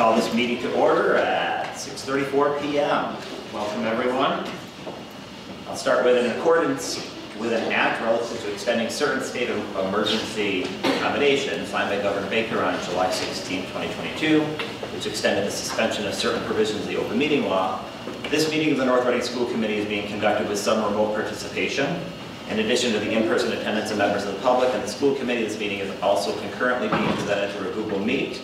call this meeting to order at 6:34 p.m. Welcome, everyone. I'll start with in accordance with an act relative to extending certain state of emergency accommodations signed by Governor Baker on July 16, 2022, which extended the suspension of certain provisions of the open meeting law. This meeting of the North Reading School Committee is being conducted with some remote participation. In addition to the in-person attendance of members of the public and the school committee, this meeting is also concurrently being presented through a Google Meet.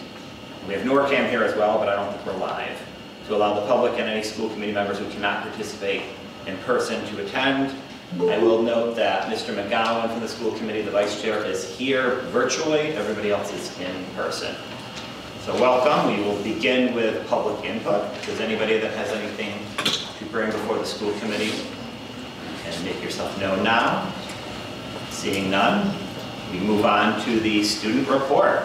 We have NORCAM here as well, but I don't think we're live. To allow the public and any school committee members who cannot participate in person to attend. I will note that Mr. McGowan from the school committee, the vice chair, is here virtually. Everybody else is in person. So welcome. We will begin with public input. If there's anybody that has anything to bring before the school committee, and make yourself known now. Seeing none, we move on to the student report.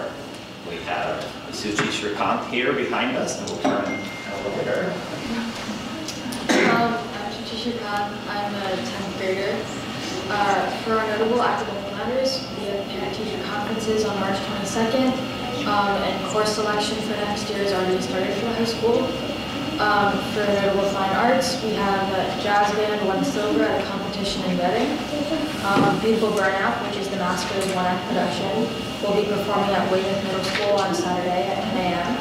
We have Suchi Shrikant here behind us, and we'll turn and look at her. I'm Suchi Shrikant. I'm a 10th grader. For our notable academic matters, we have parent-teacher conferences on March 22nd, and course selection for next year has already started for high school. For notable fine arts, we have jazz band won silver at a competition in Reading. Beautiful Burnout, which is the Masters one-act production, will be performing at Weymouth Middle School on Saturday at 10 a.m.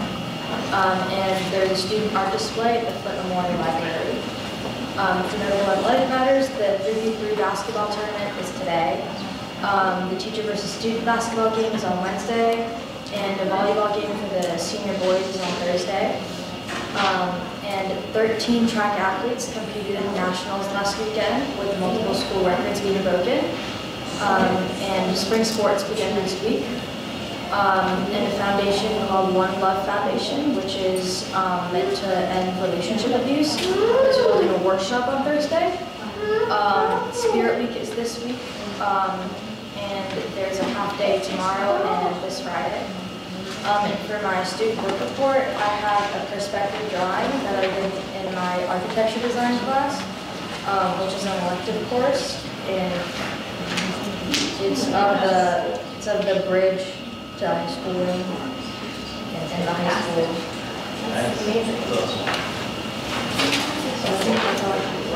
And there's a student art display at the Flint Memorial Library. For notable athletic matters, the 3v3 basketball tournament is today. The teacher versus student basketball game is on Wednesday, and the volleyball game for the senior boys is on Thursday. And 13 track athletes competed in nationals last weekend with multiple school records being broken. And spring sports begin next week. And a foundation called One Love Foundation, which is meant to end relationship abuse, is holding a workshop on Thursday. Spirit Week is this week, and there's a half day tomorrow and this Friday. And for my student work report, I have a perspective drawing that I did in my architecture design class, which is an elective course, and it's of the bridge to high schooling and the high school.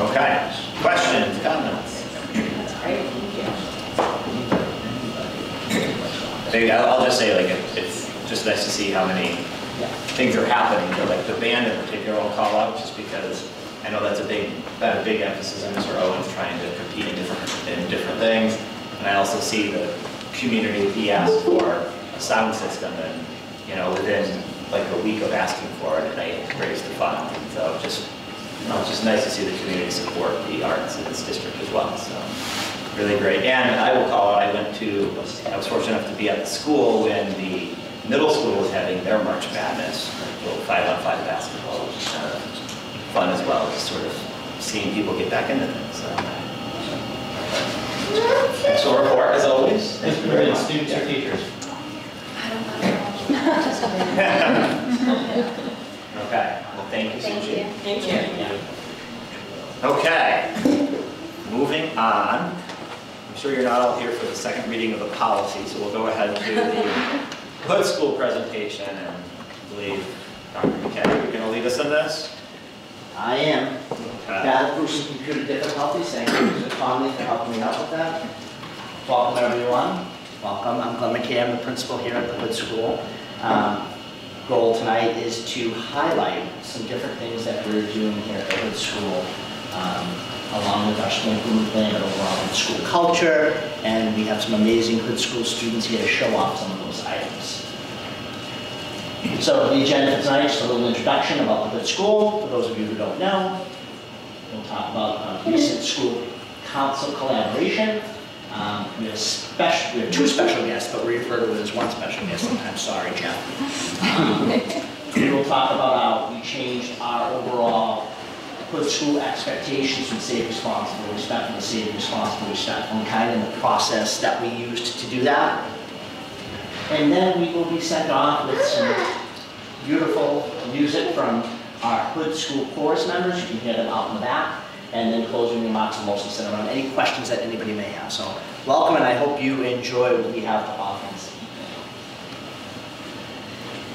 Okay. Questions, comments? That's great. Thank you. I'll just say, like, it's just nice to see how many things are happening. But, like, the band in particular, I'll call out just because I know that's a big emphasis on Mr. Owens trying to compete in different things. And I also see the community, he asked for a sound system, and within like a week of asking for it, and I raised the fund. And so it's just nice to see the community support the arts in this district as well. So really great. And I will call out, I was fortunate enough to be at the school when the middle school was having their March Madness, a little 5-on-5 basketball, which is kind of fun as well, just sort of seeing people get back into things. So report, as always. Students or teachers? I don't know. Okay, well, thank you, Suchi. Thank you. Okay, moving on. I'm sure you're not all here for the second reading of the policy, so we'll go ahead to the Hood School presentation, and I believe Dr. McKay, you're going to lead us in this? I am. Okay. Data through some computer difficulties. Thank you, Mr. Conley, for helping me out with that. Welcome, everyone. Welcome. I'm Glenn McKay. I'm the principal here at the Hood School. Goal tonight is to highlight some different things that we're doing here at the Hood School, along with our school improvement plan and overall school culture. And we have some amazing Hood School students here to show off some of those items. So the agenda for tonight is a little introduction about the Hood School. For those of you who don't know, we'll talk about recent school council collaboration. We have two special guests, but we refer to it as one special guest sometimes. Sorry, Jeff. We will talk about how we changed our overall Hood School expectations from safe, responsible, respectful, safe, responsible, respectful, and kind of the process that we used to do that. And then we will be sent off with some beautiful music from our Hood School chorus members. You can hear them out in the back. And then closing remarks will mostly center around any questions that anybody may have. So welcome, and I hope you enjoy what we have to offer.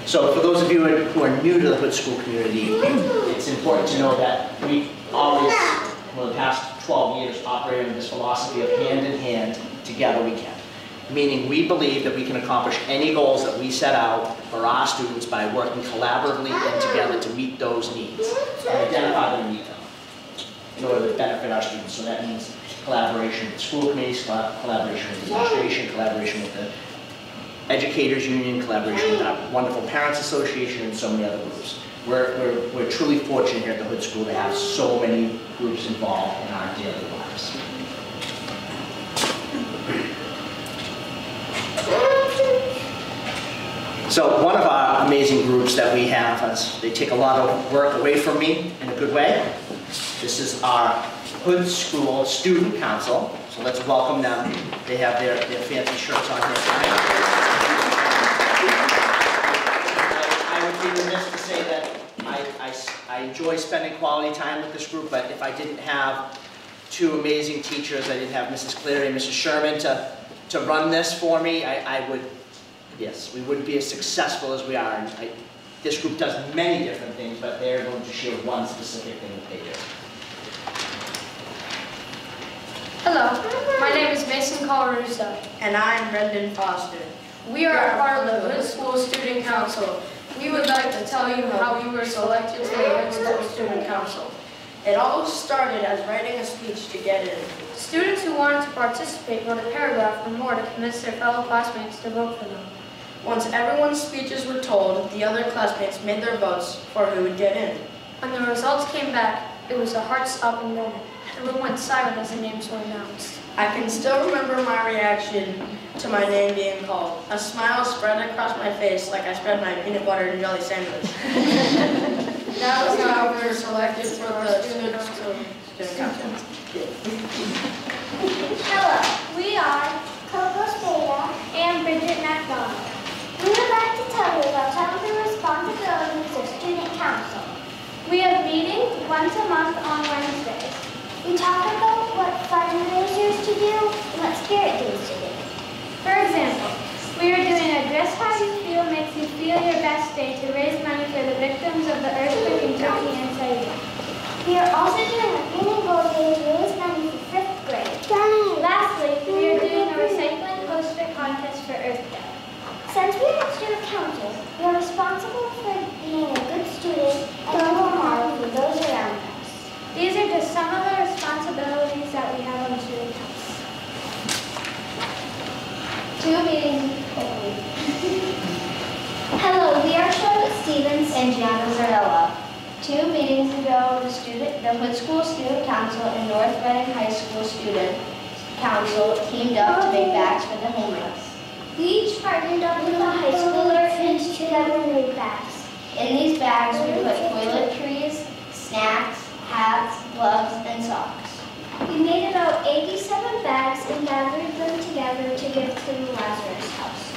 So for those of you who are new to the Hood School community, it's important to know that we always, for the past 12 years, operate under this philosophy of hand in hand, together we can. Meaning we believe that we can accomplish any goals that we set out for our students by working collaboratively and together to meet those needs and identify them and meet them in order to benefit our students. So that means collaboration with school committees, collaboration with the administration, collaboration with the Educators Union, collaboration with our wonderful Parents Association, and so many other groups. We're truly fortunate here at the Hood School to have so many groups involved in our daily lives. So one of our amazing groups that we have, they take a lot of work away from me in a good way. This is our Hood School Student Council. So let's welcome them. They have their fancy shirts on here tonight. I would be remiss to say that I enjoy spending quality time with this group, but if I didn't have two amazing teachers, I didn't have Mrs. Cleary and Mrs. Sherman to run this for me, yes, we wouldn't be as successful as we are. And this group does many different things, but they're going to share one specific thing that they do. Hello, my name is Mason Colarusso. And I'm Brendan Foster. We are a part of the Hood School Student Council. We would like to tell you how we were selected to the Hood School Student Council. It all started as writing a speech to get in. Students who wanted to participate wrote a paragraph or more to convince their fellow classmates to vote for them. Once everyone's speeches were told, the other classmates made their votes for who would get in. When the results came back, it was a heart-stopping moment. The room went silent as the names were announced. I can still remember my reaction to my name being called. A smile spread across my face like I spread my peanut butter and jelly sandwich. That was how we were selected for the Student Council. Hello, we are Coco Spada and Bridget McDonald. We would like to tell you about some of the responsibilities of Student Council. We have meetings once a month on Wednesdays. We talk about what fundraisers to do and what spirit days to do. For example, we are doing a Dress How You Feel Makes You Feel Your Best Day to raise money for the victims of the earthquake in Turkey and Syria. We are also doing a Green and Gold Day to raise money for 5th grade. Lastly, we are doing a recycling poster contest for Earth Day. Since we are Student Council, we are responsible for being a good student and a role model for those around us. These are just some of the responsibilities that we have on Student Council. 2 meetings a week. Hello, we are Charlotte Stevens and Gianna Zarella. 2 meetings ago, the Hood School Student Council and North Reading High School Student Council teamed up to make bags for the homeless. We each partnered up with a high schooler and together made bags. In these bags, we put toiletries, snacks, hats, gloves, and socks. We made about 87 bags and gathered them together to give to the Lazarus House.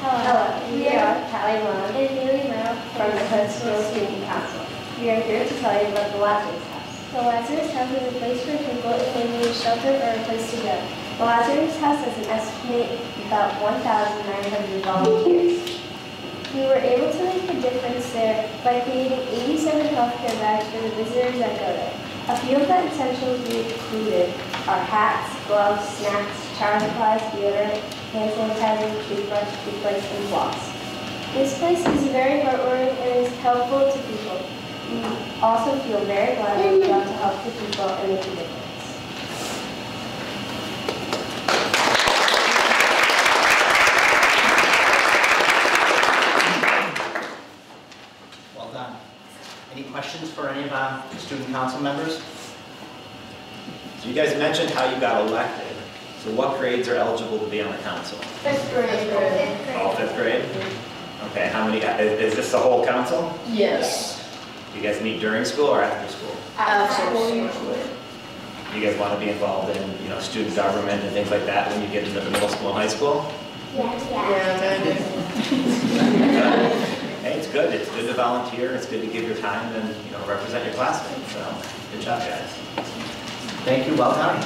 Hello, we are Callie Malone and Haley Merrill from the Hood School Student Council. We are here to tell you about the Lazarus House. The Lazarus House is a place for people if they need shelter or a place to go. The Lazarus House has an estimate about 1,900 volunteers. We were able to make a difference there by creating 87 healthcare bags for the visitors that go there. A few of the essentials we included are hats, gloves, snacks, shower supplies, deodorant, hand sanitizer, toothbrush, toothpaste, and floss. This place is very heartwarming and is helpful to people. We also feel very glad that we got to help the people and make a difference. Well done. Any questions for any of our student council members? So you guys mentioned how you got elected. So what grades are eligible to be on the council? 5th grade. All 5th grade? Okay, how many, is this the whole council? Yes. Do you guys meet during school or after school? After school usually. Do you guys want to be involved in, student government and things like that when you get into the middle school and high school? Yes, Hey, it's good. It's good to volunteer. It's good to give your time and, represent your classmates. So, good job, guys. Thank you, well done.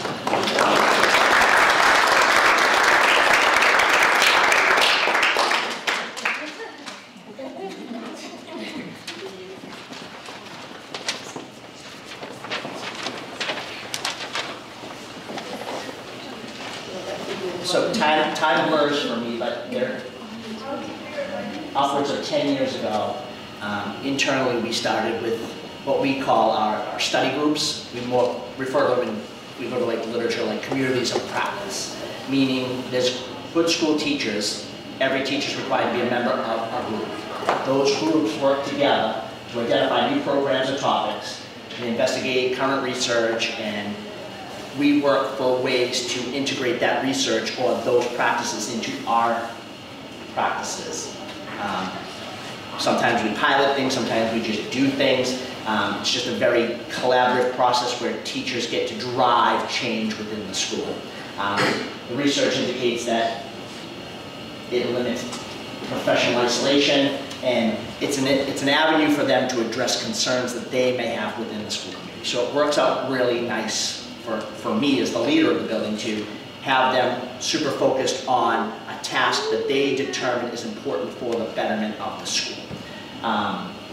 time blurs for me, but they're upwards of 10 years ago. Internally, we started with what we call our study groups. We more refer to them, we go to like literature, like communities of practice, meaning there's good school teachers. Every teacher is required to be a member of a group. Those groups work together to identify new programs or topics, and investigate current research, and we work for ways to integrate that research or those practices into our practices. Sometimes we pilot things, sometimes we just do things. It's just a very collaborative process where teachers get to drive change within the school. The research indicates that it limits professional isolation, and it's an avenue for them to address concerns that they may have within the school community. So it works out really nice for me as the leader of the building to have them super focused on a task that they determine is important for the betterment of the school.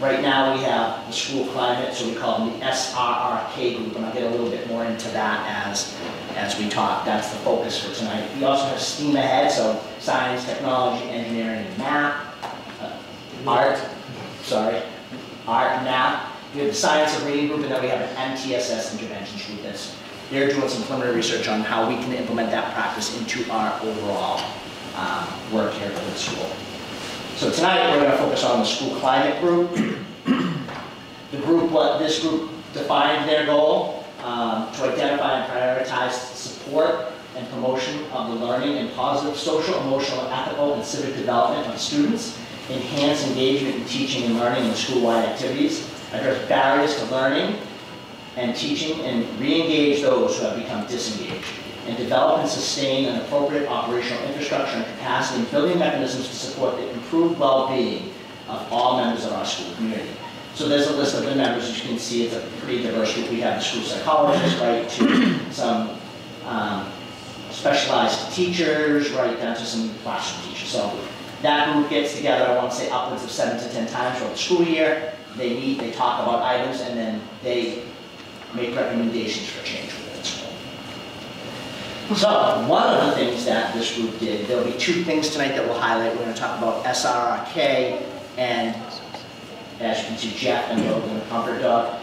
Right now we have the school climate, so we call them the SRRK group, and I'll get a little bit more into that as we talk. That's the focus for tonight. We also have STEAM ahead, so science, technology, engineering, and math. Art and math. We have the science and reading group, and then we have an MTSS interventions group. They're doing some preliminary research on how we can implement that practice into our overall work here at the school. So tonight we're going to focus on the school climate group. This group defined their goal to identify and prioritize support and promotion of the learning and positive social, emotional, ethical, and civic development of students, enhance engagement in teaching and learning in school-wide activities, address barriers to learning and teaching, and re-engage those who have become disengaged, and develop and sustain an appropriate operational infrastructure and capacity and building mechanisms to support the improved well-being of all members of our school community. So there's a list of the members. As you can see, it's a pretty diverse group. We have the school psychologists, right, to some specialized teachers, right down to some classroom teachers. So that group gets together, I want to say upwards of 7 to 10 times throughout the school year. They meet, they talk about items, and then they make recommendations for change within the school. So one of the things that this group did, there'll be 2 things tonight that we'll highlight. We're going to talk about SRRK, and as you can see, Jeff and Logan, the comfort dog.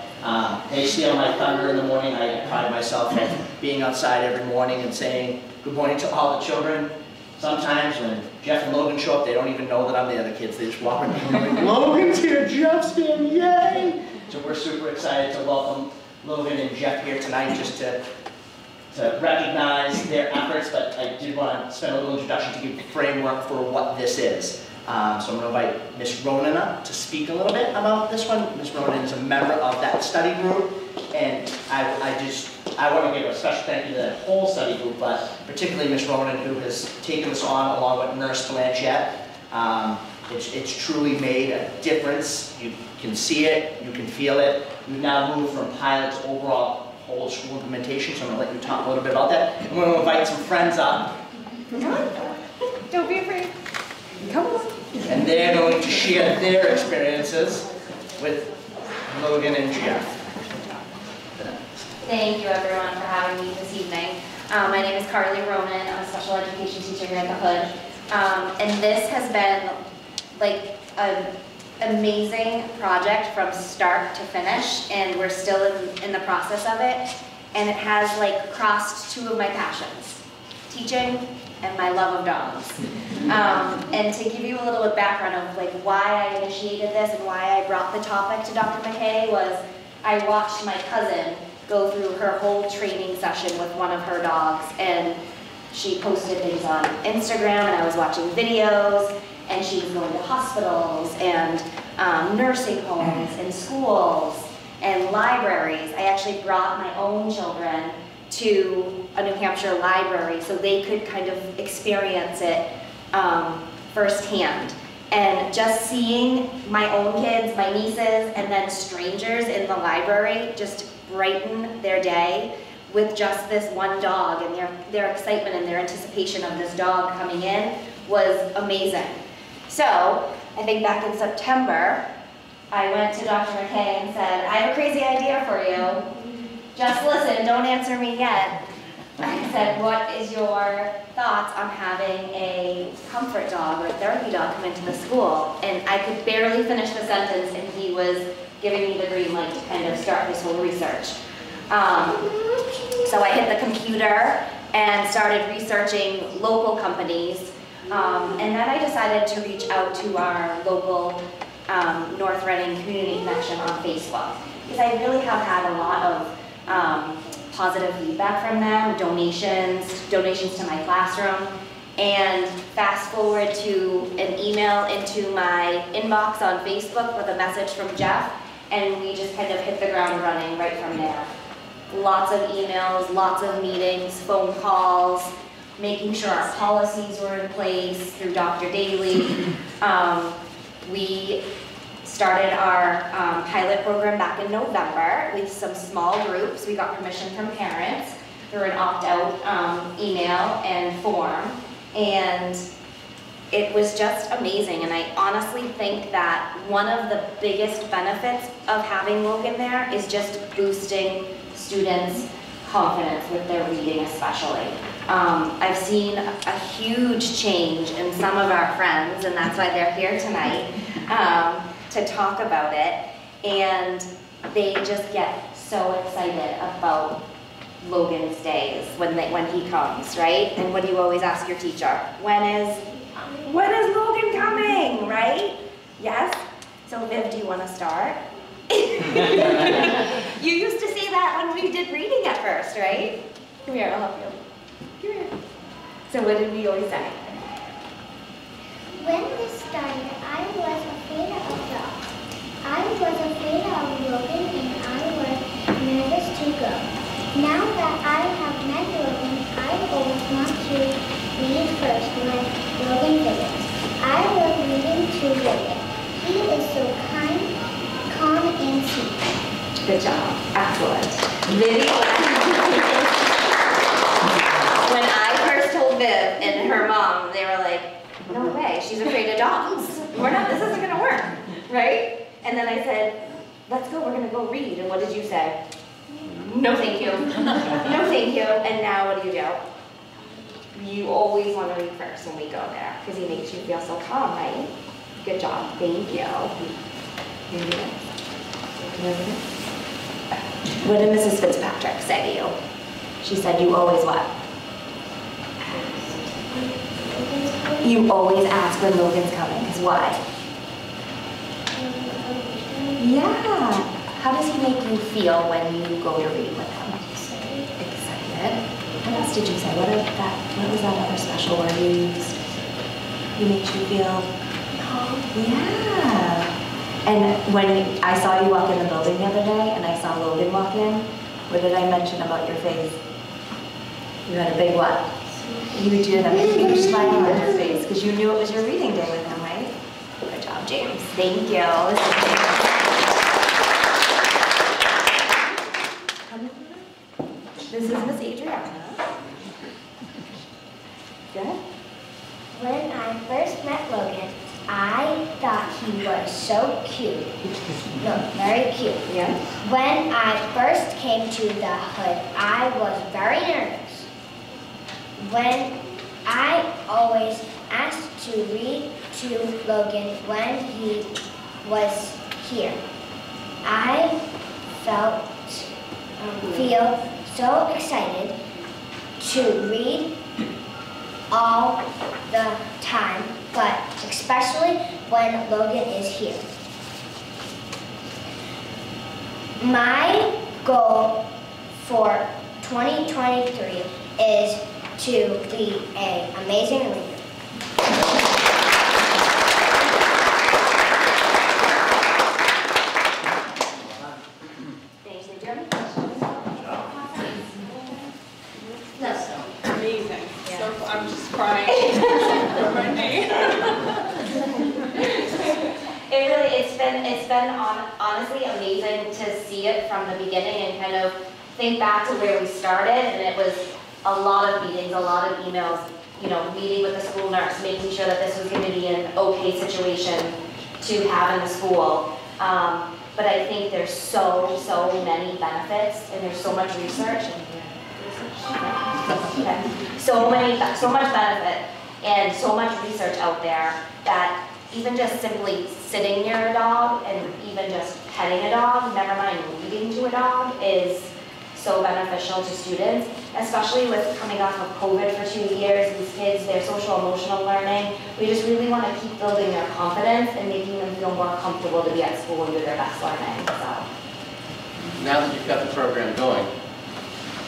They steal my thunder in the morning. I pride myself on being outside every morning and saying good morning to all the children. Sometimes when Jeff and Logan show up, they don't even know that I'm the other kids. They just walk in and like, Logan's here, Jeff's here, yay! So we're super excited to welcome Logan and Jeff here tonight, just to recognize their efforts, but I did want to spend a little introduction to give the framework for what this is. So I'm going to invite Ms. Ronan up to speak a little bit about this one. Ms. Ronan is a member of that study group, and I want to give a special thank you to that whole study group, but particularly Ms. Ronan, who has taken this on along with Nurse Blanchette. It's truly made a difference. You can see it, you can feel it. We've now moved from pilot to overall whole school implementation, so I'm going to let you talk a little bit about that. I'm going to invite some friends up. Come on. Don't be afraid. Come on. And they're going to share their experiences with Logan and Jeff. Thank you everyone for having me this evening. My name is Carly Ronan. I'm a special education teacher here at the Hood. And this has been like an amazing project from start to finish, and we're still in the process of it. And it has like crossed 2 of my passions, teaching and my love of dogs. And to give you a little bit background of like why I initiated this and why I brought the topic to Dr. McKay was I watched my cousin go through her whole training session with one of her dogs, and she posted things on Instagram, and I was watching videos, and she was going to hospitals and nursing homes and schools and libraries. I actually brought my own children to a New Hampshire library so they could kind of experience it firsthand. And just seeing my own kids, my nieces, and then strangers in the library just brighten their day with just this one dog, and their excitement and their anticipation of this dog coming in was amazing. So I think back in September, I went to Dr. McKay and said, I have a crazy idea for you. Just listen, don't answer me yet. I said, what is your thoughts on having a comfort dog or a therapy dog come into the school? And I could barely finish the sentence and he was giving me the green light to kind of start this whole research. So I hit the computer and started researching local companies. And then I decided to reach out to our local North Reading Community Connection on Facebook, because I really have had a lot of positive feedback from them, donations to my classroom, and fast forward to an email into my inbox on Facebook with a message from Jeff, and we just kind of hit the ground running right from there. Lots of emails, lots of meetings, phone calls, making sure our policies were in place through Dr. Daly. We started our pilot program back in November with some small groups. We got permission from parents through an opt-out email and form, and it was just amazing. And I honestly think that one of the biggest benefits of having Logan there is just boosting students' confidence with their reading especially. I've seen a huge change in some of our friends, and that's why they're here tonight, to talk about it, and they just get so excited about Logan's days when he comes, right? And what do you always ask your teacher? When is Logan coming, right? Yes? So Viv, do you want to start? You used to say that when we did reading at first, right? Come here, I'll help you. Come here. So what did we always say? When this started, I was afraid of dogs. I was afraid of Logan and I was nervous to go. Now that I have met Logan, I always want to read first when Logan visits. I love reading to Logan. He is so kind, calm, and sweet. Good job. Excellent. Vivi? When I first told Viv and her mom, they were like, no way, she's afraid of dogs. This isn't gonna work, right? And then I said, let's go, we're gonna go read. And what did you say? No thank you. No thank you. And now what do? You always want to read first when we go there, because he makes you feel so calm, right? Good job. Thank you. What did Mrs. Fitzpatrick say to you? She said you always what? You always ask when Logan's coming, because why? Yeah. How does he make you feel when you go to read with him? Excited. What else did you say? What was that other special word you used? He makes you feel calm. Yeah. And when I saw you walk in the building the other day, and I saw Logan walk in, what did I mention about your face? You had a big what? You did have a huge smile on your face, because you knew it was your reading day with him, right? Good job, James. Thank you. This is Miss Adriana. Good. When I first met Logan, I thought he was so cute. No, very cute. Yeah. When I first came to the hood, I was very nervous. When I always asked to read to Logan when he was here, I feel so excited to read all the time, but especially when Logan is here. My goal for 2023 is to be an amazing reader. Thank you, Jim. Amazing. So I'm just crying for my name. It's been honestly amazing to see it from the beginning and kind of think back to where we started, and it was a lot of meetings, a lot of emails, meeting with the school nurse, making sure that this was going to be an okay situation to have in the school. But I think there's so many benefits, and there's so much research. So much benefit and so much research out there that even just simply sitting near a dog and even just petting a dog, never mind reading to a dog, is so beneficial to students, especially with coming off of COVID for 2 years. These kids, their social emotional learning, we just really want to keep building their confidence and making them feel more comfortable to be at school and do their best learning. So, Now that you've got the program going,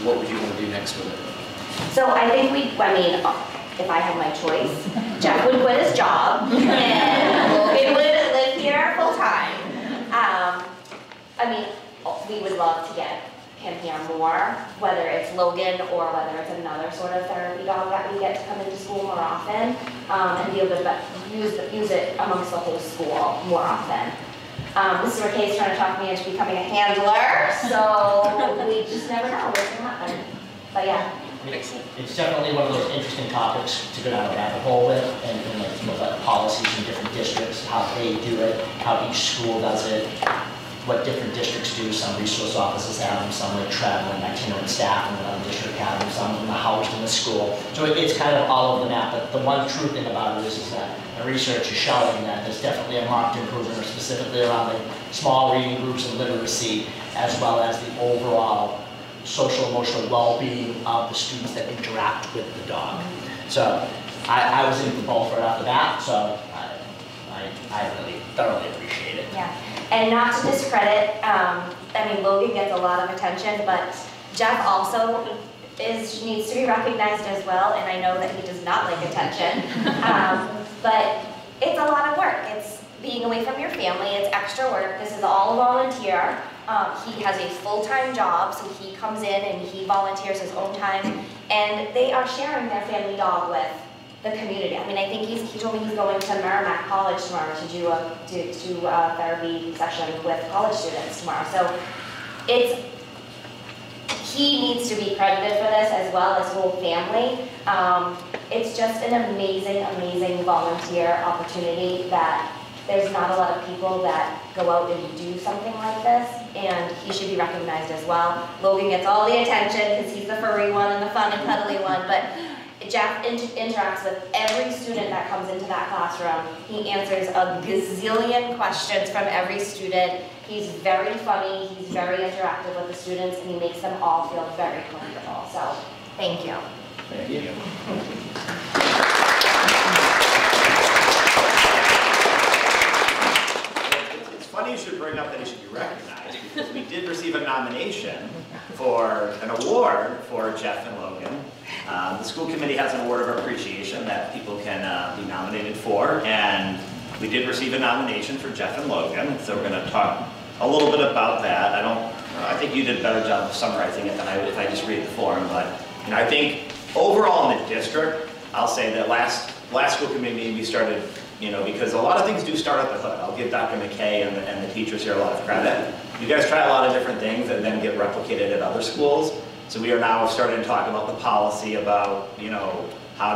what would you want to do next with it? so I think if I had my choice, Jeff would quit his job and Logan would live here full time. We would love to get him here more, whether it's Logan or whether it's another sort of therapy dog that we get to come into school more often, and be able to use it amongst the whole school more often. Mr. McKay's trying to talk me into becoming a handler, so we just never know what's going to happen. But yeah. It's definitely one of those interesting topics to go down a rabbit hole with, and like, you know, like policies in different districts, how they do it, how each school does it, what different districts do. Some resource offices have them, some like traveling itinerant staff, and another district have them, some in the house in the school. So it's kind of all over the map, but the one true thing about it is that the research is showing that there's definitely a marked improvement, specifically around the small reading groups and literacy, as well as the overall social emotional well-being of the students that interact with the dog. So I was in for both right off the bat, so I really thoroughly appreciate it. Yeah, and not to discredit, Logan gets a lot of attention, but Jeff also needs to be recognized as well, and I know that he does not like attention, but it's a lot of work. It's being away from your family, it's extra work. This is all volunteer. He has a full-time job, so he comes in and he volunteers his own time, and they are sharing their family dog with the community. I think he told me he's going to Merrimack College tomorrow to do a therapy session with college students tomorrow. So he needs to be credited for this, as well as whole family. It's just an amazing, amazing volunteer opportunity that there's not a lot of people that go out and do something like this, and he should be recognized as well. Logan gets all the attention because he's the furry one and the fun and cuddly one, but Jeff interacts with every student that comes into that classroom. He answers a gazillion questions from every student. He's very funny, he's very interactive with the students, and he makes them all feel very comfortable. So, thank you. Thank you. It's funny you should bring up that he should be recognized, because we did receive a nomination for an award for Jeff and Logan. The school committee has an award of appreciation that people can be nominated for, and we did receive a nomination for Jeff and Logan, so we're going to talk a little bit about that. I think you did a better job of summarizing it than if I just read the form, but I think overall in the district, I'll say that last school committee meeting we started, because a lot of things do start at the hood. I'll give Dr. McKay and the teachers here a lot of credit. You guys try a lot of different things and then get replicated at other schools. So we are now starting to talk about the policy about, how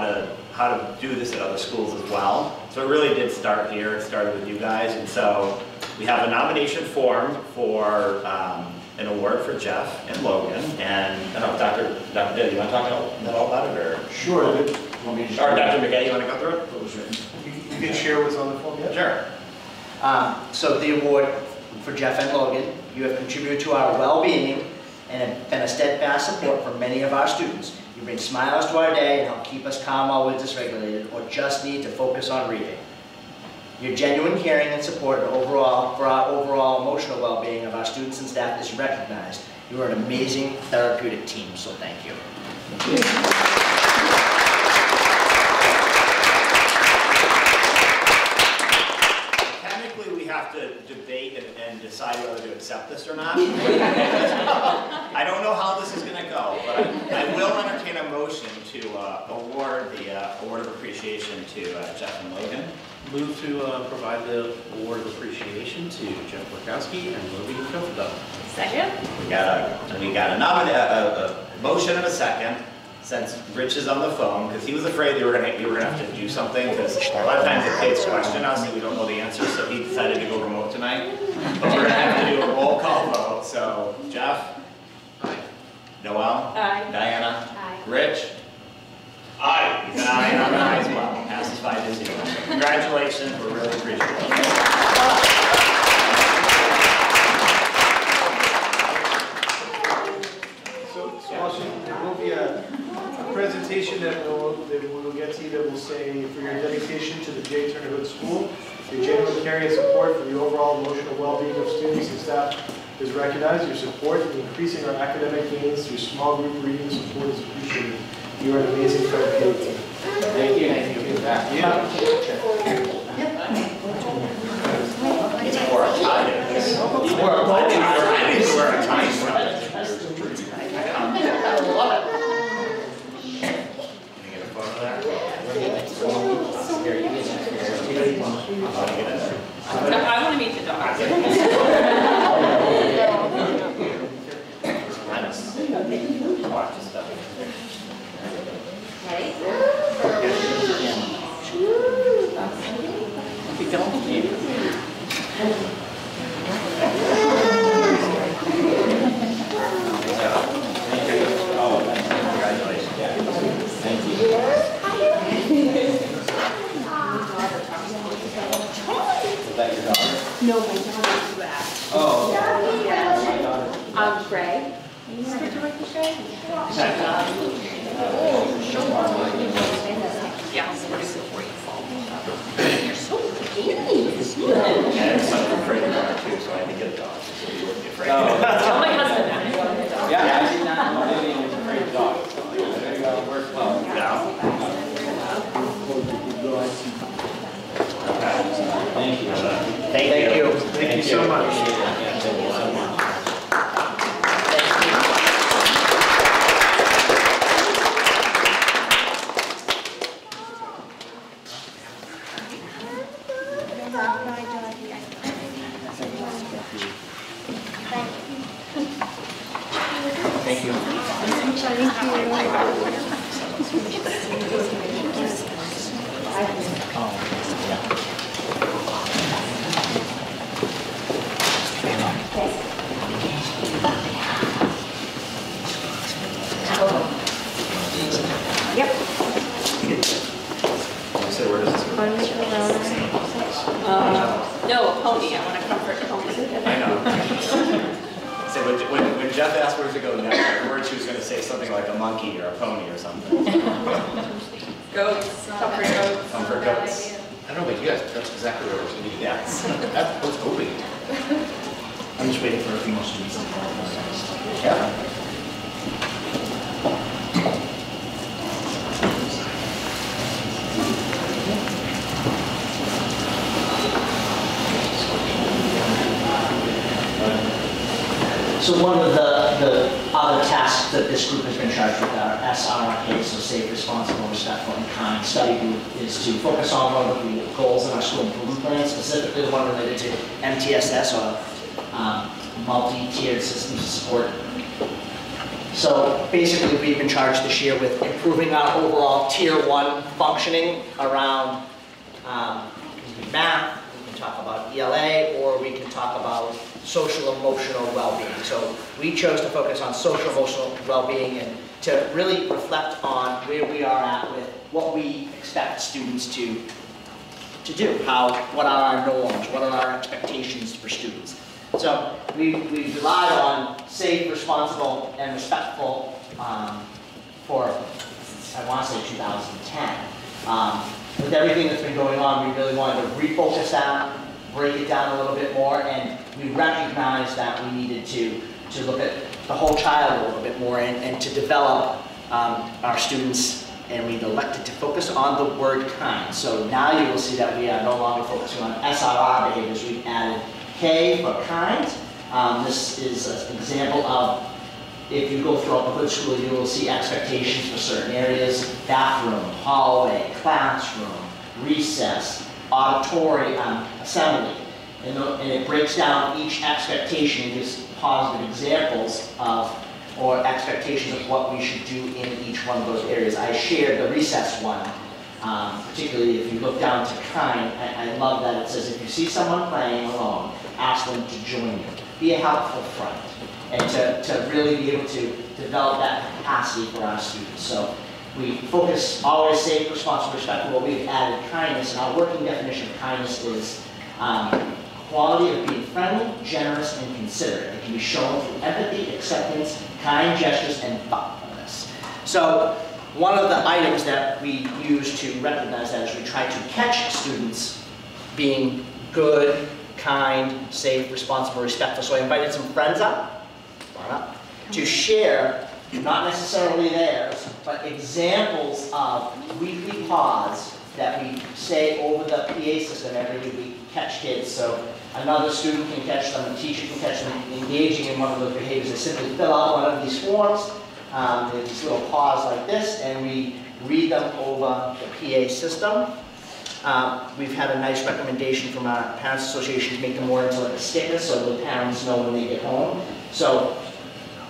to do this at other schools as well. So it really did start here. It started with you guys. And so we have a nomination form for an award for Jeff and Logan. And I don't know, Dr. Dill, you want to talk about it? Or? Sure. Or Dr. McKay, you want to go through it? You can share what's on the form, yeah? Sure. So the award for Jeff and Logan, you have contributed to our well-being and have been a steadfast support for many of our students. You bring smiles to our day and help keep us calm while we're dysregulated or just need to focus on reading. Your genuine caring and support for our overall emotional well-being of our students and staff is recognized. You are an amazing therapeutic team, so thank you. Technically, we have to debate and decide whether to accept this or not. I don't know how this is going to go, but I will entertain a motion to award the Award of Appreciation to Jeff and Logan. Move to provide the award of appreciation to Jeff Borkowski and Logan Kofeld. Second? We got a motion and a second. Since Rich is on the phone, because he was afraid you were gonna have to do something, because a lot of times the kids question us and we don't know the answer, so he decided to go remote tonight. But we're gonna have to do a roll call vote. So Jeff? Aye. Noelle? Aye. Diana? Aye. Rich? Aye. He's an aye, and I'm an aye as well. Passes 5-0. Congratulations, we really appreciate it. So also, there will be a presentation that we'll get to you that will say, for your dedication to the J. Turner Hood School, your genuine caring and support for the overall emotional well-being of students and staff is recognized. Your support in increasing our academic gains through small group reading support is appreciated. You are an amazing therapeutic team. Thank you. Thank you. It's more a tie. I need to wear a tie. I love it. Can I get a photo there? I want to meet the dog. Watch this stuff. Ready? No, my daughter is that. Oh. Gray. You want to work with Gray? Yes, we're so grateful. You're so pretty. And I'm afraid of dog too, so I had to get a dog. So you wouldn't be afraid. Tell my husband that. Yeah, I did not know anything was afraid of dogs. So there you go. Works well. Yeah. Thank you. Thank you. Thank you so much. Yeah, thank you so much. Thank you. So where does this go? No, a pony. I want to comfort the pony. I know. So when Jeff asked where to go next, I worried she was going to say something like a monkey or a pony or something. Goats. Comfort goats. Comfort goats. I don't know about you guys, but that's exactly what I was thinking. Yes. That's what's hoping. I'm just waiting for a few more students to call. Yeah. So one of the other tasks that this group has been charged with, our SRRK, so Safe, Responsible, Respectful, and Kind Study Group, is to focus on one of the goals in our school improvement plan, specifically the one related to MTSS, or multi-tiered systems of support. So basically, we've been charged this year with improving our overall Tier 1 functioning around math. We can talk about ELA, or we can talk about social emotional well-being. So we chose to focus on social emotional well-being and to really reflect on where we are at with what we expect students to do. What are our norms? What are our expectations for students? So we relied on safe, responsible, and respectful for, I want to say 2010. With everything that's been going on, we really wanted to refocus that, break it down a little bit more, and we recognized that we needed to look at the whole child a little bit more and to develop our students, and we've elected to focus on the word kind. So now you will see that we are no longer focusing on SRR behaviors. We've added K for kind. This is an example of, if you go throughout the Hood School, you will see expectations for certain areas: bathroom, hallway, classroom, recess, auditorium, assembly. And it breaks down each expectation and gives positive examples of, or expectations of what we should do in each one of those areas. I shared the recess one, particularly if you look down to kind. I love that it says, if you see someone playing alone, ask them to join you. Be a helpful friend. And to really be able to develop that capacity for our students. So we focus always safe, responsible, respectful, but we've added kindness, and our working definition of kindness is quality of being friendly, generous, and considerate. It can be shown through empathy, acceptance, kind gestures, and thoughtfulness. So one of the items that we use to recognize that is we try to catch students being good, kind, safe, responsible, respectful. So I invited some friends up, to share, not necessarily theirs, but examples of weekly pause that we say over the PA system every week. We catch kids. So another student can catch them, a teacher can catch them engaging in one of those behaviors. They simply fill out one of these forms. There's this little pause like this, and we read them over the PA system. We've had a nice recommendation from our Parents Association to make them more into like a sticker so the parents know when they get home. So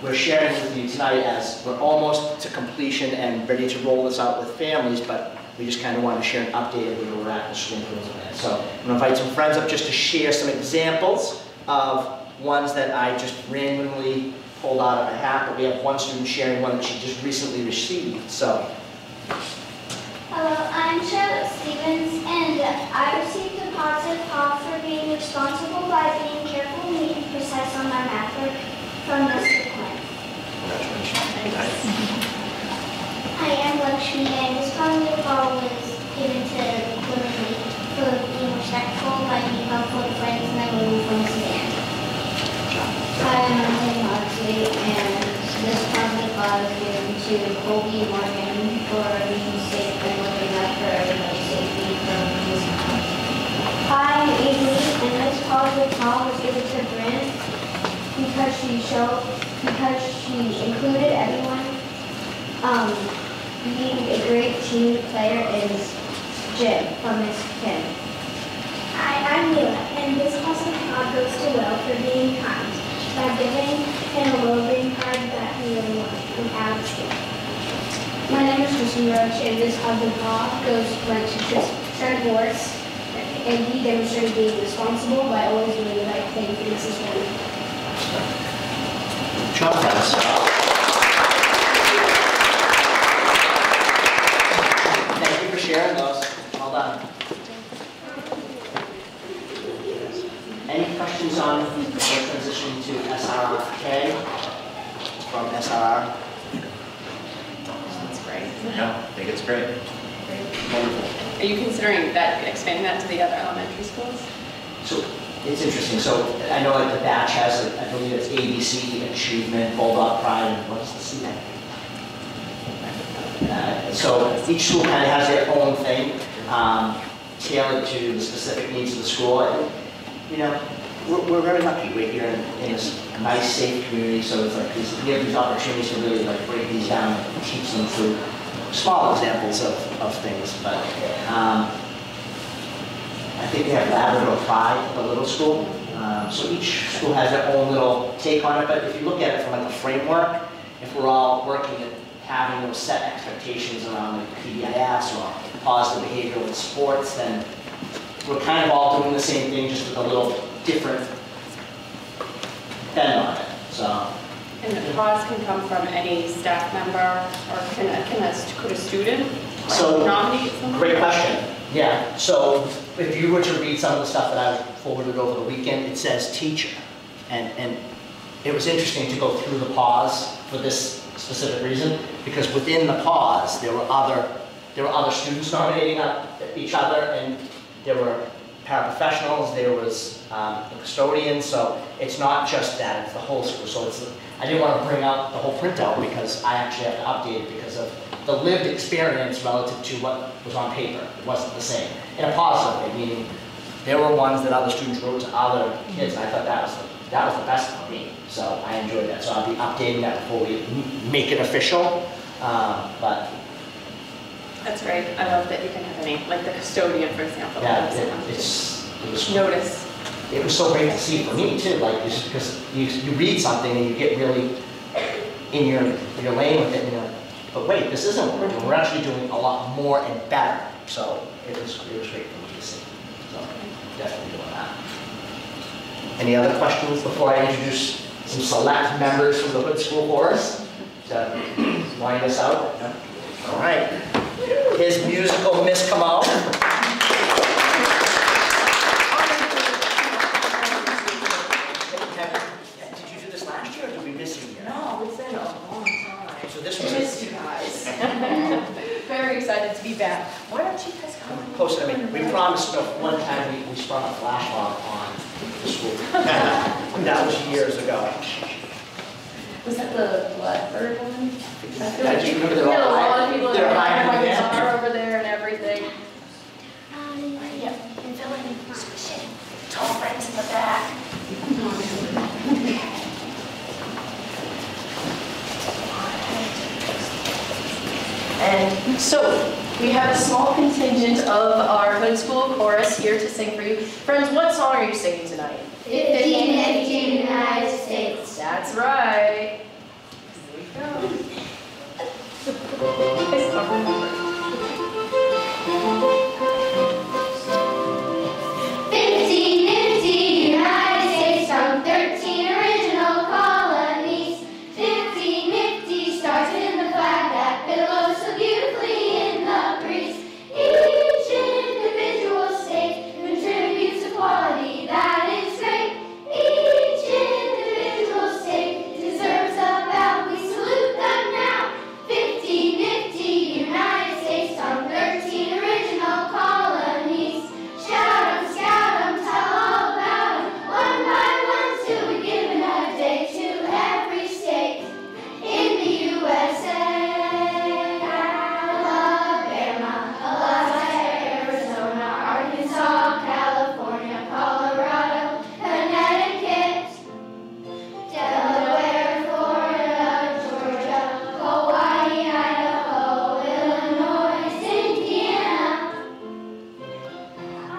we're sharing with you tonight as we're almost to completion and ready to roll this out with families, but we just kind of want to share an update of where we're at in the school improvement plan. So I'm going to invite some friends up just to share some examples of ones that I just randomly pulled out of a hat, but we have one student sharing one that she just recently received. So. Hello, I'm Charlotte Stevens, and I received a positive call for being responsible by being careful, neat, and precise on my math work from Mr. Quinn. I am Lakshmi, and this positive call was given to women for being respectful, by being helpful to friends, and then moving from Suzanne. Hi, I'm Anthony Moxley, and this positive call was given to Colby Morgan for being safe and looking out for everybody's safety from his house. Hi, I'm Amy, and this positive call was given to Brent because she included everyone. Being a great team player is Jim from Miss Kim. Hi, I'm Mila, and this positive call goes to Will for being kind by giving him a little green card that he really wanted from Alex. My name is Kristen Roach, and this positive call went to Trent Morris, and he demonstrated being responsible by always doing the right thing for Mrs. Warren. Thank you for sharing those. Well done. Any questions on the transition to SRK from SRR? That's great. No, I think it's great. Wonderful. Are you considering that, expanding that to the other elementary schools? So it's interesting. So I know like the batch has, like, I believe it's ABC, Achievement, Bulldog Pride, and what is the C? So each school kind of has their own thing, tailored to the specific needs of the school. And, you know, we're very lucky. We're here in this nice, safe community, so it's like we have these opportunities to really like break these down and teach them through small examples of things. But I think they have Labrador Pride at the little school. So each school has their own little take on it. But if you look at it from like a framework, if we're all working at having those set expectations around like PBIS or positive behavior with sports, then we're kind of all doing the same thing, just with a little different bend on it. So. And the pause can come from any staff member, or could a student nominate someone? Great question. Yeah. So if you were to read some of the stuff that I forwarded over the weekend, it says teacher, and it was interesting to go through the pause for this specific reason, because within the pause there were other students nominating each other, and there were paraprofessionals, there was a custodian, so it's not just that, it's the whole school. So I didn't want to bring out the whole printout because I actually have to update it because of the lived experience relative to what was on paper. It wasn't the same. In a positive way, meaning there were ones that other students wrote to other kids, and I thought that was the best for me. So I enjoyed that. So I'll be updating that before we make it official. But that's great. I love that you can have any, like the custodian, for example. Yeah, it was notice. It was so great to see for me too, like just because you read something and you get really in your lane with it, and you're like, but wait, this isn't what we're doing. We're actually doing a lot more and better. So it was great for me to see. So definitely doing that. Any other questions before I introduce some select members from the Hood School Chorus? to wind us out. All right. His musical Miss Come Out. Did you do this last year or did we miss a year? No, it's been a long time. So this I was missed you guys. Very excited to be back. Why don't you guys come? posted. I mean, we promised one time we sprung a flash mob on the school. That was years ago. Was that the Blackbird one? I feel I like just we remember had they're a all lot of people they're that had hiding my again. guitar over there and everything. Yeah, and filling in squishing. Tall friends in the back. And so, we have a small contingent of our Hood School chorus here to sing for you. Friends, what song are you singing tonight? 15 United States. That's right. Here we go. United States from 13 original colonies. 50 nifty stars in the flag that billows so beautifully in the breeze. Each individual state contributes equality that is great. Each individual state deserves a bow. We salute them now. 50 nifty United States from 13 original colonies. Shout 'em, scout 'em, tell all about 'em. One by one till we give a day to every state in the USA. Alabama, Alaska, Arizona, Arkansas, California, Colorado, Connecticut, Delaware, Florida, Georgia, Hawaii, Idaho, Illinois, Indiana,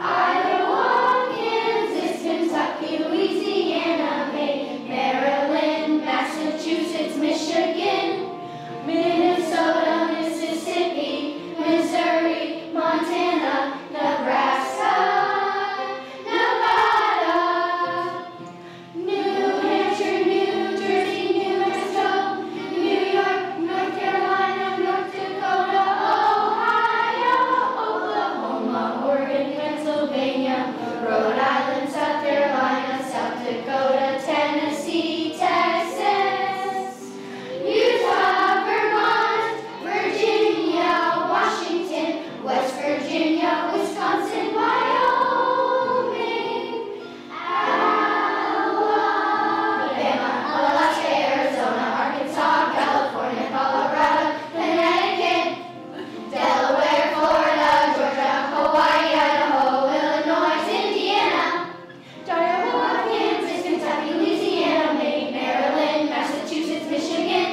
Iowa, Kansas, Kentucky, Louisiana, Maine, Maryland, Massachusetts, Michigan, Minnesota, Mississippi, Missouri, Montana, Nebraska, Nevada, New Hampshire, New Jersey, New Mexico, New York, North Carolina, North Dakota, Ohio, Oklahoma, Oregon, Pennsylvania, Rhode Island, South Carolina, South Dakota, Tennessee, Texas, Utah, Vermont, Virginia, Washington, West Virginia, Wisconsin, Wyoming, Alabama, Alaska, Arizona, Arkansas, California, Colorado, Connecticut, Delaware, Florida, Georgia, Hawaii, Idaho, Illinois, Indiana, Iowa, Kansas, Kentucky, Louisiana, Maine, Maryland, Massachusetts, Michigan,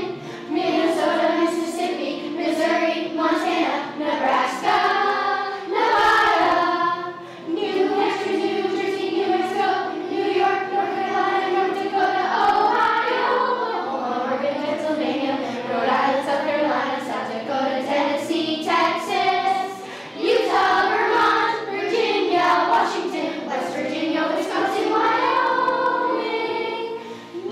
Minnesota, Mississippi, Missouri, Montana, Nebraska, Nevada, New Hampshire, New Jersey, New Mexico, New York, North Carolina, North Dakota, Ohio, Oklahoma, Oregon, Pennsylvania, Rhode Island, South Carolina, South Dakota, Tennessee, Texas, Utah, Vermont, Virginia, Washington, West Virginia, Wisconsin, Wyoming,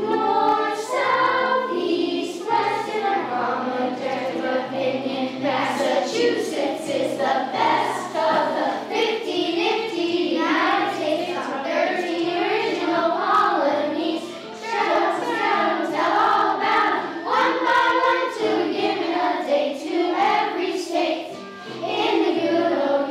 North, South, East, West, and our objective opinion, Massachusetts is the best of the 50 nifty United States from 13 original colonies. Shout 'em, tell all about 'em. One by one till we give a day to every state in the good old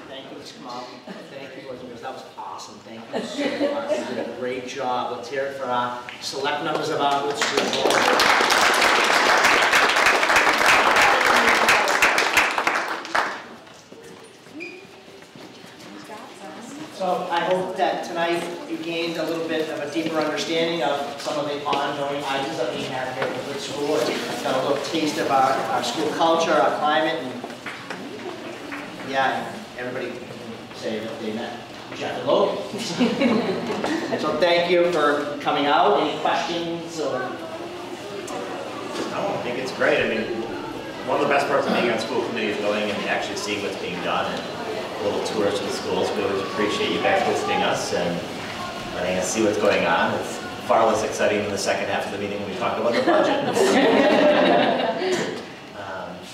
Thank you, Ms. Kamal. Thank you, Elizabeth. That was awesome. Thank you so much. You did a great job. Let's hear it for our select members of our Hood School Board. So I hope that tonight you gained a little bit of a deeper understanding of some of the ongoing items that we have here at the Hood School. And got a little taste of our school culture, our climate, and yeah, everybody can say that they met Jeff and Logan. So thank you for coming out. Any questions or? No, I think it's great. I mean, one of the best parts of being on school committee is going and actually seeing what's being done and little tours to the schools. We always appreciate you guys visiting us and letting us see what's going on. It's far less exciting than the second half of the meeting when we talk about the budget.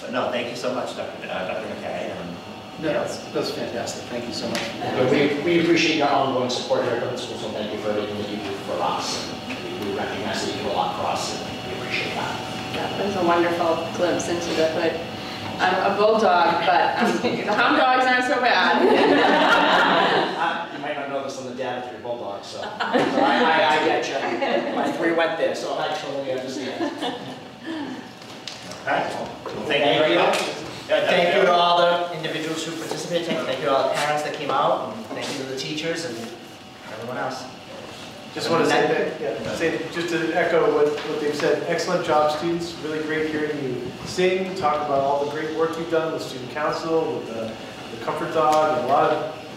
But no, thank you so much, Dr. McKay. No, that's fantastic. Thank you so much. We appreciate your ongoing support here at the school, so thank you for everything that you do for us. We recognize that you do a lot for us, and we appreciate that. That was a wonderful glimpse into the hood. I'm a bulldog, but hound dogs aren't so bad. You might not know this on the data for your bulldog, so I get you. My 3 went there, so I totally understand. Okay. Well, thank you very much. Thank you to all the individuals who participated. Thank you to all the parents that came out, and thank you to the teachers and everyone else. Just want to say that, just to echo what they've said, excellent job, students. Really great hearing you sing, talk about all the great work you've done with student council, with the comfort dog, and a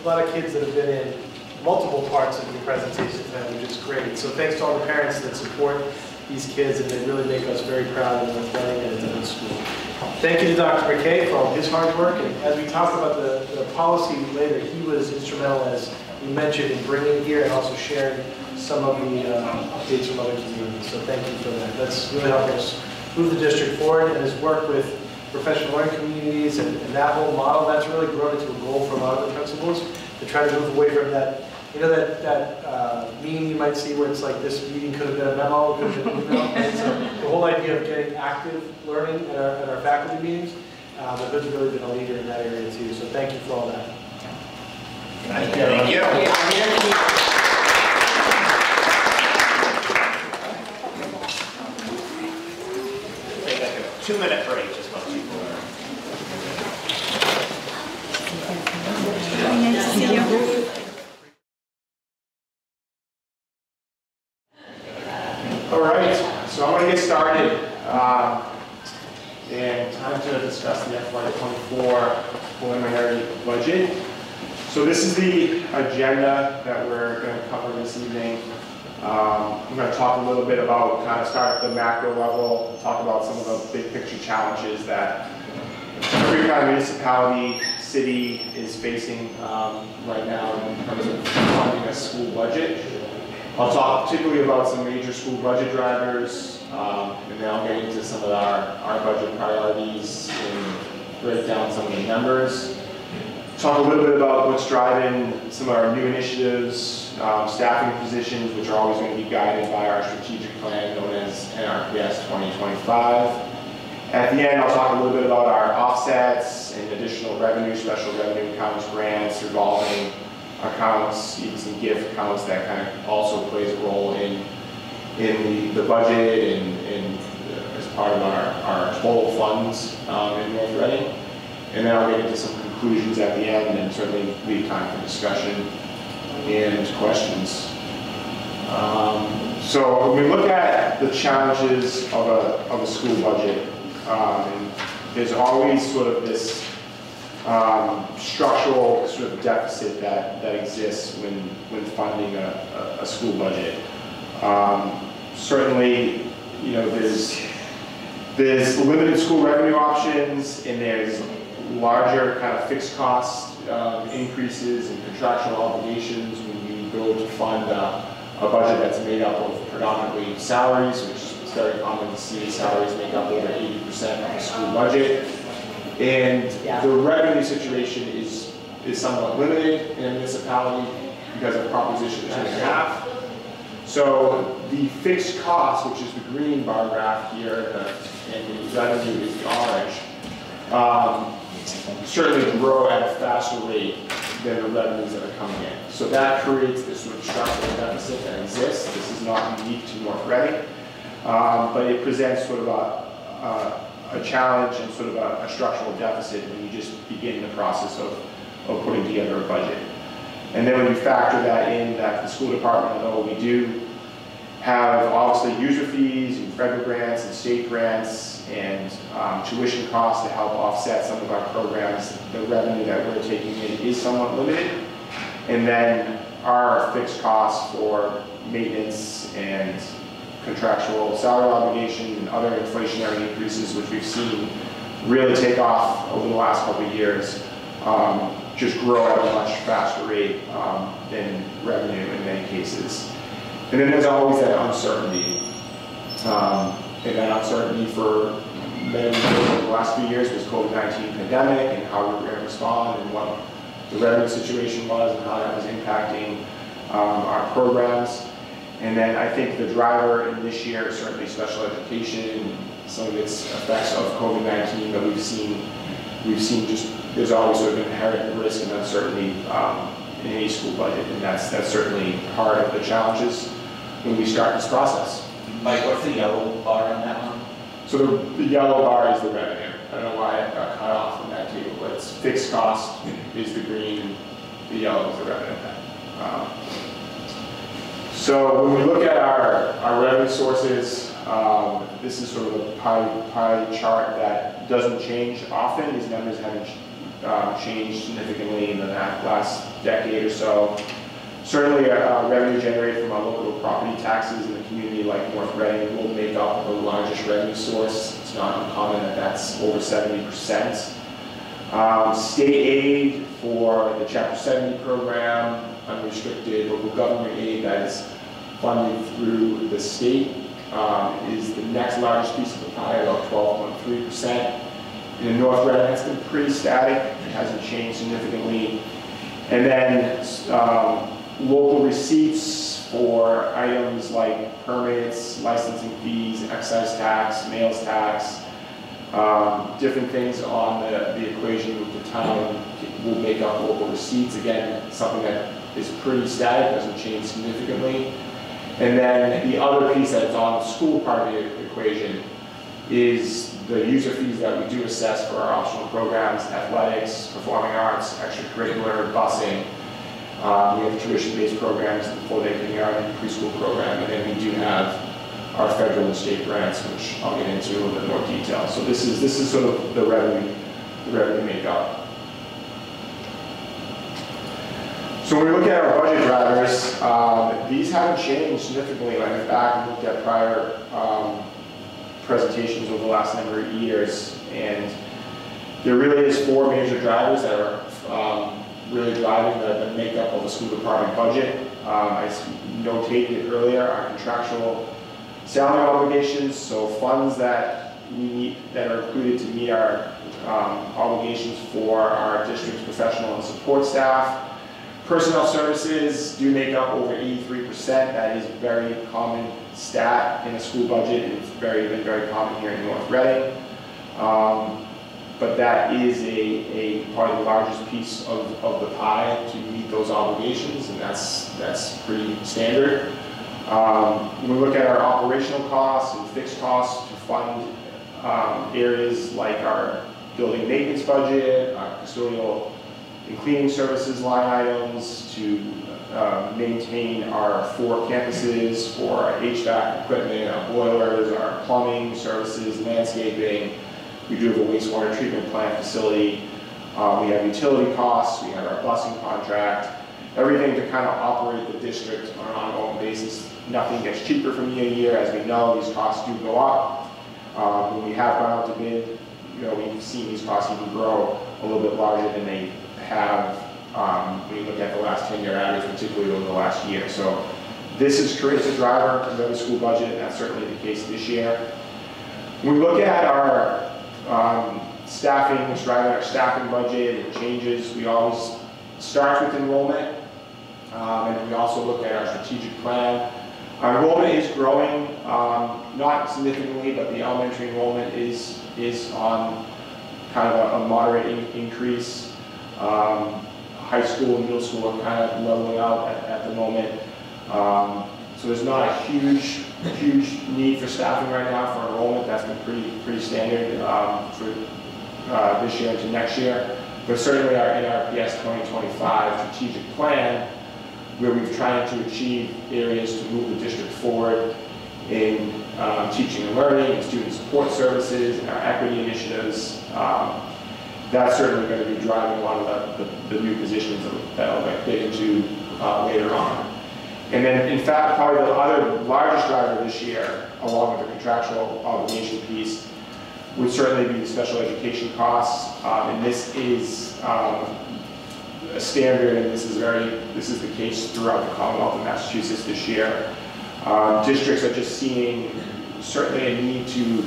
lot of kids that have been in multiple parts of your presentation tonight, which is great. So thanks to all the parents that support these kids, and they really make us very proud of what's running at the school. Thank you to Dr. McKay for all his hard work, and as we talk about the policy later, he was instrumental, as we mentioned, in bringing it here and also sharing some of the updates from other communities. So thank you for that. That's really helping us move the district forward, and his work with professional learning communities and that whole model, that's really grown into a goal for a lot of the principals to try to move away from that. You know that meme you might see where it's like this meeting could have been a memo, could have been an email. And so the whole idea of getting active learning at our faculty meetings, the Hood's really been a leader in that area too. So thank you for all that. Thank you. Take like a 2-minute break just while people are. Nice to see you. All right, so I'm going to get started. And time to discuss the FY24 preliminary budget. So this is the agenda that we're going to cover this evening. I'm going to talk a little bit about, kind of start at the macro level, talk about some of the big picture challenges that every kind of municipality, city is facing right now in terms of funding a school budget. I'll talk particularly about some major school budget drivers, and then I'll get into some of our budget priorities and break down some of the numbers. Talk a little bit about what's driving some of our new initiatives, staffing positions, which are always going to be guided by our strategic plan known as NRPS 2025. At the end, I'll talk a little bit about our offsets and additional revenue, special revenue accounts, grants, revolving accounts, even some gift accounts that kind of also plays a role in the budget and as part of our total funds in North Reading. And then I'll get into some conclusions at the end and certainly leave time for discussion and questions. So when we look at the challenges of a school budget, there's always sort of this structural sort of deficit that exists when funding a school budget. Certainly, you know, there's limited school revenue options, and there's larger kind of fixed cost increases and contractual obligations when you go to fund a budget that's made up of predominantly salaries, which is very common to see. Salaries make up over 80% of the school budget. And the revenue situation is somewhat limited in a municipality because of Proposition 2.5. So the fixed cost, which is the green bar graph here, and the revenue is the orange, certainly grow at a faster rate than the revenues that are coming in. So that creates this sort of structural deficit that exists. This is not unique to North Reading, but it presents sort of a challenge and sort of a structural deficit when you just begin the process of putting together a budget. And then when you factor that in, that the school department, although we do have obviously user fees and federal grants and state grants and tuition costs to help offset some of our programs, the revenue that we're taking in is somewhat limited. And then our fixed costs for maintenance and contractual salary obligations and other inflationary increases, which we've seen really take off over the last couple of years, just grow at a much faster rate than revenue in many cases. And then there's always that uncertainty. And that uncertainty for many years over the last few years was COVID-19 pandemic and how we were going to respond and what the revenue situation was and how that was impacting our programs. And then I think the driver in this year is certainly special education and some of its effects of COVID-19, but we've seen just, there's always sort of inherent risk and uncertainty in any school budget, and that's certainly part of the challenges when we start this process. Mike, what's the yellow bar on that one? So the yellow bar is the revenue. I don't know why it got cut off from that table, but it's fixed cost is the green, the yellow is the revenue. So when we look at our revenue sources, this is sort of a pie chart that doesn't change often. These numbers haven't changed significantly in the last decade or so. Certainly, revenue generated from our local property taxes in a community like North Reading will make up the largest revenue source. It's not uncommon that that's over 70%. State aid for the Chapter 70 program, unrestricted local government aid that is funded through the state is the next largest piece of the pie, about 12.3%. In North Reading, that's been pretty static. It hasn't changed significantly. And then local receipts for items like permits, licensing fees, excise tax, mails tax, different things on the equation with the town will make up local receipts. Again, something that is pretty static, doesn't change significantly. And then the other piece that's on the school part of the equation is the user fees that we do assess for our optional programs, athletics, performing arts, extracurricular, busing. We have tuition-based programs, the full-day kindergarten, preschool program, and then we do have our federal and state grants, which I'll get into in a little bit more detail. So this is sort of the revenue makeup. So when we look at our budget drivers, these haven't changed significantly. I went back and looked at prior presentations over the last number of years, and there really is 4 major drivers that are really driving the makeup of the school department budget. I notated it earlier, our contractual salary obligations, so funds that we need that are included to meet our obligations for our district's professional and support staff. Personnel services do make up over 83%. That is a very common stat in a school budget, and it's been very common here in North Reading. But that is a part of the largest piece of the pie to meet those obligations, and that's pretty standard. When we look at our operational costs and fixed costs to fund areas like our building maintenance budget, our custodial and cleaning services line items, to maintain our 4 campuses for our HVAC equipment, our boilers, our plumbing services, landscaping. We do have a wastewater treatment plant facility. We have utility costs. We have our busing contract. Everything to kind of operate the district on an ongoing basis. Nothing gets cheaper from year to year. As we know, these costs do go up. When we have gone out to bid, we've seen these costs even grow a little bit larger than they have when you look at the last 10-year average, particularly over the last year. So this creates a driver of the school budget, and that's certainly the case this year. When we look at our staffing, what's driving our staffing budget and changes, we always start with enrollment, and we also look at our strategic plan. Our enrollment is growing, not significantly, but the elementary enrollment is on kind of a moderate increase. High school and middle school are kind of leveling out at the moment. So there's not a huge need for staffing right now for enrollment. That's been pretty standard for this year into next year. But certainly our NRPS 2025 strategic plan, where we've tried to achieve areas to move the district forward in teaching and learning, and student support services, and our equity initiatives, that's certainly going to be driving a lot of the new positions that I'll get into later on. And then, in fact, probably the other largest driver this year, along with the contractual obligation piece, would certainly be the special education costs. And this is a standard, and this is the case throughout the Commonwealth of Massachusetts this year. Districts are just seeing certainly a need to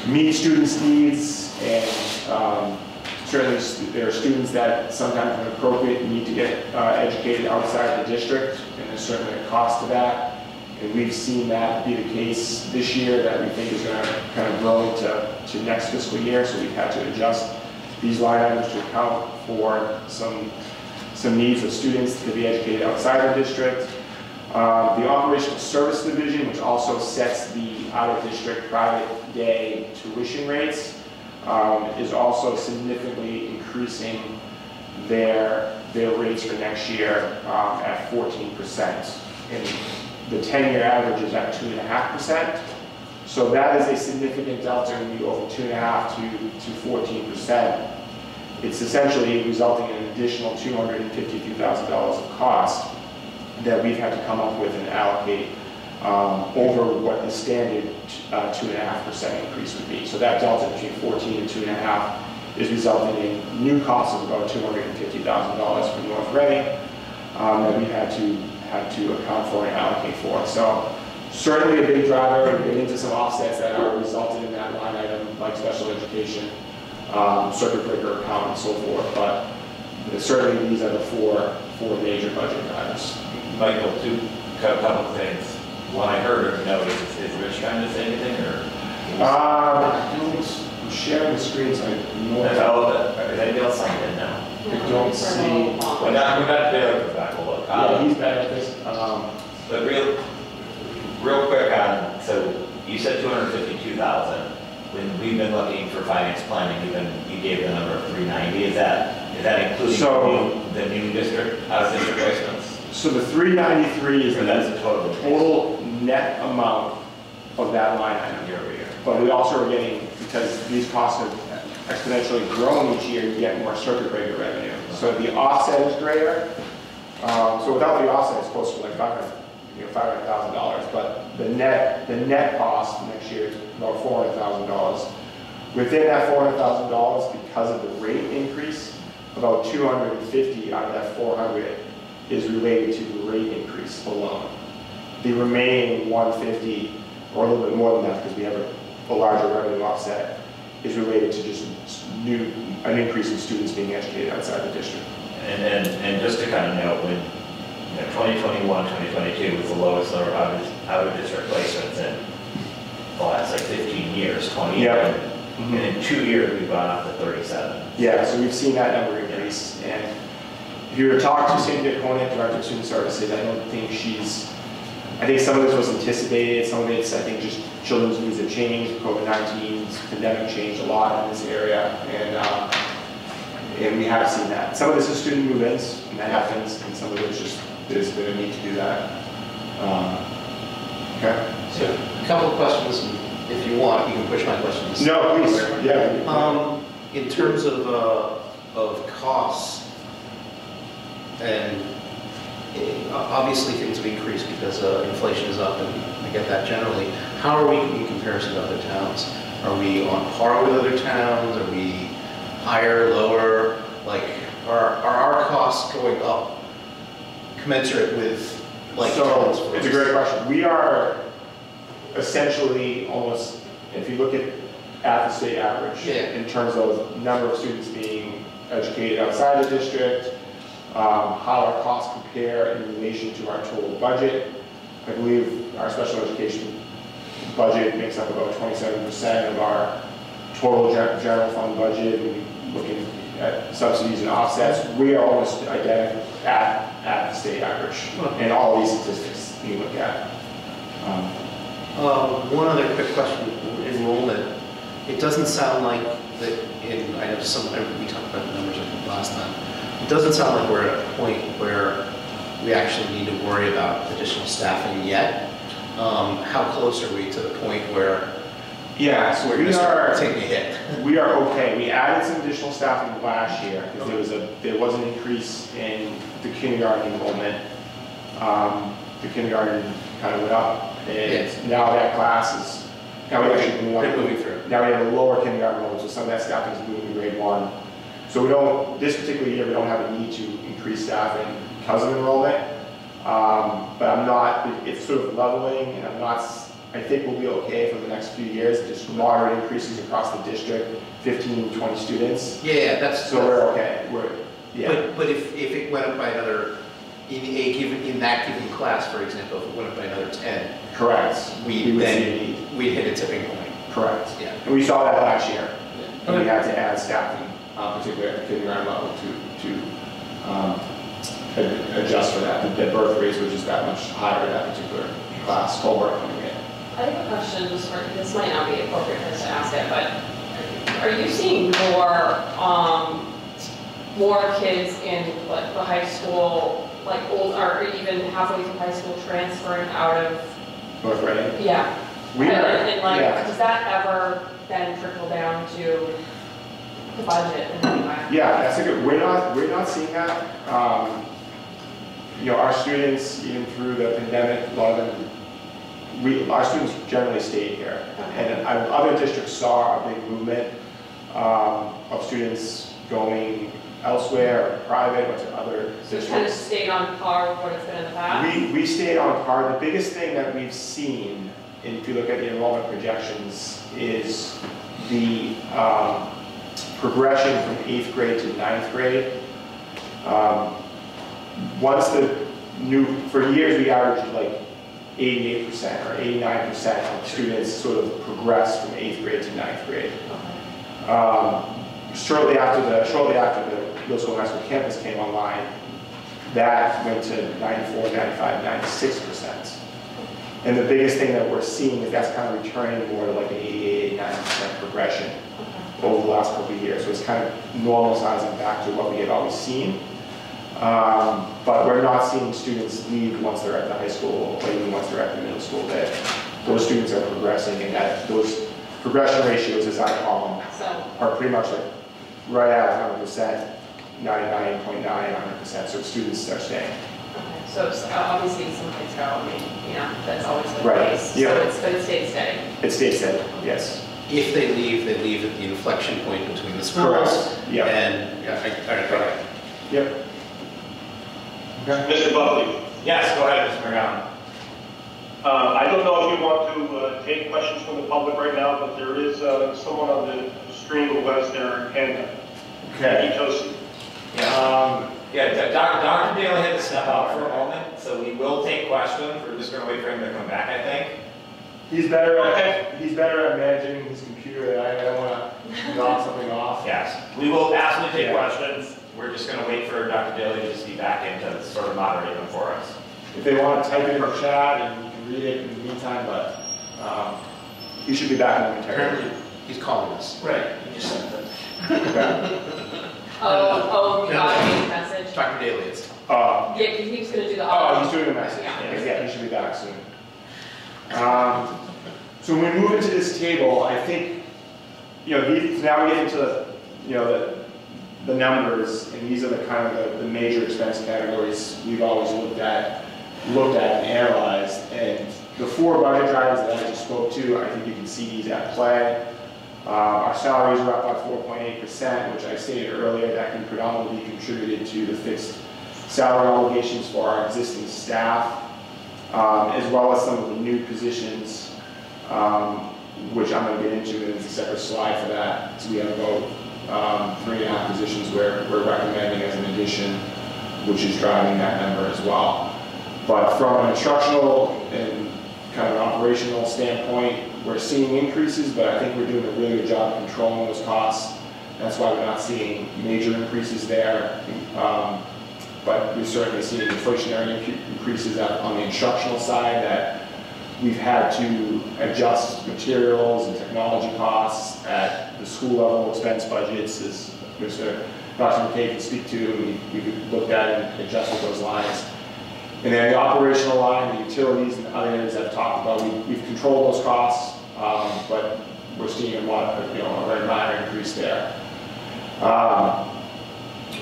meet students' needs, and certainly there are students that sometimes when appropriate need to get educated outside the district, and there's certainly a cost to that. And we've seen that be the case this year, that we think is going to kind of grow to next fiscal year, so we've had to adjust these line items to account for some needs of students to be educated outside the district. The Operational Service Division, which also sets the out-of-district private day tuition rates, is also significantly increasing their rates for next year at 14%. And the 10-year average is at 2.5%. So that is a significant delta when you go from 2.5% to 14%. It's essentially resulting in an additional $252,000 of cost that we've had to come up with and allocate over what the standard 2.5% increase would be. So that delta between 14 and 2.5 is resulting in new costs of about $250,000 for North Reading that we've had to account for and allocate for. So certainly a big driver. We've been into some offsets that are resulting in that line item, like special education, circuit breaker account, and so forth. But certainly these are the four major budget drivers. Michael, a couple of things. One I heard or noticed, is Rich trying to say anything, or? I'm sharing the screen, so I know. Is anybody else signed in now? I don't see. We're not there, back, we'll look. Yeah, he's back at this. But real quick on, so you said 252,000. When we've been looking for finance planning, you gave the number of 390. Is that including the new district, out-of-district placements? So the 393 is the total net amount of that line item year over year. But we also are getting, because these costs have exponentially grown each year, you get more circuit breaker revenue. So the offset is greater. So without the offset, it's close to like $500,000. But the net cost next year is about $400,000. Within that $400,000, because of the rate increase, about 250 out of that 400 is related to the rate increase alone. The remaining 150, or a little bit more than that, because we have a larger revenue offset, is related to just an increase in students being educated outside the district. And just to kind of note, when 2021, 2022 was the lowest number of out-of-district placements in the last like 15 years, 20 years. And in 2 years, we've gone up to 37. Yeah, so we've seen that number increase. And if you were to talk to Cindy Conant, Director of Student Services, I think some of this was anticipated, some of it's, I think, just children's needs have changed. COVID-19's pandemic changed a lot in this area, and we have seen that. Some of this is student move-ins, and that happens, and some of it's just, there's been a need to do that. Okay. So, a couple of questions, and if you want, you can push my questions. No, please. Yeah. In terms of costs, and obviously things have increased because inflation is up, and I get that generally. How are we in comparison to other towns? Are we on par with other towns? Are we higher, lower? Like, are our costs going up commensurate with towns? So, it's a great question. We are essentially almost, if you look at the state average, in terms of number of students being educated outside the district, how our costs compare in relation to our total budget. I believe our special education budget makes up about 27% of our total general fund budget. When we looking at subsidies and offsets, we are almost identical at the state average in all these statistics you look at. One other quick question, enrollment. It doesn't sound like that I know we talked about the numbers last time. It doesn't sound like we're at a point where we actually need to worry about additional staffing yet. How close are we to the point where Yeah, so We're we gonna are start taking a hit. We are okay. We added some additional staffing last year because there was an increase in the kindergarten enrollment. The kindergarten kind of went up, and now that class is moving through. Now we have a lower kindergarten enrollment, so some of that staffing is moving to grade 1. So we don't, this particular year, we don't have a need to increase staffing because of enrollment. But I'm not, it's sort of leveling, and I think we'll be okay for the next few years, just moderate increases across the district, 15, 20 students. Yeah, that's. So we're okay, But if it went up by another, in that given class, for example, if it went up by another 10. Correct. We'd hit a tipping point. Correct. Yeah. And we saw that last year. Yeah. And we had to add staffing, particularly at the kindergarten level, to adjust for that. The birth rates were just that much higher in that particular class, cohort coming in. I have a question, just for, this might not be appropriate for us to ask it, but are you seeing more kids in like the high school, like old, or even halfway through high school transferring out of? North Reading? Yeah. We are, and like, yeah. Does that ever then trickle down to the budget in any way? Yeah, that's a good, we're not seeing that. You know, our students, even through the pandemic, a lot of them, our students generally stayed here. Okay. And other districts saw a big movement of students going elsewhere, or private, or to other So districts. it kind of stayed on par with what it's been in the past? We stayed on par. The biggest thing that we've seen, and if you look at the enrollment projections, is the progression from 8th grade to 9th grade. For years we averaged like 88% or 89% of students sort of progressed from 8th grade to 9th grade. Okay. Shortly after the middle school and high school campus came online, that went to 94, 95, 96%. And the biggest thing that we're seeing is that's kind of returning more to like an 88, 89% progression over the last couple of years. So it's kind of normalizing back to what we had always seen. But we're not seeing students leave once they're at the high school or even once they're at the middle school. That those students are progressing, and that those progression ratios, as I call them, are pretty much like right at 100%, 99.9, 100%. So students are staying. Okay. So obviously some kids go. I mean, you know, that's always the Right. case. Yeah. So it stayed steady. It stays steady. Yes. If they leave at the inflection point between the schools. Correct. Yeah. And Correct. Yep. Okay. Mr. Buckley. Yes, go ahead, Mr. McGowan. I don't know if you want to take questions from the public right now, but there is someone on the stream who has their hand up. Okay. Dr. Daly had to step out for a moment, so we will take questions. We're just going to wait for him to come back, I think. He's better at managing his computer than I am. I don't want to drop something off. Yes, we will absolutely take questions. We're just going to wait for Dr. Daly to just be back in to sort of moderate them for us. If they want to type it in the chat and you can read it in the meantime, but he should be back momentarily. apparently he's calling us. Right, you just sent it. You got a message? Dr. Daly is. Yeah, because he was going to do the. He's doing a message. Yeah, he should be back soon. So when we move into this table, I think, now we get into the numbers, and these are the kind of the major expense categories we've always looked at and analyzed. And the 4 budget drivers that I just spoke to, I think you can see these at play. Our salaries are up by 4.8%, which I stated earlier, that can predominantly be contributed to the fixed salary obligations for our existing staff, as well as some of the new positions, which I'm going to get into, and there's a separate slide for that. So we have about 3.5 positions we're recommending as an addition, which is driving that number as well. But from an instructional and kind of an operational standpoint, we're seeing increases, but I think we're doing a really good job of controlling those costs. That's why we're not seeing major increases there. But we've certainly seen inflationary increases on the instructional side that we've had to adjust materials and technology costs at the school level expense budgets, as Dr. McKay can speak to. We've looked at and adjusted those lines. And then the operational line, the utilities and other areas I've talked about, we've controlled those costs, but we're seeing a very minor increase there.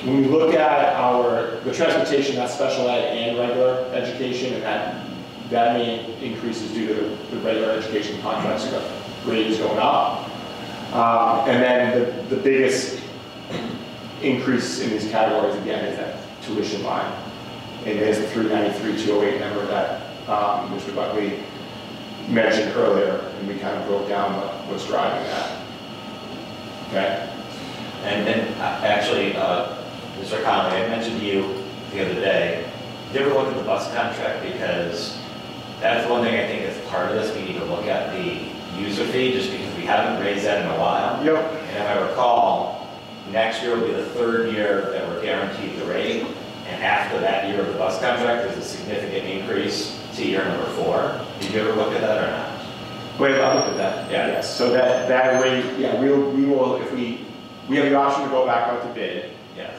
When we look at the transportation, that's special ed and regular education, and that main increase is due to the regular education contracts rates going up. And then the biggest increase in these categories, again, is that tuition line. And there's the 393,208 number that Mr. Buckley mentioned earlier, and we kind of broke down what's driving that. Okay? And actually, Mr. Conley, I mentioned to you the other day, did you ever look at the bus contract? Because that's one thing I think is part of this. We need to look at the user fee, just because we haven't raised that in a while. Yep. And if I recall, next year will be the third year that we're guaranteed the rate. And after that year of the bus contract, there's a significant increase to year number 4. Did you ever look at that or not? Wait, I'll look at that. Yeah. Yes. So that rate, yeah, we will, if we have the option to go back out to bid. Yes.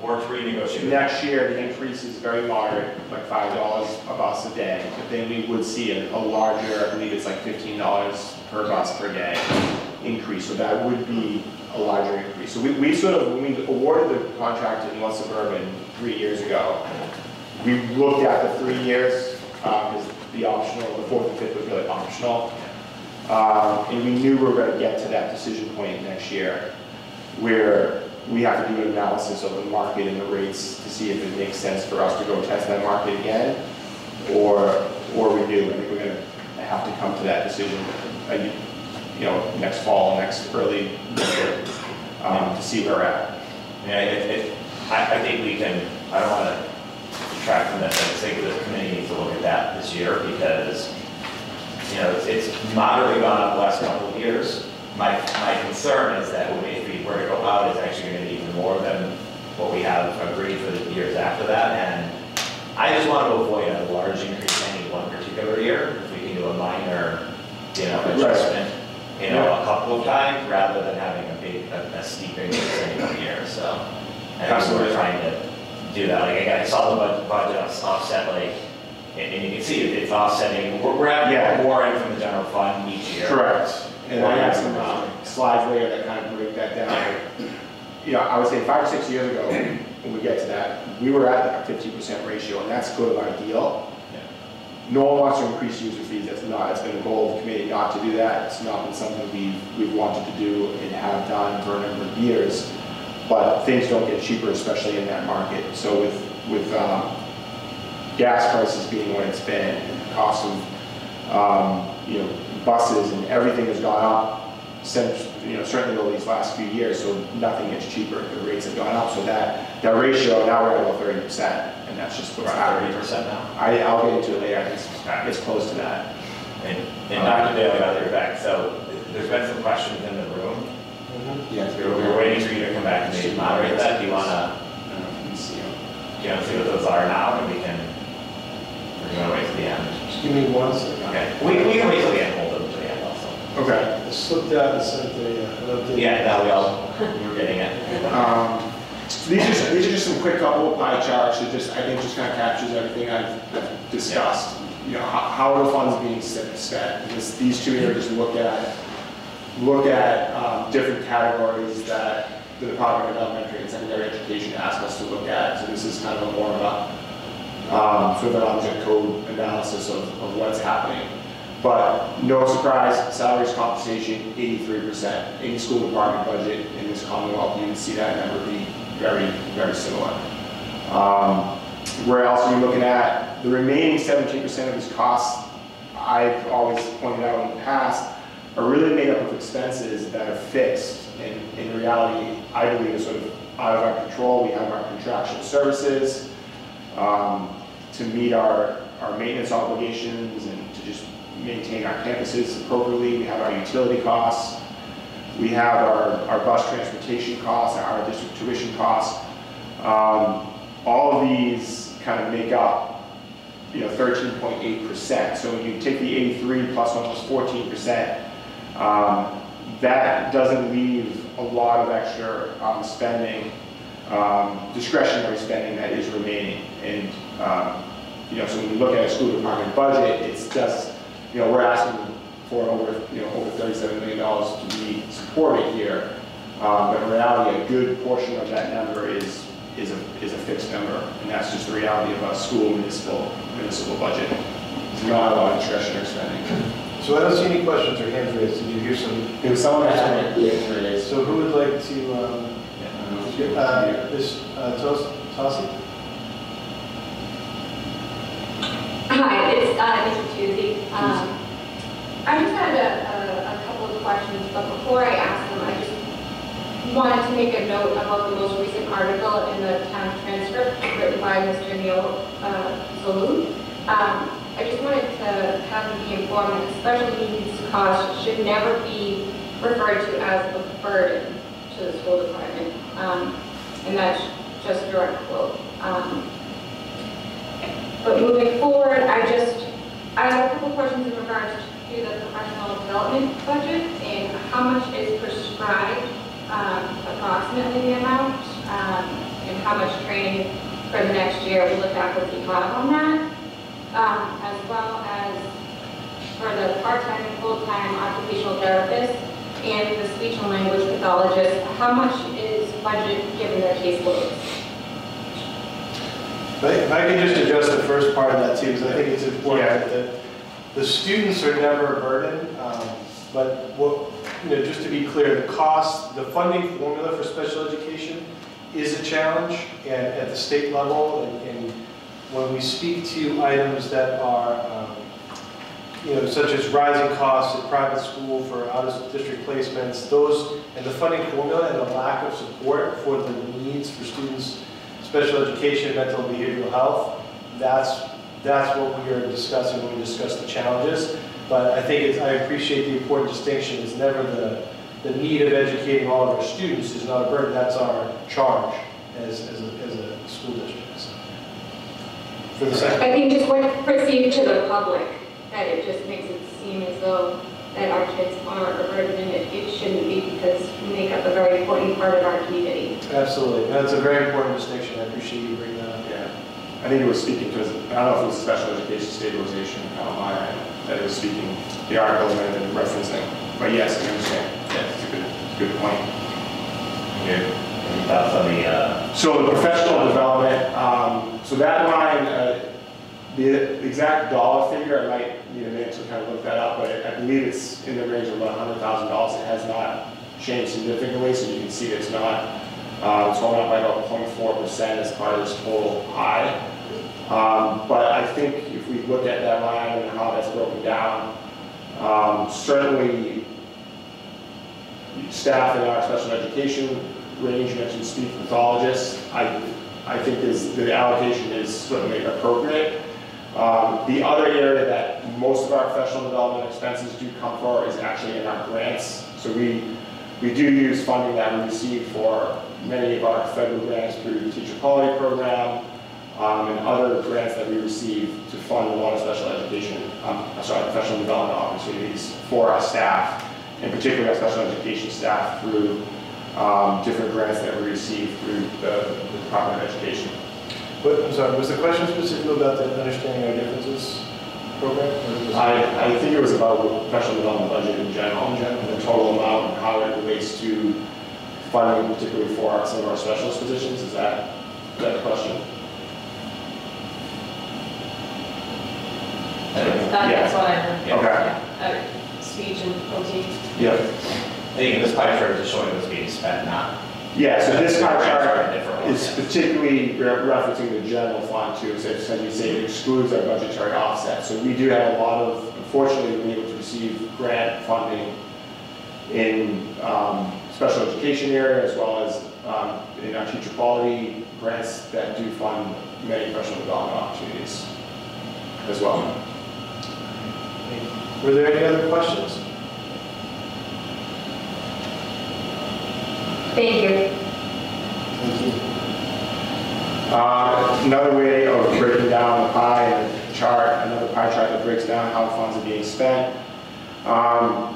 Or to renegotiate. Next year, the increase is very moderate, like $5 a bus a day. But then we would see a larger, I believe it's like $15 per bus per day increase. So that would be a larger increase. So we sort of, when we awarded the contract in West Suburban 3 years ago, we looked at the 3 years because the optional, the 4th and 5th was really optional. And we knew we were going to get to that decision point next year where we have to do an analysis of the market and the rates to see if it makes sense for us to go test that market again or renew. I think we're going to have to come to that decision next fall, next early winter, to see where we're at. Yeah, I think we can, I don't want to detract from that, but I think the committee needs to look at that this year because, it's moderately gone up the last couple of years. My concern is that if we were to go out, it's actually going to be even more than what we have agreed for the years after that. And I just want to avoid a large increase in any one particular year. If we can do a minor, adjustment, a couple of times rather than having a steep increase any one year. So, and we're trying to do that. Like I saw the budget offset, and you can see it's offsetting. We're having more in from the general fund each year. Correct. And I have some slides later that kind of break that down. I would say 5 or 6 years ago, when we get to that, we were at that 50% ratio, and that's sort of ideal. Yeah. No one wants to increase user fees. It's been a goal of the committee not to do that. It's not been something we've wanted to do and have done for a number of years. But things don't get cheaper, especially in that market. So with gas prices being what it's been, and the cost of buses and everything has gone up since, certainly over these last few years, so nothing gets cheaper. The rates have gone up, so that ratio, now we're at about 30%, and that's just what's happening. 30% now? I'll get into it later. I think it's close to that. And Dr. Daly, I'll get back. So there's been some questions in the room. Yes. We're waiting for you to come back and maybe moderate that. Do you want to see what those are now, and we're going to wait till the end? Just give me 1 second. Okay. We can wait till the end. Hold them till the end also. Okay. I slipped out and sent an update. Yeah, now we're getting it. These are just some quick couple of pie charts that I think just kind of captures everything I've discussed. How are the funds being spent? These 2 areas look at different categories that the Department of Elementary and Secondary Education asked us to look at. So this is kind of more of a sort of an object code analysis of what's happening. But no surprise, salaries compensation, 83%. Any school department budget in this Commonwealth, you would see that number be very, very similar. Where else are we looking at? The remaining 17% of these costs, I've always pointed out in the past, are really made up of expenses that are fixed. And in reality, I believe is sort of out of our control. We have our contractual services to meet our maintenance obligations and to just maintain our campuses appropriately. We have our utility costs. We have our bus transportation costs, our district tuition costs. All of these kind of make up 13.8%. So when you take the 83 plus almost 14%, that doesn't leave a lot of extra spending, discretionary spending that is remaining. And so when you look at a school department budget, it's just, we're asking for over $37 million to be supported here. But in reality, a good portion of that number is a fixed number, and that's just the reality of a school municipal budget. It's not a lot of discretionary spending. So I don't see any questions or hands raised. Did you hear some? There was someone that had hands raised. So who would like to? Ms. Tossi? Hi, it's Tuesday. I just had a couple of questions, but before I ask them, I just wanted to make a note about the most recent article in the town transcript written by Mr. Neil Zaloon. I just wanted to have you be informed that special needs costs should never be referred to as a burden to the school department. And that's just a direct quote. But moving forward, I have a couple questions in regards to the professional development budget and how much is prescribed, approximately the amount, and how much training for the next year will the faculty have on that, as well as for the part-time and full-time occupational therapists and the speech and language pathologists, how much is budget given their caseloads? If I could just address the first part of that too, because I think it's important that the students are never a burden, but just to be clear, the funding formula for special education is a challenge at the state level, and when we speak to items that are, such as rising costs at private school for out-of-district placements, those, and the funding formula and the lack of support for the needs for students, special education, mental and behavioral health, that's what we are discussing when we discuss the challenges. But I think I appreciate the important distinction. It's never the need of educating all of our students is not a burden. That's our charge as a school district. So, for the second, I think just what perceived to the public, that it just makes it seem as though that our kids are a burden, and it shouldn't be, because we make up a very important part of our community. Absolutely. That's a very important distinction. I appreciate you bringing that up. Yeah. I think it was speaking to, I don't know if it was special education stabilization on my end, that it was speaking, the article that I've been referencing. But yes, I understand. Yeah, it's a good point. Any thoughts on the... So the professional development, so that line, the exact dollar figure, I might need a minute to kind of look that up, but I believe it's in the range of about $100,000. It has not changed significantly, so you can see it's not, it's going up by about 0.4% as part of this total pie. But I think if we look at that line and how that's broken down, certainly staff in our special education range, you mentioned speech pathologists, I think the allocation is certainly appropriate. The other area that most of our professional development expenses do come for is actually in our grants. So we do use funding that we receive for many of our federal grants through the teacher quality program and other grants that we receive to fund a lot of special education, professional development opportunities for our staff, in particular our special education staff through different grants that we receive through the Department of Education. I'm sorry, was the question specific about the understanding our differences program? I think it was about the professional development budget in general, and the total amount and how it relates to funding, particularly for some of our specialist positions. Is that the question? That's what I heard. Okay. Speech and OT. Yeah. I think this pie chart is showing what's being spent, not... Yeah, so this pie chart is particularly referencing the general fund too. So as you say, it excludes our budgetary offset. So we do have a lot of, unfortunately, we've been able to receive grant funding in special education area, as well as in our teacher quality grants that do fund many professional development opportunities as well. Were there any other questions? Thank you. Thank you. Another way of breaking down the pie and the chart, another pie chart that breaks down how funds are being spent.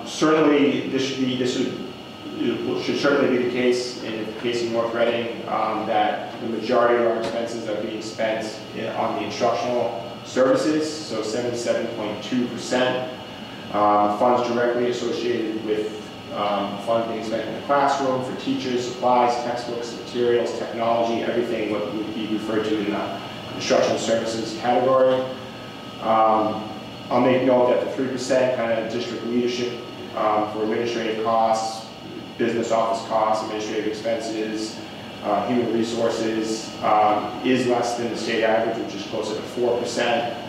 Certainly, this should certainly be the case in North Reading, that the majority of our expenses are being spent on the instructional services, so 77.2%. Funds directly associated with funds being spent in the classroom for teachers, supplies, textbooks, materials, technology, everything what would be referred to in the instructional services category. I'll make note that the 3% kind of district leadership for administrative costs, business office costs, administrative expenses, human resources is less than the state average, which is closer to 4%.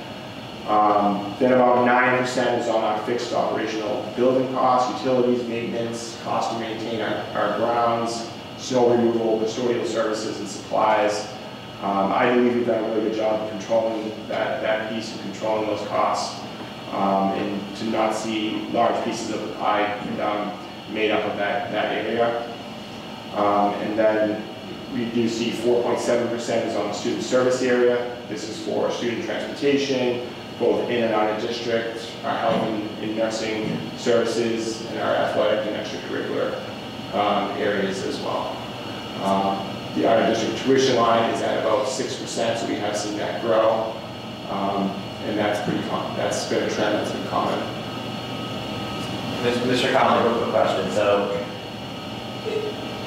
Then about 9% is on our fixed operational building costs, utilities, maintenance, cost to maintain our grounds, snow removal, custodial services and supplies. I believe we've done a really good job of controlling that piece and controlling those costs, and to not see large pieces of the pie made up of that area. And then we do see 4.7% is on the student service area. This is for student transportation, both in and out of district, our health and nursing services, and our athletic and extracurricular areas as well. The out of district tuition line is at about 6%, so we have seen that grow, and that's pretty common. That's been a trend that's been common. Mr. Conley, real quick question. So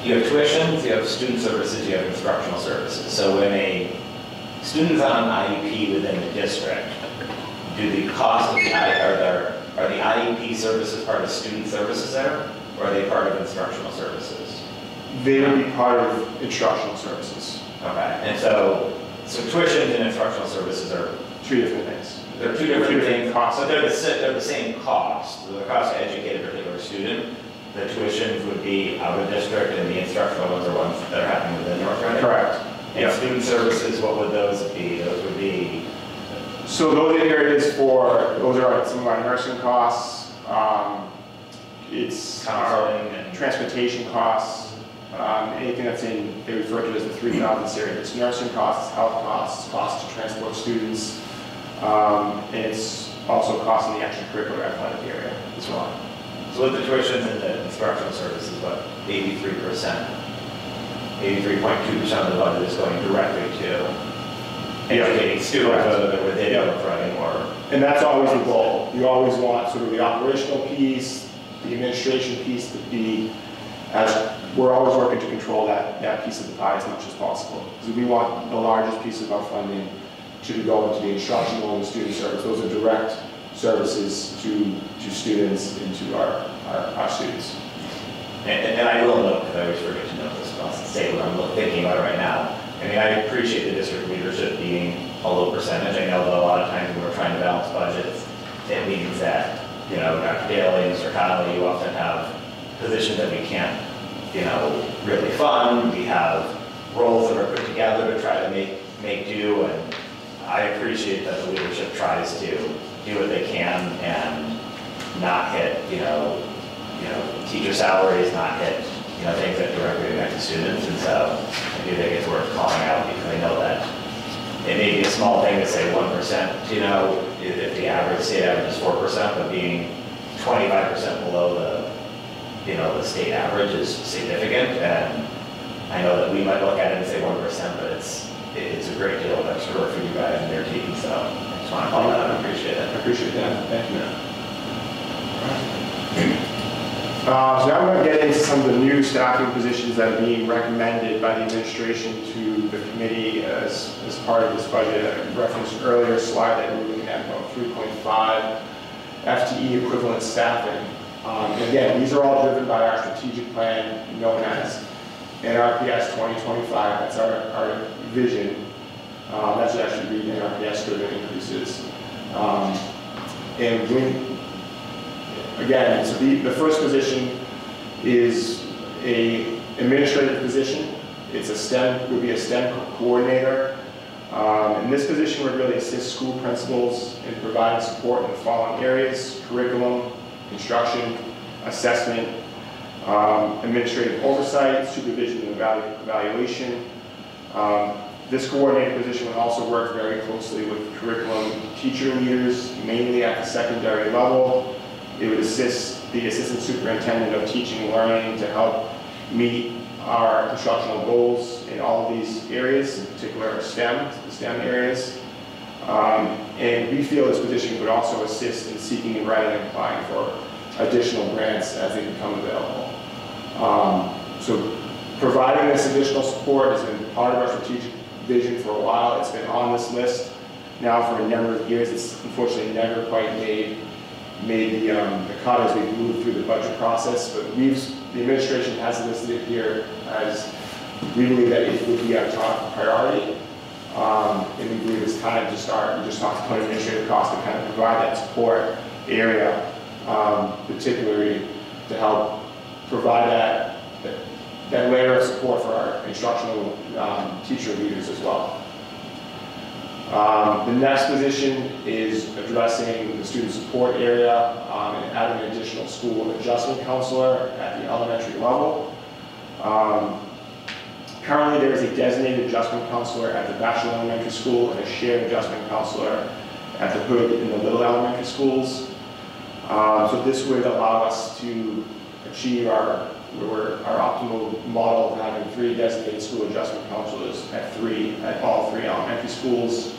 you have tuitions, you have student services, you have instructional services. So when a student's on an IEP within the district, do the cost of the are the IEP services part of student services there, or are they part of instructional services? They would be part of instructional services. Okay, and so tuitions and instructional services are two different things. They're two different things, costs, but they're the same cost. So the cost to educate a particular student, the tuitions would be out of district, and the instructional ones are ones that are happening within NORCAM. Correct. And student services, what would those be? Those would be. So those areas those are some of our nursing costs. It's counseling and transportation costs. Anything that's they refer to as the 3,000 area. It's nursing costs, health costs, costs to transport students, and it's also costs in the extracurricular athletic area as well. So with the tuitions and the instructional services, what, 83%, 83.2% of the budget is going directly to educating students, whether they're within NORCAM or. And that's always the goal. You always want sort of the operational piece, the administration piece to be, as we're always working to control that piece of the pie as much as possible. Because we want the largest piece of our funding to go into the instructional and the student service. Those are direct services to students and to our students. And I will note, because I always forget to note this, but I'll say what I'm thinking about right now. I mean, I appreciate the district leadership being a low percentage. I know that a lot of times when we're trying to balance budgets, it means that, you know, Dr. Daly, Mr. Connolly, you often have positions that we can't, you know, really fund. We have roles that are put together to try to make do, and I appreciate that the leadership tries to do what they can and not hit, you know, teacher salaries, not hit, you know, things that directly affect the students. And so I do think it's worth calling out, because I know that it may be a small thing to say 1%, you know, if the average, state average is 4%, but being 25% below the state average is significant. And I know that we might look at it and say 1%, but it's a great deal of extra work for you guys and your team. So I just want to call that out. I appreciate it. I appreciate that. Thank you. So now I'm going to get into some of the new staffing positions that are being recommended by the administration to the committee as part of this budget. I referenced an earlier slide that we were looking at about 3.5 FTE equivalent staffing. And again, these are all driven by our strategic plan known as NRPS 2025. That's our vision. That should actually be NRPS-driven increases. And when, again, so the first position is a administrative position. It's would be a STEM coordinator. And this position would really assist school principals in providing support in the following areas: curriculum, instruction, assessment, administrative oversight, supervision and evaluation. This coordinator position would also work very closely with curriculum teacher leaders, mainly at the secondary level. It would assist the assistant superintendent of teaching and learning to help meet our instructional goals in all of these areas, in particular the STEM areas. And we feel this position could also assist in seeking and writing and applying for additional grants as they become available. So providing this additional support has been part of our strategic vision for a while. It's been on this list now for a number of years. It's unfortunately never quite made the cut as we've moved through the budget process, but the administration has listed it here as we believe that it would be our top priority. And we believe it's time to start. We just talked about administrative costs to kind of provide that support area, particularly to help provide that layer of support for our instructional teacher leaders as well. The next position is addressing the student support area and adding an additional school adjustment counselor at the elementary level. Currently, there is a designated adjustment counselor at the Bachelor Elementary School and a shared adjustment counselor at the Hood in the Little Elementary Schools. So this would allow us to achieve our optimal model of having 3 designated school adjustment counselors at all three elementary schools.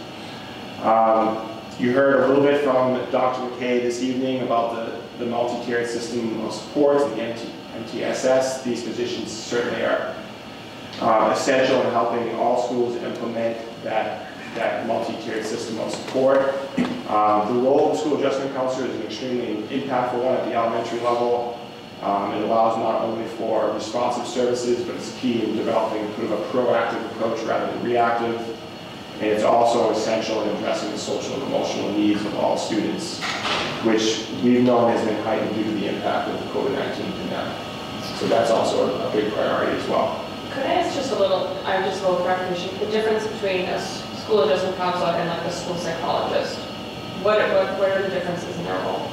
You heard a little bit from Dr. McKay this evening about the multi-tiered system of supports, the MTSS. These positions certainly are essential in helping all schools implement that multi-tiered system of support. The role of the school adjustment counselor is an extremely impactful one at the elementary level. It allows not only for responsive services, but it's key in developing kind of a proactive approach rather than reactive. And it's also essential in addressing the social and emotional needs of all students, which we've known has been heightened due to the impact of the COVID-19 pandemic. So that's also a big priority as well. Could I ask just a little clarification, the difference between a school adjustment counselor and like a school psychologist? What are the differences in their role?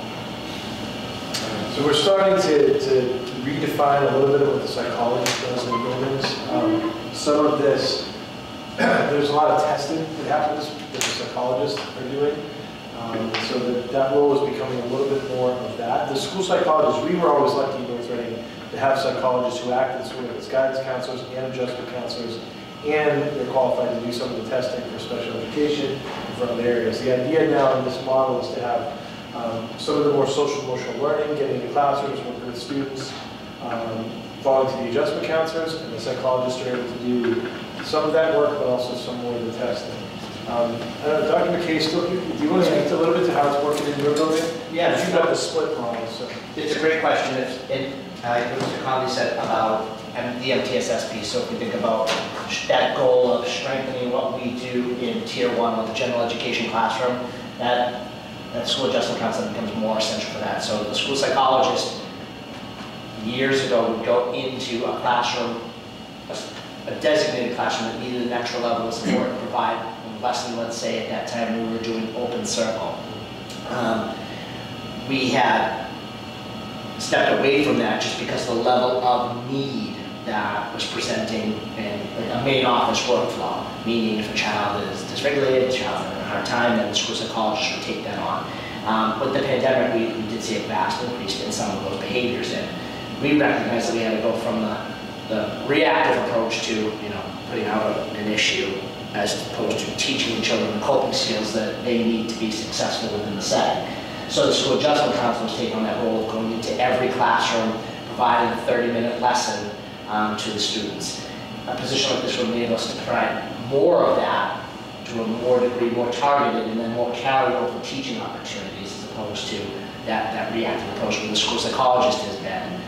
So we're starting to redefine a little bit of what the psychologist does in buildings. Some of this, there's a lot of testing that happens that the psychologists are doing. So that role is becoming a little bit more of that. The school psychologists, we were always lucky in North Reading to have psychologists who act as sort of as guidance counselors and adjustment counselors, and they're qualified to do some of the testing for special education and for other areas. The idea now in this model is to have some of the more social emotional learning, getting into classrooms, working with students, falling to the adjustment counselors, and the psychologists are able to do some of that work, but also some more of the testing. Dr. McKay, do you want to speak a little bit to how it's working in your building? Yeah. You've got the split model. So. It's a great question. Mr. Conley said about the MTSS piece. So if we think about that goal of strengthening what we do in Tier 1 with the general education classroom, that school adjustment counselor becomes more essential for that. So the school psychologist years ago would go into a classroom, a designated classroom that needed an extra level of support and provide a lesson. Let's say at that time we were doing open circle. We had stepped away from that just because the level of need that was presenting in a main office workflow, meaning if a child is dysregulated, a child having a hard time, then the school psychologist would take that on. With the pandemic, we did see a vast increase in some of those behaviors, and we recognized that we had to go from the reactive approach to putting out an issue as opposed to teaching the children the coping skills that they need to be successful within the setting. So the school adjustment counselors take on that role of going into every classroom, providing a 30-minute lesson to the students. A position like this would enable us to provide more of that to a more degree, more targeted, and then more carryover teaching opportunities as opposed to that reactive approach where the school psychologist has been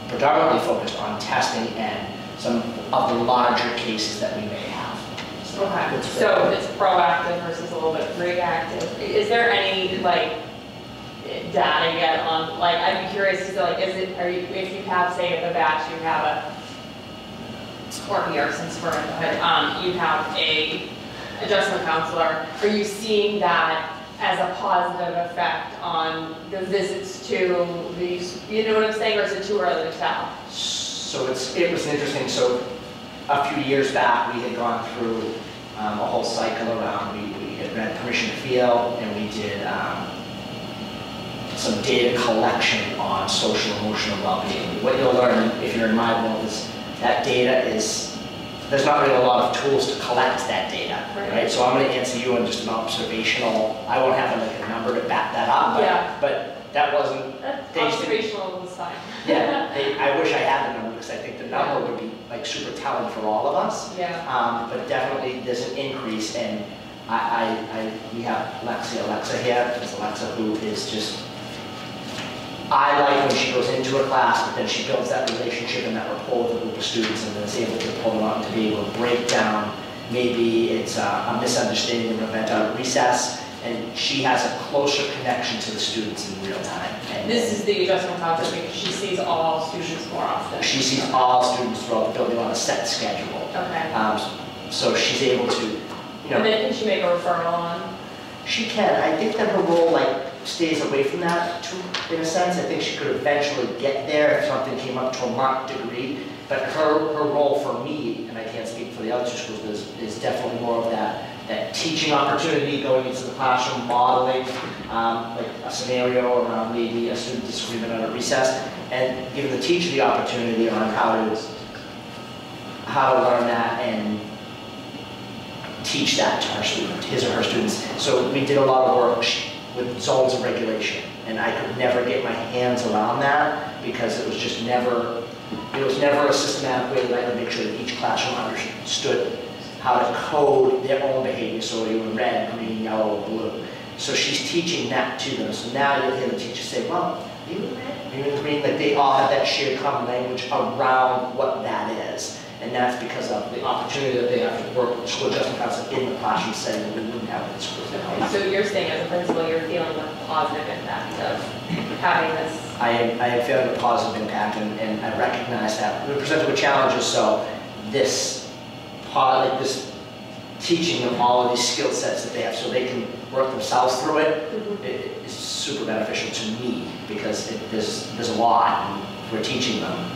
predominantly focused on testing and some of the larger cases that we may have. Okay, so it's proactive versus a little bit reactive. Is there any data yet on, I'd be curious to say, if you have, say, at the batch, you have or here, since we're in the hood, you have a adjustment counselor, are you seeing that as a positive effect on the visits to these, you know what I'm saying, or is it too early to tell? So it was interesting. So a few years back, we had gone through a whole cycle around, we had read Permission to Feel, and we did some data collection on social emotional well-being. What you'll learn if you're in my world is that data is there's not really a lot of tools to collect that data, right? So I'm going to answer you on just an observational. I won't have like a number to back that up, but that wasn't. Observational was fine. Yeah, I wish I had the number because I think the number would be like super telling for all of us. Yeah. But definitely there's an increase, and we have Alexa here. There's Alexa who is just. I like when she goes into a class, but then she builds that relationship and that rapport with a group of students, and then is able to pull them out to be able to break down. Maybe it's a misunderstanding of an event out of recess, and she has a closer connection to the students in real time. And this is the adjustment concept because she sees all students more often. She sees all students throughout the building on a set schedule. Okay. So she's able to, you know. And then can she make a referral on? She can. I think that her role stays away from that in a sense. I think she could eventually get there if something came up to a marked degree. But her role for me, and I can't speak for the other two schools, is definitely more of that teaching opportunity, going into the classroom, modeling like a scenario around maybe a student disagreement at a recess, and giving the teacher the opportunity on how to learn that and teach that to her student, his or her students. So we did a lot of work with zones of regulation, and I could never get my hands around that because it was just never, a systematic way that I could make sure that each classroom understood how to code their own behavior, so you were red, green, yellow, blue. So she's teaching that to them. So now you'll hear the teacher say, well, are you in red? Are you in green? Like they all have that shared common language around what that is. And that's because of the opportunity that they have to work with the school adjustment concept in the classroom setting that we wouldn't have in the schools. So you're saying as a principal, you're feeling the positive impact of having this? I am feeling the positive impact, and I recognize that we're presented with challenges, so this teaching them all of these skill sets that they have so they can work themselves through it, it is super beneficial to me because there's a lot, and if we're teaching them,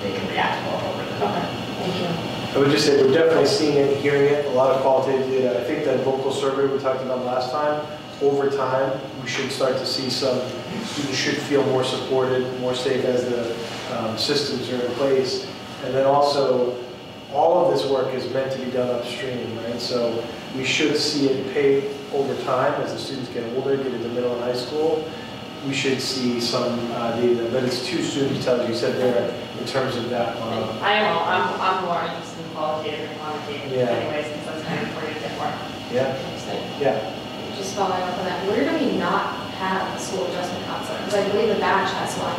they can react more appropriately. Okay. Thank you. I would just say we're definitely seeing it, hearing it, a lot of qualitative data. I think that vocal survey we talked about last time, over time, we should start to see some students should feel more supported, more safe as the systems are in place. And then also, all of this work is meant to be done upstream, right? So we should see it pay over time as the students get older, get into middle and high school. We should see some data, but it's too soon to tell, as you said there, in terms of that. I'm more interested in qualitative and quantitative anyways, because that's kind of where you get more. Yeah. Just following up on that, where do we not have a school adjustment counselor? Because I believe the batch has one.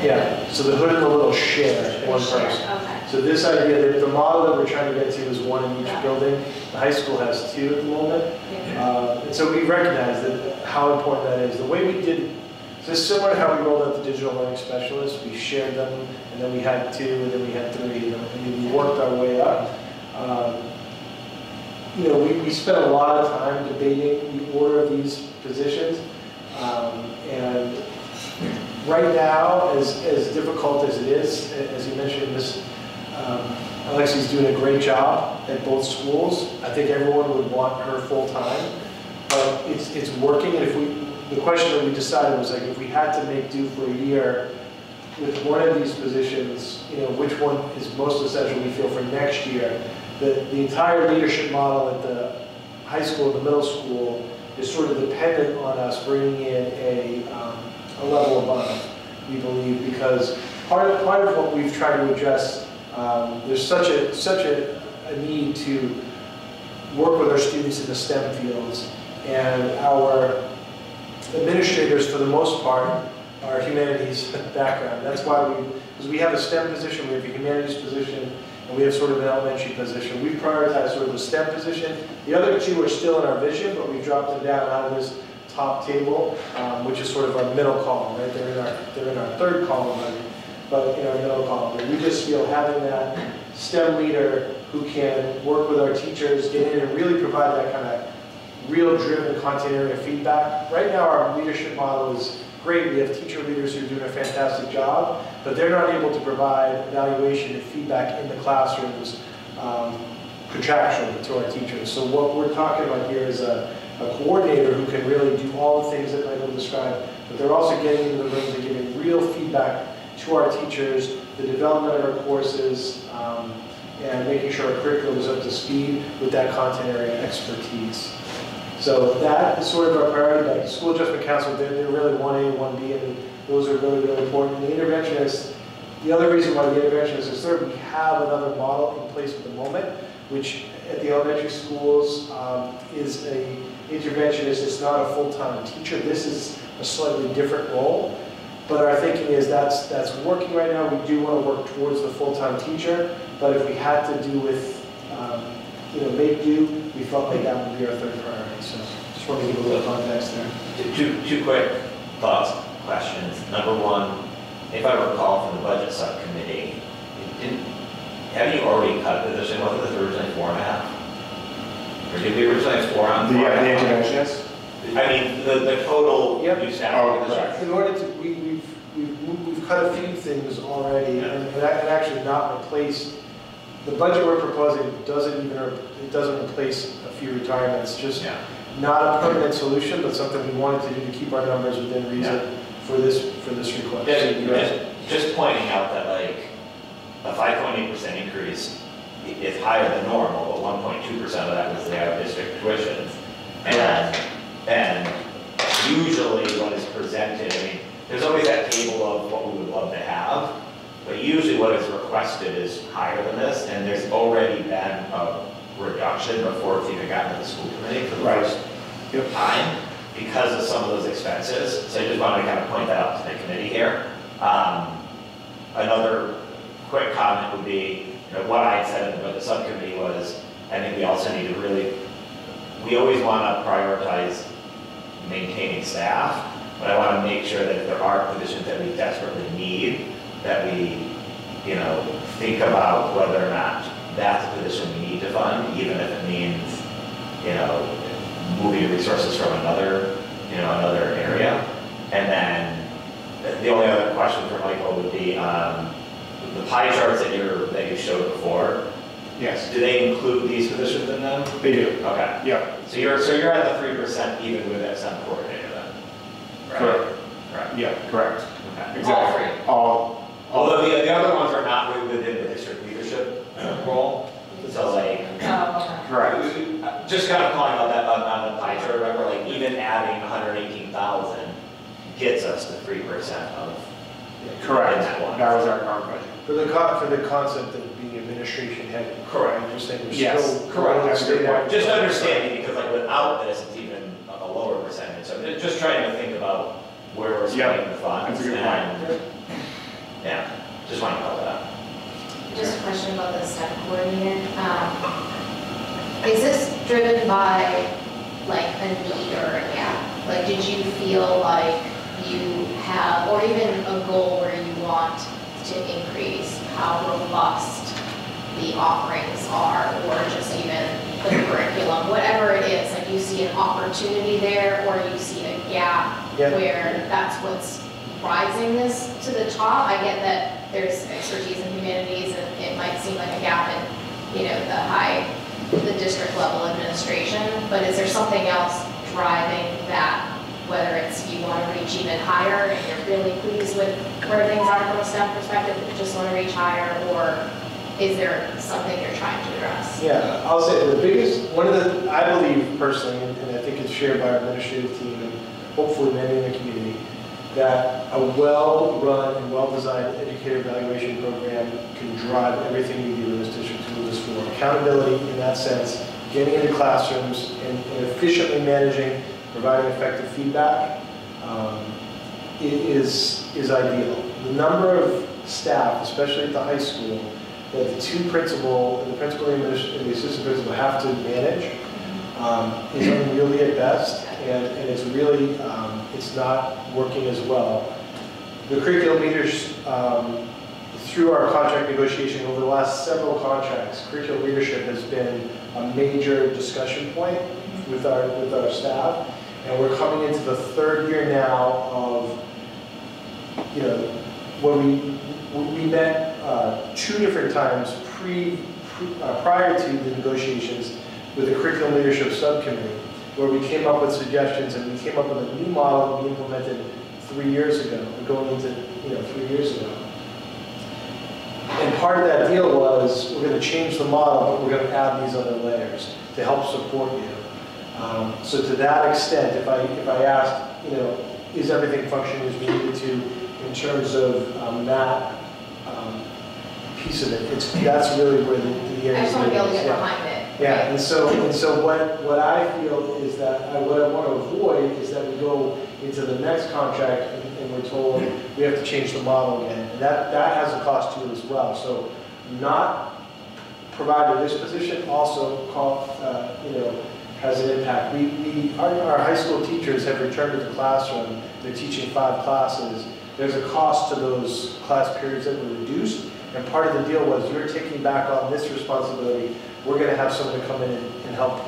Yeah, so the hood and the little share, one person. Okay. So this idea, that the model that we're trying to get to is one in each building. The high school has two at the moment. And so we recognize that how important that is. The way we did, so it's similar to how we rolled out the digital learning specialists. We shared them, and then we had two, and then we had three, and we worked our way up. We spent a lot of time debating the order of these positions. And right now, as difficult as it is, as you mentioned, Alexi's doing a great job at both schools. I think everyone would want her full time, but it's working. And the question that we decided was like, if we had to make do for a year with one of these positions, which one is most essential? We feel for next year. The entire leadership model at the high school and the middle school is sort of dependent on us bringing in a level above, we believe, because part of what we've tried to address, there's such a need to work with our students in the STEM fields, and our administrators, for the most part, are humanities background. That's why because we have a STEM position, we have a humanities position, and we have sort of an elementary position. We prioritize sort of the STEM position. The other two are still in our vision, but we've dropped them down out of this top table, which is sort of our middle column, right? They're in our third column, but in our middle column. But we just feel having that STEM leader who can work with our teachers, get in and really provide that kind of real driven content area feedback. Right now our leadership model is great. We have teacher leaders who are doing a fantastic job, but they're not able to provide evaluation and feedback in the classrooms contractually to our teachers. So what we're talking about here is a coordinator who can really do all the things that Michael described, but they're also getting into the rooms and giving real feedback to our teachers, the development of our courses, and making sure our curriculum is up to speed with that content area expertise. So that is sort of our priority. Like the School Adjustment Council, they're really 1A, 1B, and those are really, really important. The interventionist, the other reason why the interventionist is third, we have another model in place at the moment, which at the elementary schools is a interventionist. It's not a full-time teacher. This is a slightly different role. But our thinking is that's working right now. We do want to work towards the full-time teacher, but if we had to do with, make do, we felt like that would be our third priority. So just want to give a little context there. Two quick thoughts, questions. Number one, if I recall from the budget subcommittee, have you already cut a position? Wasn't this originally 4.5? Or did we originally have 4 on 4.5? The interventionist? I mean, the total new staff position. In order to, we've cut a few things already, and actually not replaced. The budget we're proposing doesn't replace a few retirements. Just not a permanent solution, but something we wanted to do to keep our numbers within reason for this request. Just pointing out that like a 5.8% increase is higher than normal, but 1.2% of that was the out-of-district tuitions, and usually what is presented, I mean, there's always that table of what we would love to have, but usually what is requested is higher than this, and there's already been a reduction before it's even gotten to the school committee for the first time because of some of those expenses. So I just wanted to kind of point that out to the committee here. Another quick comment would be, what I had said in the budget subcommittee was, I think we also need to we always want to prioritize maintaining staff, but I want to make sure that if there are positions that we desperately need, that we, think about whether or not that's a position we need to fund, even if it means, moving resources from another area. And then the only other question for Michael would be the pie charts that you showed before. Yes. Do they include these positions in them? They do. Okay. Yeah. So you're at the 3% even with that STEM coordinator then? Right? Correct. Yeah, correct. Okay. Exactly. Although the other ones are not really within the district leadership role. So like, correct. Just kind of calling out that on the pie chart, remember, like even adding 118,000 gets us to 3% of correct. That one. That was our current budget. For the concept of being administration heavy. Correct. I'm just saying we're still correct. Just understanding, because like without this, it's even a lower percentage. So just trying to think about where we're spending the funds. That's a good point. Yeah, just want to call that out. Just a question about the STEM coordinator. Is this driven by like a need or a gap? Like, did you feel like you have, or even a goal where you want to increase how robust the offerings are, or just even the curriculum, whatever it is, like you see an opportunity there, or you see a gap where that's what's rising this to the top? I get that there's expertise in humanities, and it might seem like a gap in, the district level administration, but is there something else driving that, whether it's you want to reach even higher and you're really pleased with where things are from a STEM perspective, but just want to reach higher, or is there something you're trying to address? Yeah, I'll say the biggest, I believe personally, and I think it's shared by our administrative team and hopefully many in the community, that a well-run and well-designed educator evaluation program can drive everything we do in this district to move us forward. Accountability in that sense, getting into classrooms and efficiently managing, providing effective feedback is ideal. The number of staff, especially at the high school, that the principal and the assistant principal have to manage is unwieldy at best, and it's really, it's not working as well. The curriculum leaders, through our contract negotiation over the last several contracts, curriculum leadership has been a major discussion point with our staff, and we're coming into the third year now of, when we met 2 different times prior to the negotiations with the curriculum leadership subcommittee, where we came up with suggestions, and we came up with a new model that we implemented 3 years ago, going into 3 years ago. And part of that deal was, we're gonna change the model, but we're gonna add these other layers to help support you. So to that extent, if I asked, you know, is everything functioning as we need it to in terms of that piece of it, that's really where the I just want to be able to get yeah. behind it. Yeah, and so what I feel is that, what I want to avoid is that we go into the next contract and we're told we have to change the model again. And that has a cost to it as well. So not provided this position also has an impact. Our high school teachers have returned to the classroom. They're teaching 5 classes. There's a cost to those class periods that were reduced. And part of the deal was, you're taking back on this responsibility. We're going to have someone come in and help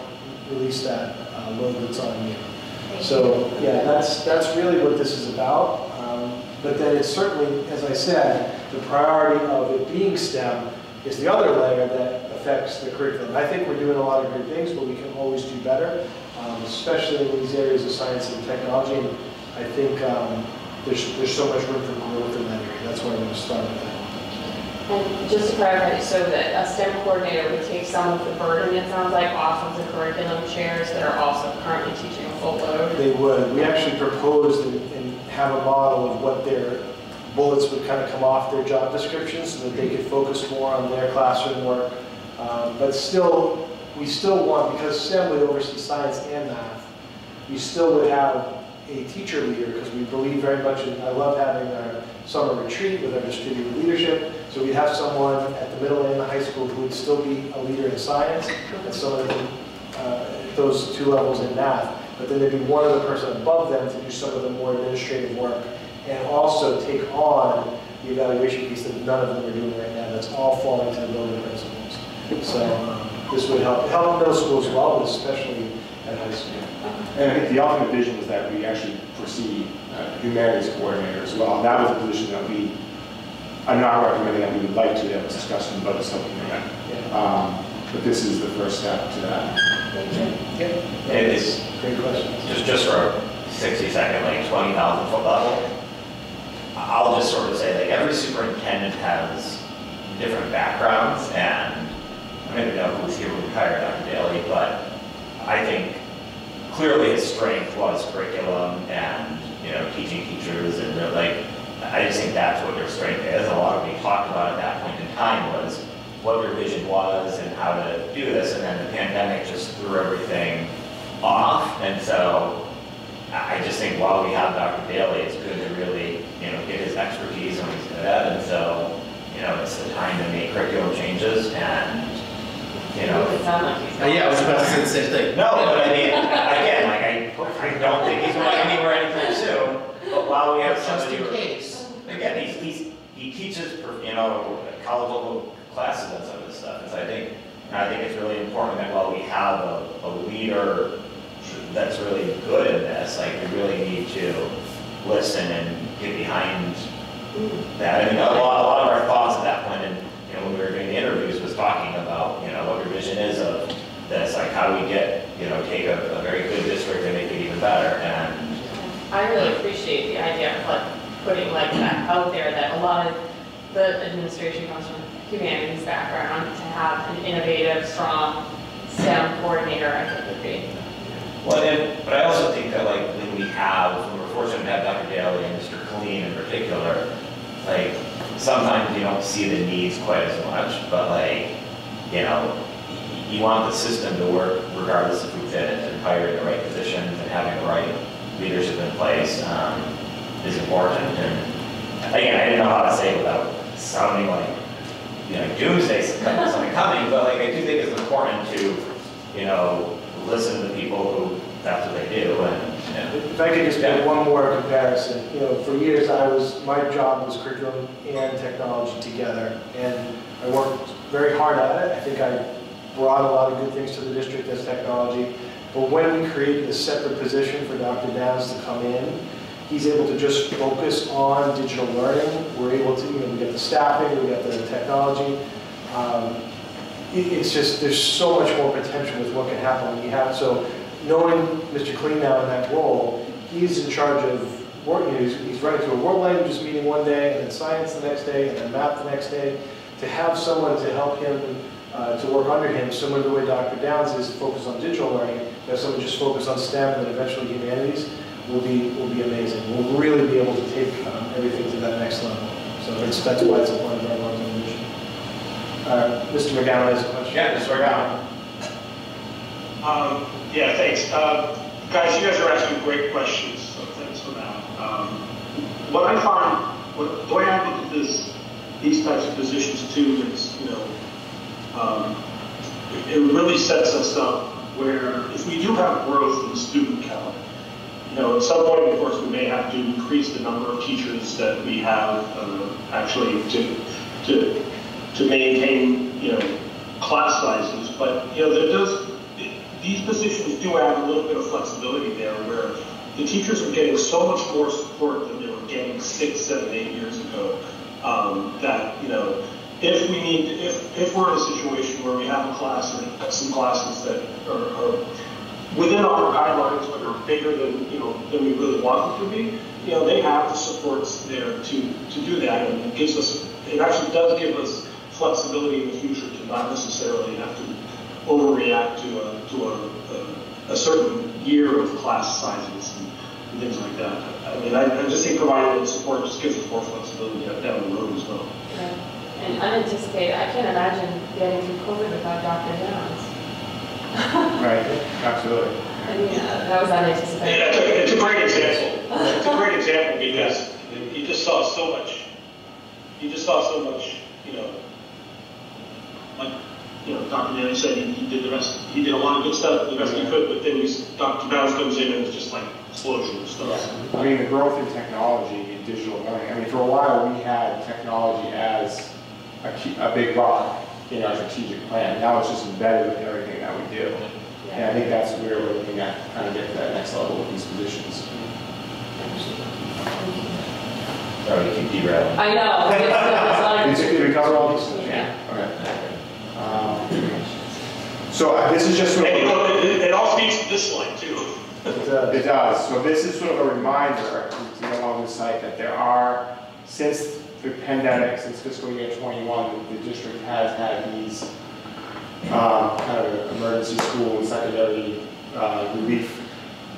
release that load that's on you. So yeah, that's really what this is about. But then it's certainly, as I said, the priority of it being STEM is the other layer that affects the curriculum. I think we're doing a lot of great things, but we can always do better, especially in these areas of science and technology. And I think there's so much room for growth in that area. That's why I'm going to start with that. And just to clarify, so that a STEM coordinator would take some of the burden, it sounds like, off of the curriculum chairs that are also currently teaching a full load? They would. We actually proposed and have a model of what their bullets would kind of come off their job descriptions so that they could focus more on their classroom work. But still, we still want, because STEM would oversee science and math, we still would have a teacher leader, because we believe very much in, I love having our summer retreat with our distributed leadership. So we'd have someone at the middle and the high school who would still be a leader in science, and someone at those 2 levels in math. But then there'd be one other person above them to do some of the more administrative work, and also take on the evaluation piece that none of them are doing right now. That's all falling to the building principals. So this would help middle schools as well, but especially at high school. And I think the ultimate vision was that we actually foresee a humanities coordinator as well. That was a position that I'm not recommending that we would like to, that was discussed in the budget subcommittee. But this is the first step to that. It is great question. Just for a 60-second, like 20,000 foot level, I'll just sort of say, like, every superintendent has different backgrounds, and I don't even know who's here who hired Dr. Daly, but I think clearly his strength was curriculum and, you know, teaching teachers, and like, I just think that's what your strength is. And a lot of what we talked about at that point in time was what your vision was and how to do this, and then the pandemic just threw everything off. And so I just think while we have Dr. Daly, it's good to really, you know, get his expertise and what he's good at. And so, you know, it's the time to make curriculum changes, and, you know. Yeah, I was about to say the same thing. No, but I mean, again, like, I don't think he's going anywhere anytime soon. But while we have somebody, just in case. Again, he teaches, you know, college level classes and some of this stuff. And so I think it's really important that while we have a leader that's really good in this, like, we really need to listen and get behind that. I mean, a lot of our thoughts at that point, and, you know, when we were doing the interviews, was talking about, you know, what your vision is of this, like, how do we get, you know, take a very good district and make it even better. And I really appreciate the idea of, like, putting, like, that out there, that a lot of the administration comes from humanities background. To have an innovative, strong STEM coordinator, I think would be. Well, but I also think that, like, when we're fortunate to have Dr. Daly and Mr. Colleen in particular, like, sometimes you don't see the needs quite as much, but, like, you know, you want the system to work regardless if we fit it, and hiring the right positions and having the right leadership in place is important. And again, I didn't know how to say it without sounding like, you know, doomsday something coming, but, like, I do think it's important to, you know, listen to people who that's what they do. And if I could just make one more comparison, you know, for years my job was curriculum and technology together, and I worked very hard at it. I think I brought a lot of good things to the district as technology. But when we created a separate position for Dr. Downs to come in, he's able to just focus on digital learning. We're able to, you know, we get the staffing, we get the technology. It's just, there's so much more potential with what can happen when you have, so knowing Mr. Clean now in that role, he's in charge of work, you know, he's running through a world languages meeting one day, and then science the next day, and then math the next day, to have someone to help him, to work under him, similar to the way Dr. Downs is focused on digital learning, to have someone just focus on STEM and then eventually humanities will be amazing. We'll really be able to take everything to that next level. So that's why it's a part of our long-term vision. Mr. McGowan has a question. Yeah, Mr. McGowan. Yeah, thanks. Guys, you guys are asking great questions, so thanks for that. What I find, the way I look at these types of positions too, is, it really sets us up where if we do have growth in the student count, at some point, of course, we may have to increase the number of teachers that we have actually to maintain, class sizes. But these positions do add a little bit of flexibility there, where the teachers are getting so much more support than they were getting 6, 7, 8 years ago. That if we're in a situation where we have a class and some classes that are within our guidelines but are bigger than we really want them to be, they have the supports there to do that, and it actually does give us flexibility in the future to not necessarily have to overreact to a certain year of class sizes and things like that. I mean, I just think providing that support just gives us more flexibility down the road as well. Yeah. And unanticipated, I can't imagine getting through COVID without Dr. Downs. Right, absolutely. I mean, that was unanticipated. Yeah, it's a great example. It's a great example because you just saw so much, Dr. Downs said he did the rest, he did a lot of good stuff, the best he could, but then Dr. Downs comes in and it's just like explosion of stuff. I mean, the growth in technology, digital learning, I mean, for a while we had technology as a big rock in our strategic plan. Now it's just embedded with everything that we do. And I think that's where we're looking at, trying to get to that next level with these positions. Sorry to keep derailing. I know. Did we cover all these? Yeah. Okay. So this is just sort of... It all speaks to this slide too. It does. So this is sort of a reminder to along the site that there are, since the pandemic, since fiscal year 21, the district has had these kind of emergency school and secondary relief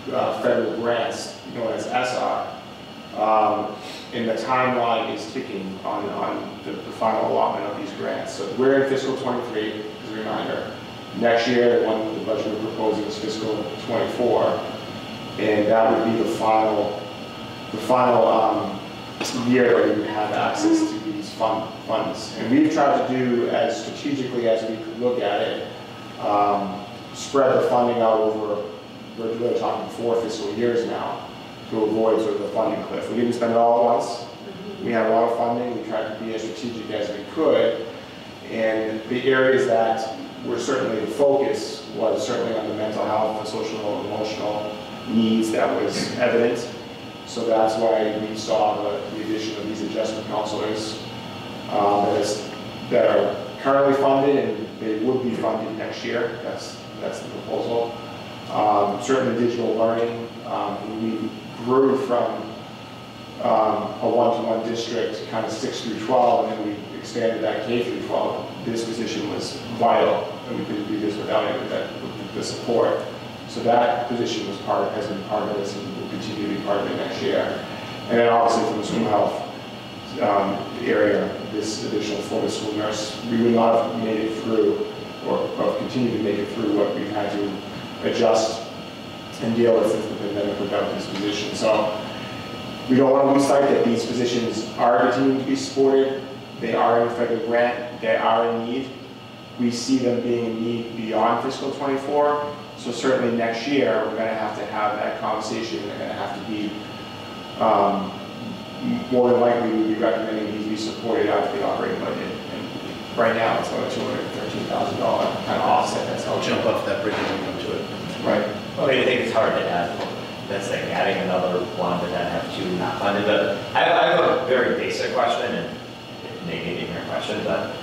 federal grants known as ESSAR. And the timeline is ticking on the final allotment of these grants. So we're in fiscal 23, as a reminder. Next year, the budget we're proposing is fiscal 24, and that would be the final year that we would have access to these funds. And we've tried to do as strategically as we could look at it, spread the funding out over, we're really talking 4 fiscal years now, to avoid sort of the funding cliff. We didn't spend it all at once. We had a lot of funding. We tried to be as strategic as we could. And the areas that were certainly the focus was certainly on the mental health and social and emotional needs that was evident. So that's why we saw the addition of these adjustment counselors that are currently funded, and they would be funded next year. That's the proposal. Certainly digital learning. We grew from a one-to-one district, kind of 6 through 12, and then we expanded that K through 12. This position was vital, and we couldn't do this without it, with the support. So that position has been part of this, and will continue to be part of it next year. And then obviously from the school health area, this additional Florida school nurse, we would not have made it through, or continued to make it through what we've had to adjust and deal with since the pandemic without this position. So we don't want to lose sight that these positions are continuing to be supported. They are in a federal grant. They are in need. We see them being in need beyond fiscal 24. So certainly next year, we're going to have that conversation. They're going to have to be, more than likely, we'll be recommending these be supported out of the operating budget. And right now, it's about a $213,000 kind of offset. That's how I'll jump off that bridge and come to it. Right. Well, I think it's hard to add. That's like adding another one, but then have 2 not funded. But I have a very basic question, and it may be an ignorant question, but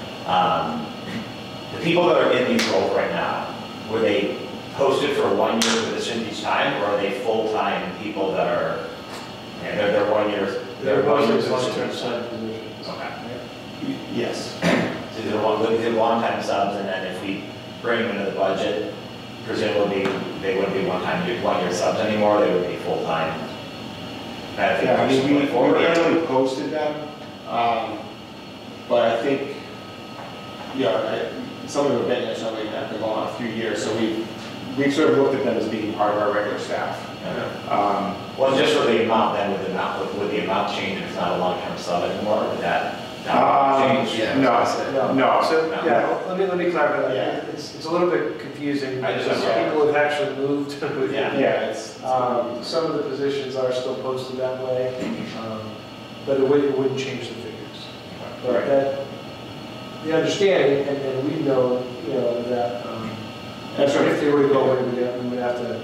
the people that are in these roles right now, were they posted for 1 year positions each time, or are they full-time people that are, they're 1 year? They're 1 year positions. long-term side positions. Okay. Yes. So do one-time subs, and then if we bring them into the budget, presumably they wouldn't be one-year subs anymore, they would be full-time. Yeah, I mean, we manually posted them, but I think, some of them have been there, some of them have been going on a few years, so we've sort of looked at them as being part of our regular staff. Well, just for the amount, then with the amount change, it's not a long-term sub anymore, would that change? No. So, yeah, let me clarify that. Yeah. It's a little bit confusing I just- because people have actually moved. It's Some of the positions are still posted that way, but it wouldn't change the figures. But Right. that, the understanding, and we know, that That's right. if they were to go away, we would have to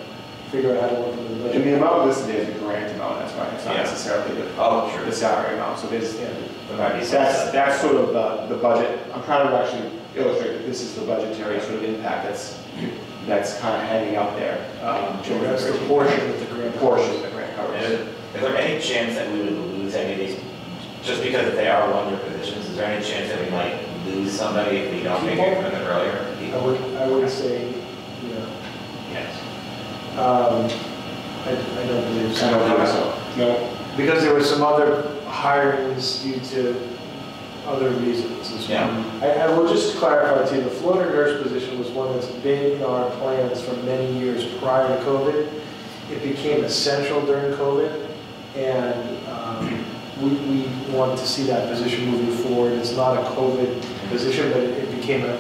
figure out how to work with the budget. and the amount listed is the grant amount, that's why it's not Yeah. necessarily Sure. the salary amount, so there's, There might be some that's sort of the budget. I'm trying to actually illustrate that this is the budgetary sort of impact that's kind of hanging out there. That's the portion of the grant. Portion of the grant covers. Is there any chance that we would lose any of these, just because if they are one-year positions, is there any chance that we might lose somebody if we don't make it from the earlier? I would say, Yes. I don't believe so. I don't think so. No. Because there were some other hirings due to other reasons as well. Yeah. I will just clarify too, the floater nurse position was one that's been in our plans for many years prior to COVID. It became essential during COVID, and we wanted to see that position moving forward. It's not a COVID position, but it became a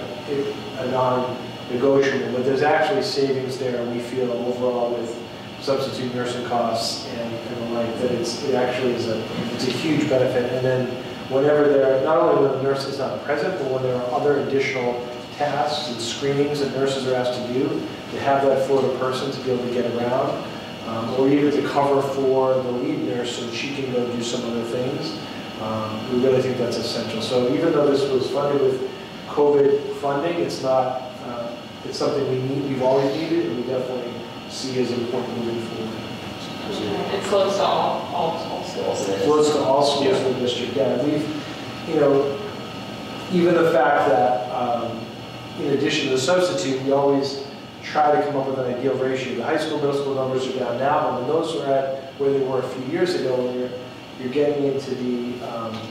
non-negotiable. But there's actually savings there, we feel, overall with substitute nursing costs and the like, that it actually is it's a huge benefit. And then whenever not only when the nurse is not present, but when there are other additional tasks and screenings that nurses are asked to do, to have that floater person to be able to get around, or even to cover for the lead nurse so that she can go do some other things. We really think that's essential. So even though this was funded with COVID funding, it's not, it's something we've always needed, and we definitely see as important moving forward. It flows to all schools. It flows to all schools in the district. Yeah, we've, even the fact that in addition to the substitute, we always try to come up with an ideal ratio. The high school, middle school numbers are down now, but when those were at where they were a few years ago, when you're getting into the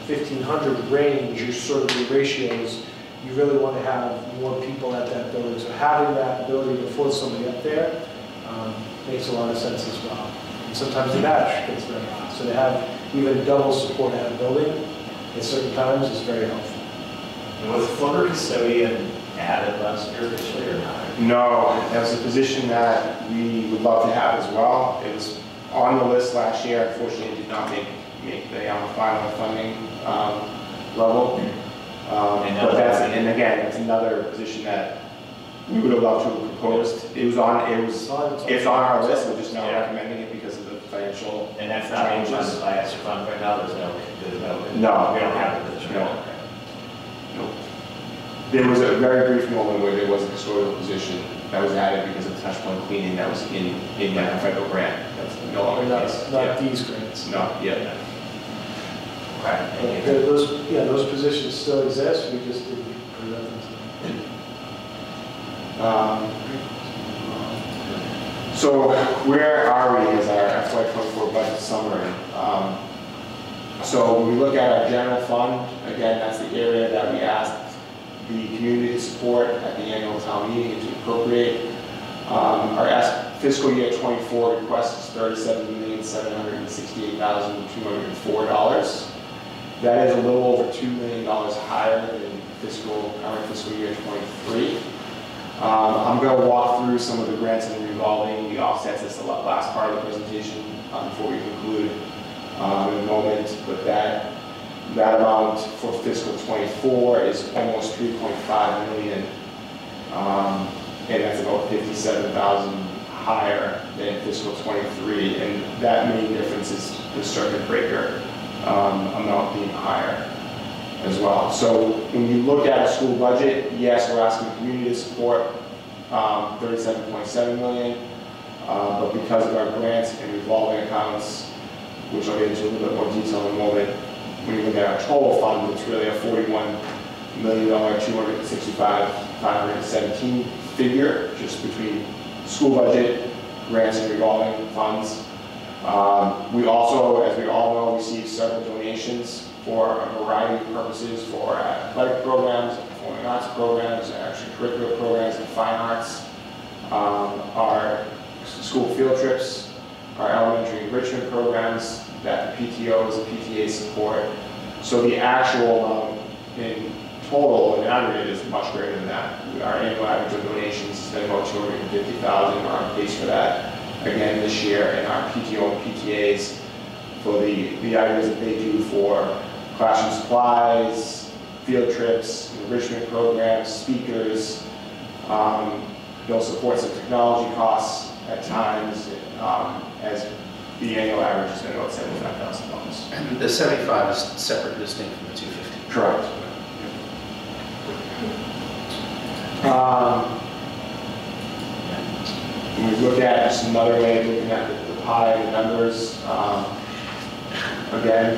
1,500 range, your sort of the ratios, you really want to have more people at that building. So having that ability to float somebody up there makes a lot of sense as well. And sometimes the match gets very high. So to have even double support at a building at certain times is very helpful. And was floater custodian added last year officially or not? No, that was a position that we would love to have as well. It was on the list last year. Unfortunately, it did not make the final funding level. And again, that's another position that we would have loved to have proposed. It's on our list. We're just not recommending it because of the financial. And that's not being funded by ESSER funds right now. No, we don't have the position. No. There was a very brief moment where there was a custodial position that was added because of touch point cleaning that was in that federal grant. That's no longer the case. Not these grants. No, yeah. Okay. Those positions still exist. We just didn't present them to them. So where are we as our FY24 budget summary? So when we look at our general fund, again, that's the area that we asked the community to support at the annual town meeting to appropriate. Our fiscal year 24 request is $37,768,204. That is a little over $2 million higher than current fiscal year 23. I'm going to walk through some of the grants and revolving, the offsets. That's the last part of the presentation before we conclude in a moment. But that amount for fiscal 24 is almost $3.5 million, and that's about $57,000 higher than fiscal 23. And that main difference is the circuit breaker amount being higher as well. So when you look at a school budget, yes, we're asking the community to support $37.7 million, but because of our grants and revolving accounts, which I'll get into a little bit more detail in a moment, when you look at our total fund, it's really a $41 $1,265,517 figure, just between school budget, grants and revolving funds. We also, as we all know, receive several donations for a variety of purposes, for athletic programs, performing arts programs, extracurricular programs, and fine arts, our school field trips, our elementary enrichment programs that the PTOs and PTAs support. So the actual amount in total, in aggregate, is much greater than that. Our annual average of donations has been about $250,000. We're on pace for that again this year, and our PTO and PTAs for the items that they do for classroom supplies, field trips, enrichment programs, speakers. They'll support some technology costs at times, as the annual average has been about $75,000. And the 75 is separate and distinct from the 250? Correct. When we look at just another way of looking at the pie and the numbers, again,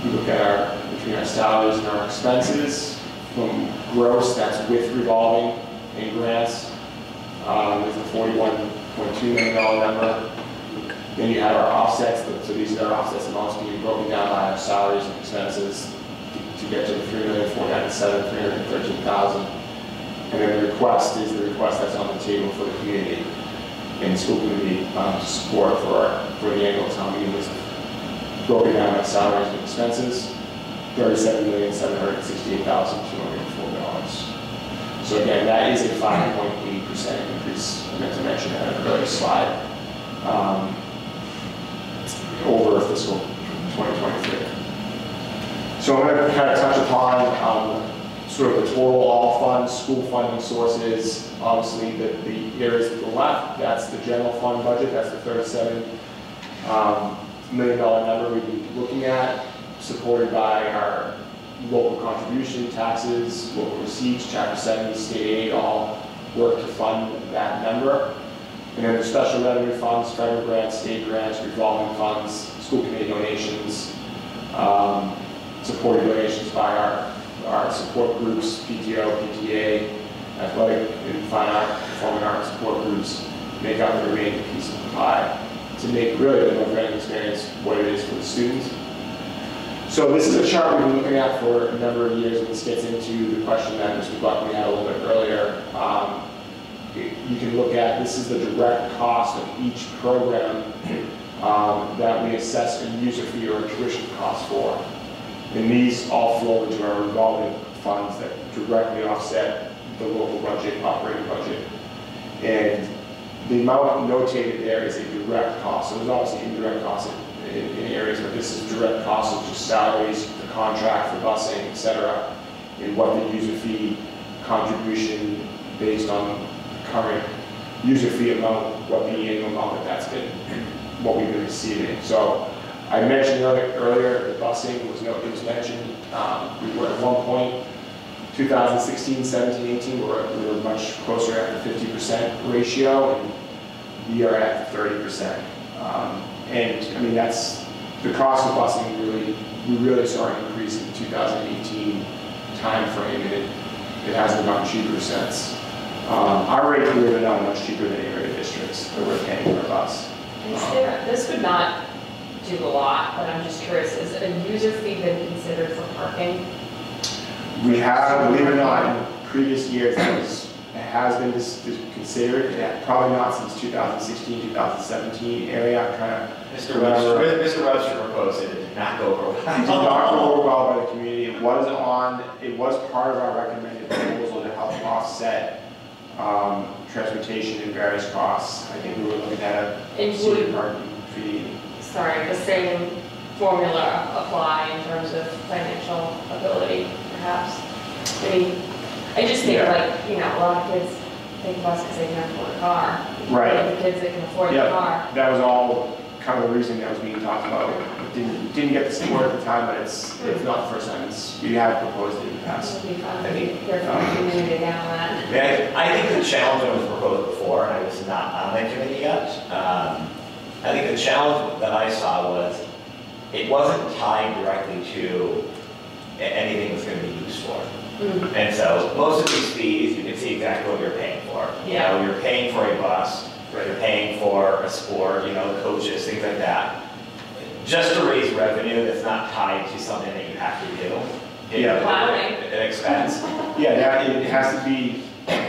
we look at between our salaries and our expenses. From gross, that's with revolving and grants, is the $41.2 million number. Then you have our offsets, so these are our offsets amounts being broken down by our salaries and expenses to get to the $3,497,313,000. And then the request is the request that's on the table for the community and school community support for the annual town meeting is broken down by salaries and expenses, $37,768,204. So again, that is a 5.8% increase. I meant to mention that in an earlier slide, over fiscal 2023. So I'm going to kind of touch upon sort of the total all funds, school funding sources. Obviously, the areas to the left, that's the general fund budget. That's the $37 million number we've been looking at, supported by our local contribution, taxes, local receipts, Chapter 70, state aid, all work to fund that number. And then the special revenue funds, federal grants, state grants, revolving funds, school committee donations, supported donations by our support groups, PTO, PTA, athletic and fine art, performing arts support groups, make up the remaining piece of the pie to make really the North Reading experience what it is for the students. So this is a chart we've been looking at for a number of years, and this gets into the question that Mr. Buckley had a little bit earlier. You can look at, this is the direct cost of each program that we assess a user fee or a tuition cost for. And these all flow into our revolving funds that directly offset the local budget, operating budget. And the amount notated there is a direct cost. So there's obviously indirect costs in areas, but this is direct costs of just salaries, the contract for busing, et cetera, and what the user fee contribution based on current user fee amount, what the annual amount that's been, what we've been receiving. So I mentioned earlier the busing it was mentioned. We were at one point, 2016, 17, 18, we were much closer at the 50% ratio, and we are at 30%. And I mean, that's the cost of busing we really saw an increase in the 2018 time frame, and it hasn't gotten cheaper since. Our rate, believe it or not, much cheaper than any area districts that we're paying for a bus. This would not do a lot, but I'm just curious, is a user fee been considered for parking? We have, believe it or not, in previous years, it has been considered, probably not since 2016, 2017 area. I'm trying to Mr. Webster proposed it. It did not go over well. It did not go over well by the community. It was part of our recommended proposal to help offset transportation and various costs. I think we were looking at a city parking fee. Sorry, the same formula apply in terms of financial ability, perhaps? I mean, I just think like, a lot of kids take bus because they can afford a car. Right. The kids that can afford a car. That was all kind of the reason that was being talked about. It didn't get the support at the time, but it's not the first time. We have proposed it in the past. I think hear from the community now on that. Yeah, I think the challenge that was proposed before, and I was not on that committee yet, I think the challenge that I saw was it wasn't tied directly to anything that's going to be used for. And so most of these fees, you can see exactly what you're paying for. You know, you're paying for a bus, you're paying for a sport, you know, coaches, things like that. Just to raise revenue that's not tied to something that you have to do. An expense. Yeah, that, it has to be,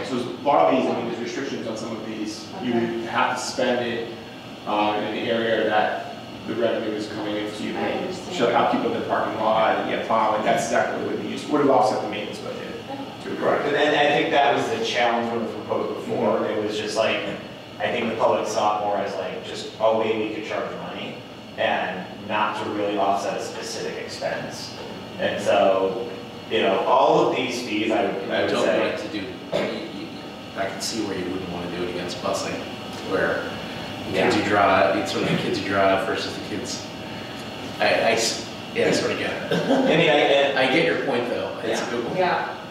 so a lot of these, I mean, there's restrictions on some of these. You have to spend it in an area that the revenue is coming in, so you can show how people in the parking lot and get plowing. That's exactly what it would be used. Would have offset the maintenance budget. Correct. And I think that was the challenge when it was proposed before. It was just like, I think the public saw it more as like just a way we could charge money and not to really offset a specific expense. And so, you know, all of these fees, I would say. Like to do, I can see where you wouldn't want to do it against busing, where the kids you drive, sort of the kids you drive versus the kids. I sort of get it. I mean, I get your point though. It's a good one.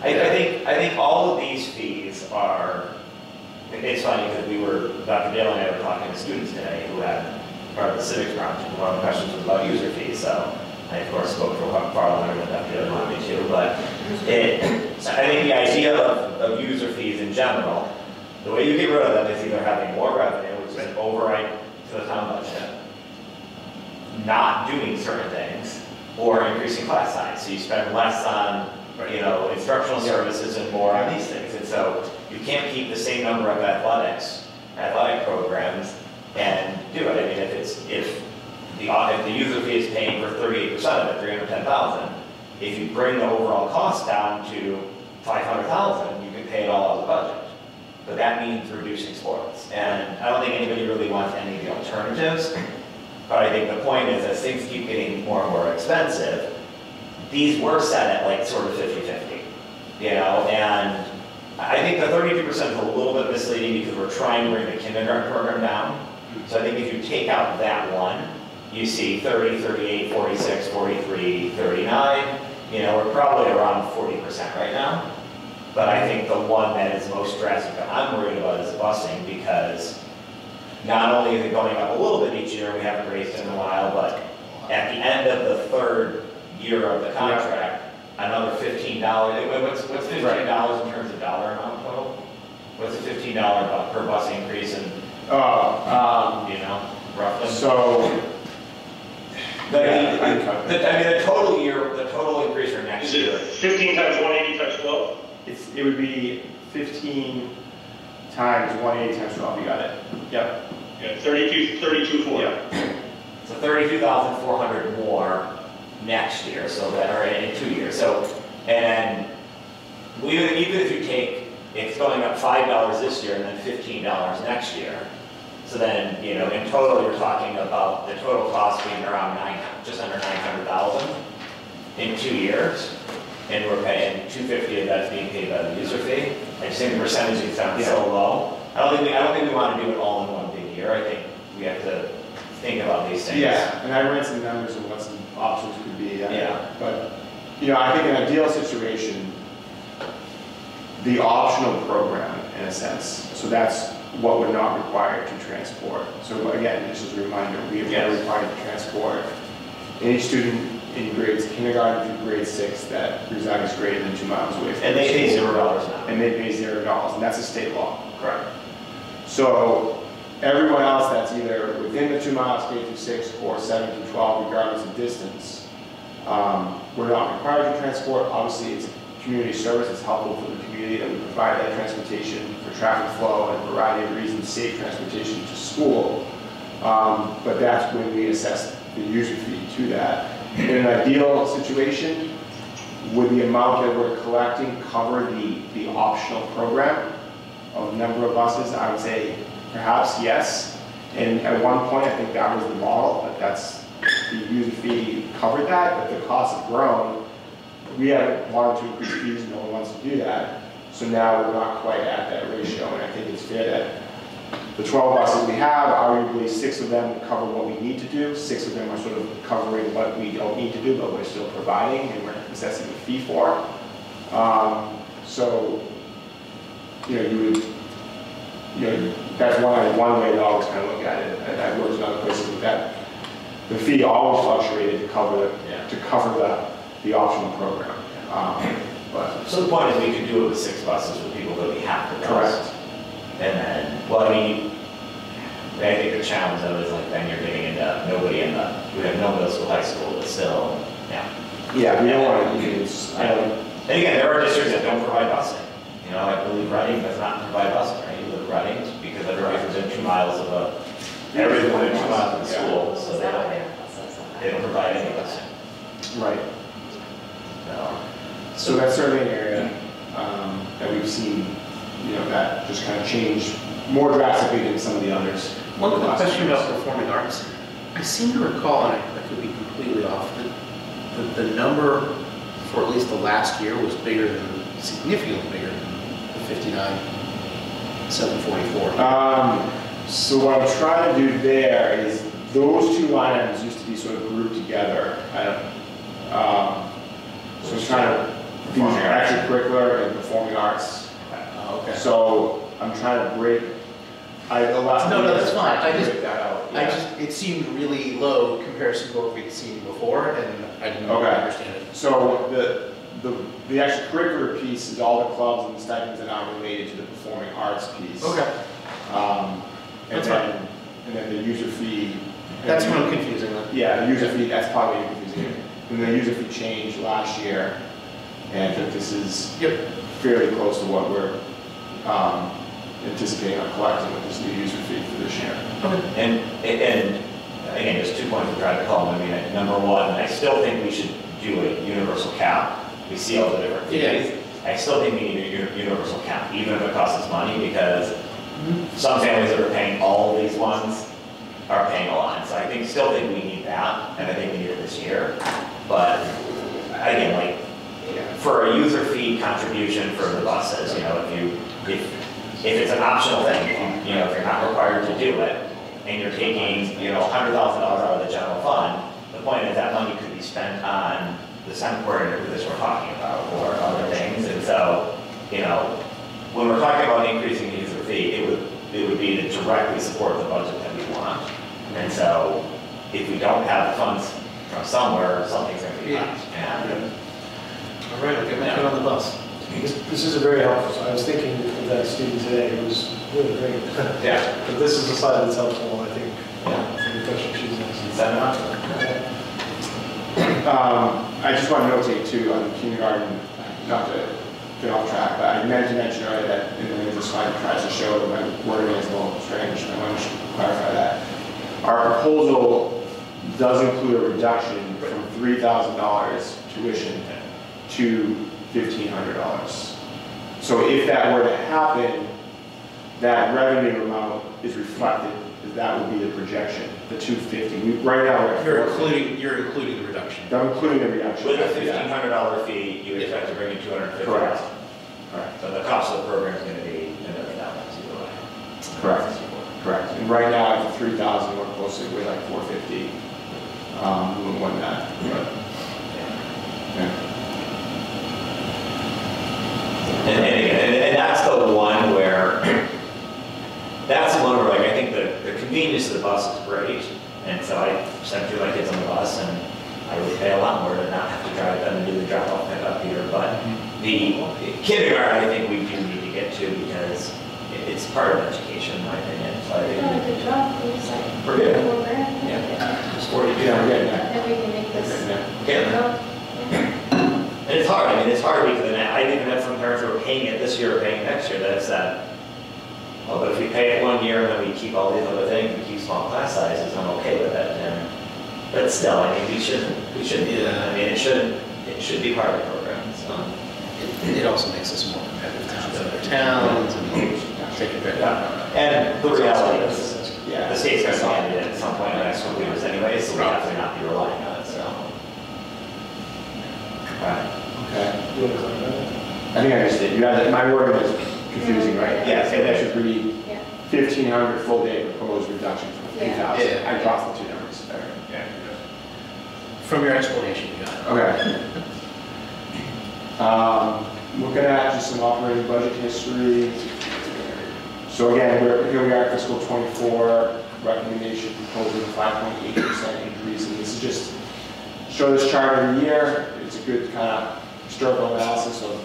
I think all of these fees are, it's funny because Dr. Dale and I were talking to students today who had part of the civics project. One of the questions was about user fees, so I of course spoke for far longer than Dr. Dale wanted me to, but I think the idea of user fees in general, the way you get rid of them is either having more revenue, which is an override to the town budget, not doing certain things, or increasing class size. So you spend less on, you know, instructional services and more on these things. And so you can't keep the same number of athletic programs and do it. I mean, if the user fee is paying for 38% of it, $310,000, if you bring the overall cost down to $500,000, you can pay it all out of the budget. But that means reducing sports. And I don't think anybody really wants any of the alternatives. But I think the point is, as things keep getting more and more expensive, these were set at like sort of 50-50, you know, and I think the 32% is a little bit misleading because we're trying to bring the kindergarten program down. So I think if you take out that one, you see 30, 38, 46, 43, 39, you know, we're probably around 40% right now. But I think the one that is most drastic that I'm worried about is busing, because not only is it going up a little bit each year, we haven't raised it in a while, but at the end of the third year of the contract, another $15. What's $15 in terms of dollar amount total? What's a $15 per bus increase in, you know, roughly? So, the total increase for next year. Is it 15 times 180 times 12? It would be 15 times 180 times 12, you got it. Yep. Yeah, 32,400. Yeah. So 32,400 more next year, so that are in 2 years. So, and even if you take, it's going up $5 this year and then $15 next year. So then, you know, in total, you're talking about the total cost being around just under $900,000 in 2 years. And we're paying $250 of that's being paid by the user fee. I just think the percentage sounds so low. I don't think we want to do it all in one big year. I think we have to think about these things. Yeah, and I ran some numbers on what some options could be. But, you know, I think in an ideal situation, the optional program, in a sense, so that's what we're not required to transport. So again, just as a reminder, we are required to transport any student in grades kindergarten through grade 6 that resides greater than 2 miles away from and they pay $0 now. And they pay $0, and that's a state law. Correct. So everyone else that's either within the 2 miles K through 6 or 7 through 12, regardless of distance, we're not required to transport. Obviously, it's a community service. It's helpful for the community that we provide that transportation for traffic flow and a variety of reasons, safe transportation to school. But that's when we assess the user fee to that. In an ideal situation, would the amount that we're collecting cover the optional program of number of buses? I would say perhaps yes. And at one point, I think that was the model, but that's the user fee covered that, but the costs have grown. We haven't wanted to increase fees, no one wants to do that. So now we're not quite at that ratio, and I think it's fair that the 12 buses we have, arguably 6 of them cover what we need to do. 6 of them are sort of covering what we don't need to do, but we're still providing and we're assessing the fee for. So, you know, that's one way to always kind of look at it. I've worked in other places with that. The fee always fluctuated to cover the optional program. But So the point is we could do it with 6 buses with people that we have to bus. correct. And then, well, I mean, I think the challenge though is like then you're getting into nobody in the, we have no middle school, high school, but still, yeah. Yeah, we don't want to use. And again, there are districts that don't provide busing. You know, I believe Reading does not provide busing, right? You live in Reading because everybody's within 2 miles of a, everybody's within 2 miles of the school, so they don't provide any busing. Right. No. So that's certainly an area that we've seen, you know, that just kind of changed more drastically than some of the others. One quick question about performing arts. I seem to recall, and I could be completely off, that the number for at least the last year was bigger than, significantly bigger than the 59,744. So what I'm trying to do there is those 2 line items used to be sort of grouped together. So I'm trying to do extracurricular and performing arts. Okay. So I'm trying to break. No, that's fine. Break that out. Yeah. It seemed really low in comparison to what we'd seen before, and I didn't understand it. So the extracurricular piece is all the clubs and the stipends that are related to the performing arts piece. Okay. And then the user fee. That's what I'm confusing with. Yeah, the user fee, that's probably what you're confusing. And the user fee changed last year, and I think this is fairly close to what we're anticipating on collecting with this new user fee for this year. Okay. And again, just 2 points to try to call. I mean, number one, I still think we should do a universal cap. We see all the different fees. Yeah. I still think we need a universal cap, even if it costs us money, because some families that are paying all of these ones are paying a lot. So I still think we need that, and I think we need it this year. But again, like for a user fee contribution for the buses, you know, if it's an optional thing, if you're not required to do it, and you're taking, $100,000 out of the general fund, the point is that money could be spent on the Senate coordinator who this we're talking about, or other things. And so, when we're talking about increasing the user fee, it would be to directly support the budget that we want. And so, if we don't have the funds from somewhere, something's going to be cut. All right, I'll get my foot on the bus. This is a very helpful. I was thinking of that student today. It was really great. Yeah. But this is the side that's helpful, I think. The question she's asking. I just want to notate too on kindergarten, not to get off track, but I meant to mention earlier that in the slide it tries to show that my wording is a little strange. I want to clarify that. Our proposal does include a reduction from $3,000 tuition to $1,500. So if that were to happen, that revenue amount is reflected. That would be the projection, the $250. Right now we're at You're including the reduction. I'm including the reduction. With a $1,500 fee, you expect to bring in $250. Correct. So the cost of the program is going to be $1 million either way. Correct. Correct. And right now at the 3,000, we're closer to like 450. We wouldn't want that. But, yeah. And that's the one where like I think the convenience of the bus is great, and so I send 2 of my kids on the bus, and I really pay a lot more to not have to drive them and do the drop-off pickup here. But the kindergarten, I think we do need to get to because it's part of education, in my opinion. So I think Good job. we're good. Yeah. Yeah, it's 40. Yeah, we're getting there. If we can make this. Getting there. And it's hard. I mean, it's hard because I even had some parents who are paying it this year or paying it next year that said, oh, but if we pay it 1 year and then we keep all these other things, we keep small class sizes, I'm okay with it. But still, I mean, we should. Yeah. I mean, it should be part of the program. So it also makes us more competitive towns than other towns, and take advantage. Yeah. And the reality is, the state's going to end it at some point in the next couple of years anyway, so we have to not be relying on it. So. Right. Okay. You want to clarify that? I think I understood. You have my wording is confusing, right? Yeah. So that should read 1,500 full day proposed reduction from 3,000. Yeah. I crossed the 2 numbers there. Yeah. From your explanation, you got it. Okay. Looking at just some operating budget history. So again, here we are at fiscal 24, recommendation proposing 5.8% increase, and this is just show this chart every year. It's a good kind of historical analysis of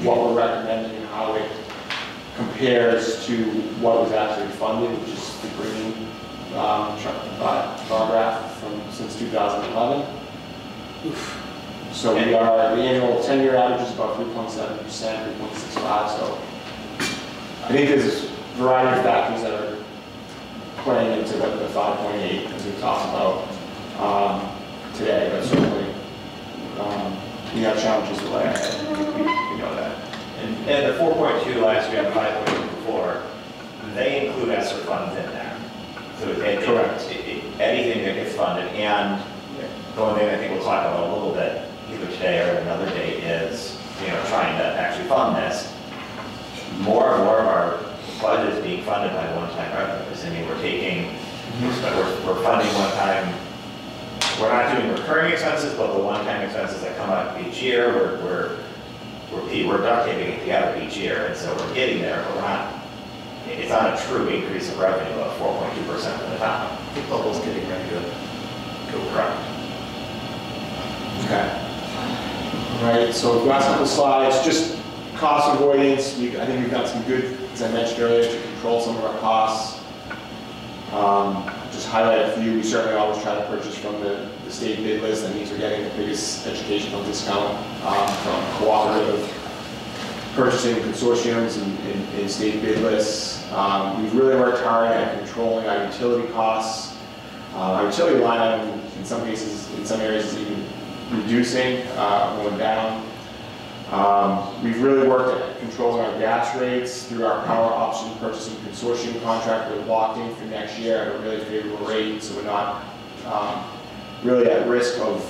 what we're recommending and how it compares to what was actually funded, which is the green bar graph from since 2011. So we are, the annual 10-year average is about 3.7%, 3.65. So I think there's a variety of factors that are playing into the 5.8 as we talked about today, but certainly we have challenges to lay ahead. We know that. And the 4.2 last year and the 5.2 before, they include ESSER funds in there. So correct. Anything that gets funded, and the one thing I think we'll talk about a little bit either today or another day is, trying to actually fund this. More and more of our budget is being funded by one-time revenues. I mean, we're taking, we're funding one-time. We're not doing recurring expenses, but the one-time expenses that come up each year, we're duct taping it together each year, and so we're getting there, but we're not. It's not a true increase of revenue of 4.2% from the top. I think Bubble's getting ready to go correct. Okay. All right, so the last couple of slides, just cost avoidance. I think we've got some good, as I mentioned earlier, to control some of our costs. Just highlight a few. We certainly always try to purchase from the state bid list. That means we're getting the biggest educational discount from cooperative purchasing consortiums and state bid lists. We've really worked hard at controlling our utility costs. Our utility line item, in some cases, in some areas, is even reducing, going down. We've really worked at controlling our gas rates through our power option purchasing consortium contract. We're locked in for next year at a really favorable rate, so we're not really at risk of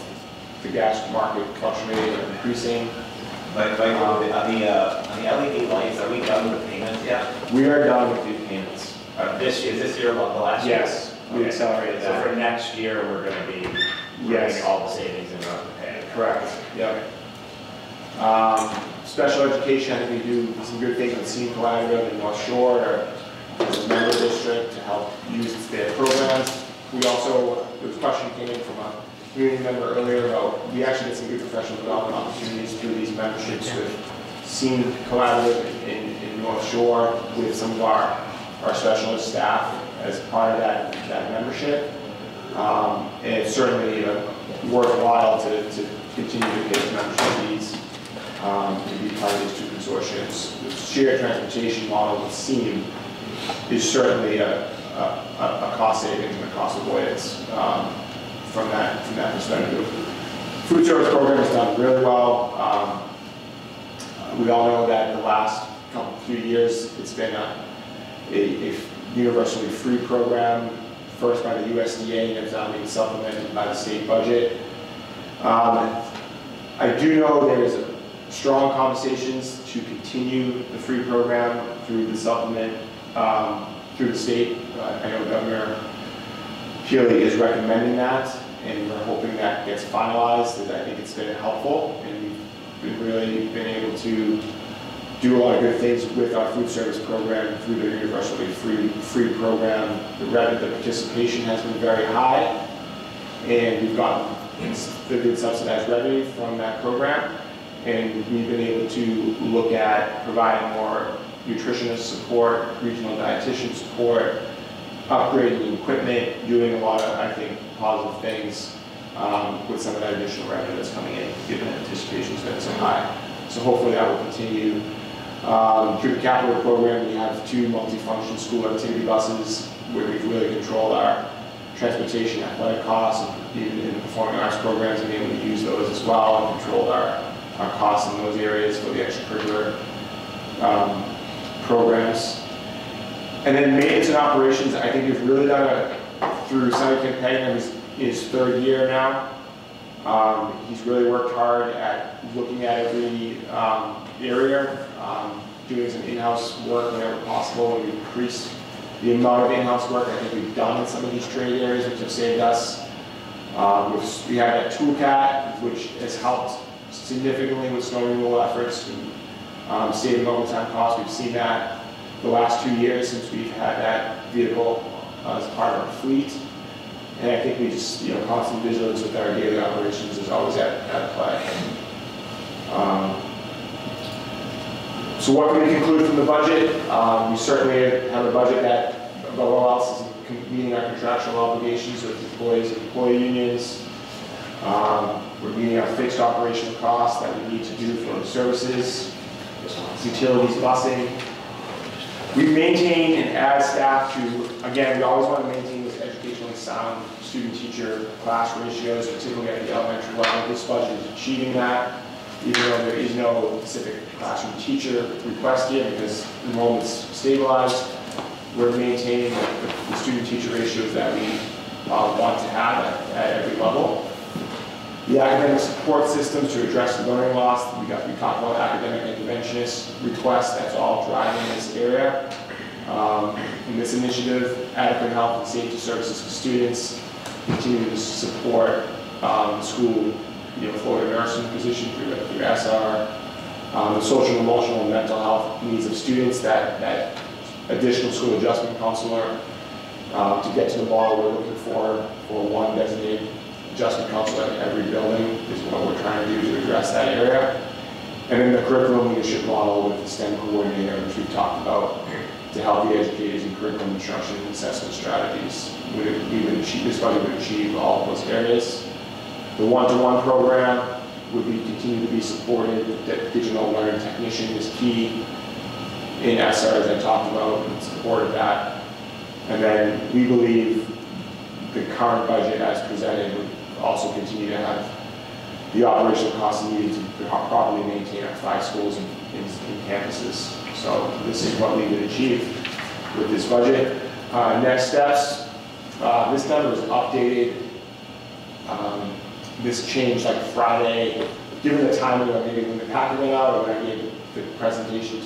the gas market fluctuating or increasing. Like on the LED lights, are we done with the payments yet? We are done with the payments. This year, the last year? Yes, we accelerated that. So for next year, we're going to be getting all the savings in order to pay it. Correct. Yep. Special education, I think we do some good things with Scene Collaborative in North Shore or as a member district to help use their programs. We also, the question came in from a community member earlier about, we actually get some good professional development opportunities through these memberships with Scene Collaborative in North Shore with some of our specialist staff as part of that membership. And it's certainly worthwhile to continue to pay membership fees to be part of these two consortiums. The shared transportation model with SEAM is certainly a cost savings and a cost avoidance from that perspective. Food service program has done really well. We all know that the last few years it's been a universally free program, first by the USDA and it's now being supplemented by the state budget. I do know there's strong conversations to continue the free program through the supplement through the state. I know Governor Healy is recommending that, and we're hoping that gets finalized. I think it's been helpful, and we've really been able to do a lot of good things with our food service program through the universally free program. The participation has been very high, and we've gotten the good subsidized revenue from that program. And we've been able to look at providing more nutritionist support, regional dietitian support, upgrading equipment, doing a lot of, I think, positive things with some of that additional revenue that's coming in, given that anticipation's been so high. So hopefully that will continue. Through the capital program, we have 2 multifunction school activity buses where we've really controlled our transportation athletic costs, and even in the performing arts programs, and able to use those as well and control our costs in those areas for the extracurricular programs. And then maintenance and operations, I think we've really done through Sonny Campagna, who's in his 3rd year now. He's really worked hard at looking at every area, doing some in-house work whenever possible, and we've increased the amount of in-house work I think we've done in some of these trade areas, which have saved us. We have that toolcat, which has helped significantly with snow removal efforts and saving overtime costs. We've seen that the last 2 years since we've had that vehicle as part of our fleet. And I think we just, constant vigilance with our daily operations is always at play. So what can we conclude from the budget? We certainly have a budget that, above all else, is meeting our contractual obligations with employees and employee unions. We're meeting our fixed operational costs that we need to do for the services, utilities, busing. We maintain and add staff to, again, we always want to maintain this educationally sound student-teacher class ratios, particularly at the elementary level. This budget is achieving that, even though there is no specific classroom teacher request here because enrollment's stabilized. We're maintaining the student-teacher ratios that we want to have at every level. The academic support systems to address the learning loss, we talked about academic interventionist requests, that's all driving this area. In this initiative, adequate health and safety services for students, continue to support school Florida nursing position through SR, the social, emotional, and mental health needs of students, that additional school adjustment counselor. To get to the model we're looking for one designated adjustment counselor in every building is what we're trying to do to address that area. And then the curriculum leadership model with the STEM coordinator, which we've talked about, to help the educators in curriculum instruction and assessment strategies. This budget would achieve all of those areas. The one-to-one program would continue to be supported. The digital learning technician is key in SR, as I talked about, and supported that. And then we believe the current budget as presented would also continue to have the operational costs needed to properly maintain our 5 schools and campuses. So this is what we would achieve with this budget. Next steps, this number is updated. This changed like Friday, given the timing of maybe when the packet went out or when I gave the presentation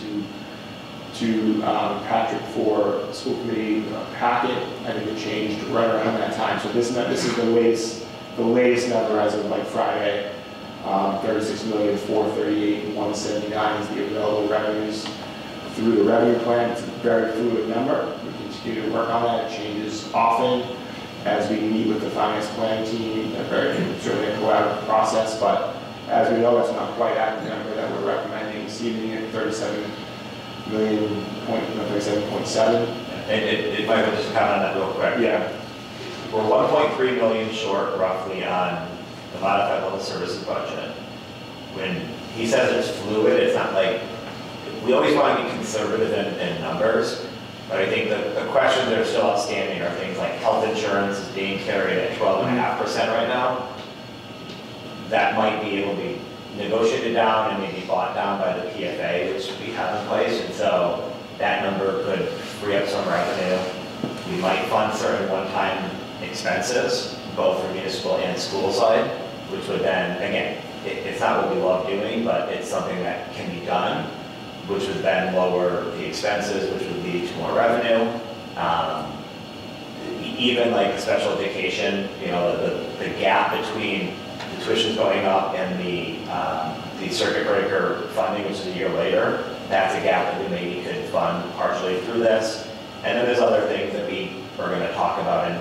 to Patrick for the school committee packet. I think it changed right around that time. So this is the latest number as of like Friday. 36,438,179 is the available revenues through the revenue plan. It's a very fluid number. We continue to work on that. It changes often as we meet with the finance planning team. Certainly a collaborative process, but as we know, that's not quite at the number that we're recommending this evening at 37.7. And if I could just comment on that real quick. Yeah. We're 1.3 million short roughly on the modified level services budget. When he says it's fluid, it's not like, we always want to be conservative in numbers, but I think the questions that are still outstanding are things like health insurance is being carried at 12.5% right now. That might be able to be negotiated down and maybe bought down by the PFA, which we have in place, and so that number could free up some revenue. We might fund certain one-time expenses, both for municipal and school side, which would then, again, it's not what we love doing, but it's something that can be done, which would then lower the expenses, which would lead to more revenue. Even like special education, the gap between the tuitions going up and the circuit breaker funding, which is a year later, that's a gap that we maybe could fund partially through this. And then there's other things that we are going to talk about and